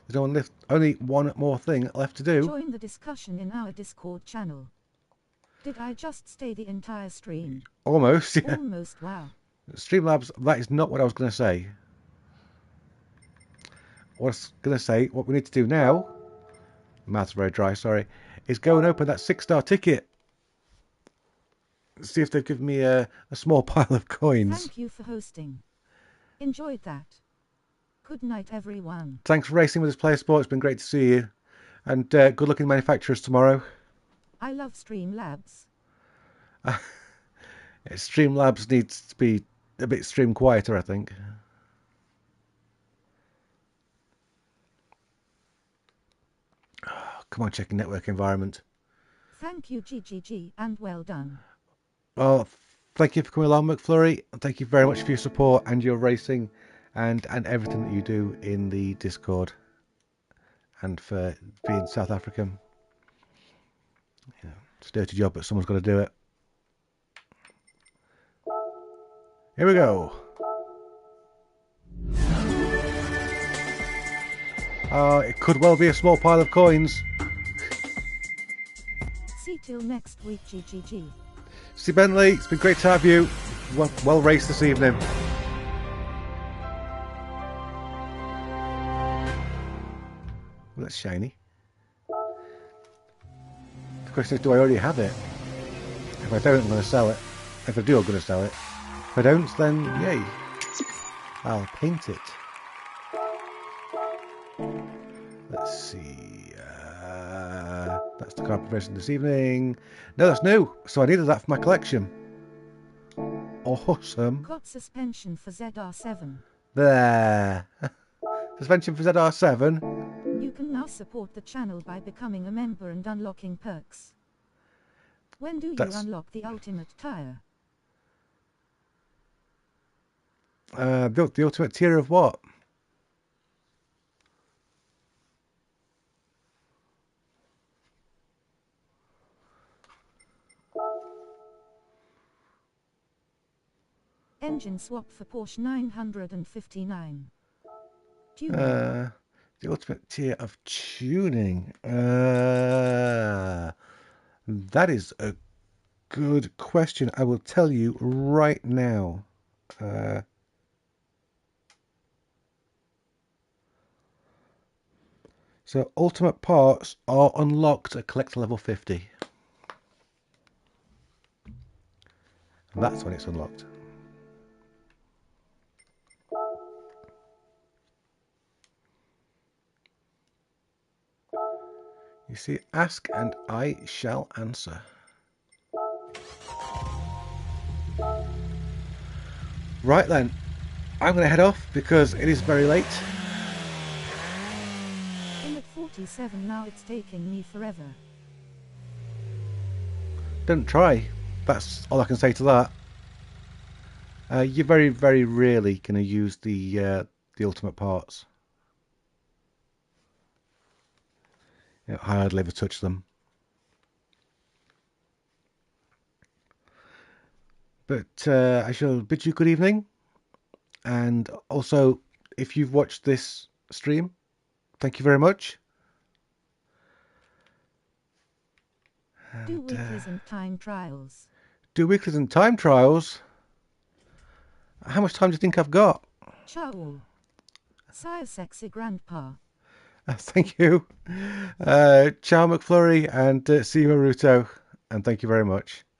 There's only one more thing left to do. Join the discussion in our Discord channel. Did I just stay the entire stream? Almost, yeah. Almost, wow. Streamlabs, that is not what I was going to say. What I was going to say, what we need to do now, mouth's very dry, sorry, is go and open that 6-star ticket. See if they've given me a small pile of coins. Thank you for hosting. Enjoyed that. Good night, everyone. Thanks for racing with us, Player Sport. It's been great to see you. And good luck in manufacturers tomorrow. I love Streamlabs. Streamlabs needs to be a bit stream quieter, I think. Come on, checking network environment. Thank you, GGG, and well done. Oh, thank you for coming along, McFlurry. Thank you very much for your support and your racing and everything that you do in the Discord. And for being South African. You know, it's a dirty job, but someone's got to do it. Here we go. It could well be a small pile of coins. See till next week, GGG. See Bentley, it's been great to have you. Well raced this evening. Well, that's shiny. The question is, do I already have it? If I don't, I'm going to sell it. If I do, I'm going to sell it. If I don't, then yay. I'll paint it. Let's see. That's the card progression this evening. No, that's new. So I needed that for my collection. Awesome. Got suspension for ZR7. There. Suspension for ZR7. New can now support the channel by becoming a member and unlocking perks. When do you unlock the ultimate tire? The ultimate tier of what? Engine swap for Porsche 959. Tuning. The ultimate tier of tuning. That is a good question. I will tell you right now. So ultimate parts are unlocked at collector level 50. And that's when it's unlocked. You see, ask and I shall answer. Right then, I'm going to head off because it is very late. I'm at 47 now, it's taking me forever. Don't try. That's all I can say to that. You're very, very rarely going to use the ultimate parts. You know, I hardly ever touch them. But I shall bid you good evening. And also, if you've watched this stream, thank you very much. Do weeklies and time trials. Do weeklies and time trials? How much time do you think I've got? Ciao. Sire Sexy Grandpa. Thank you. Ciao McFlurry and see you Naruto. And thank you very much.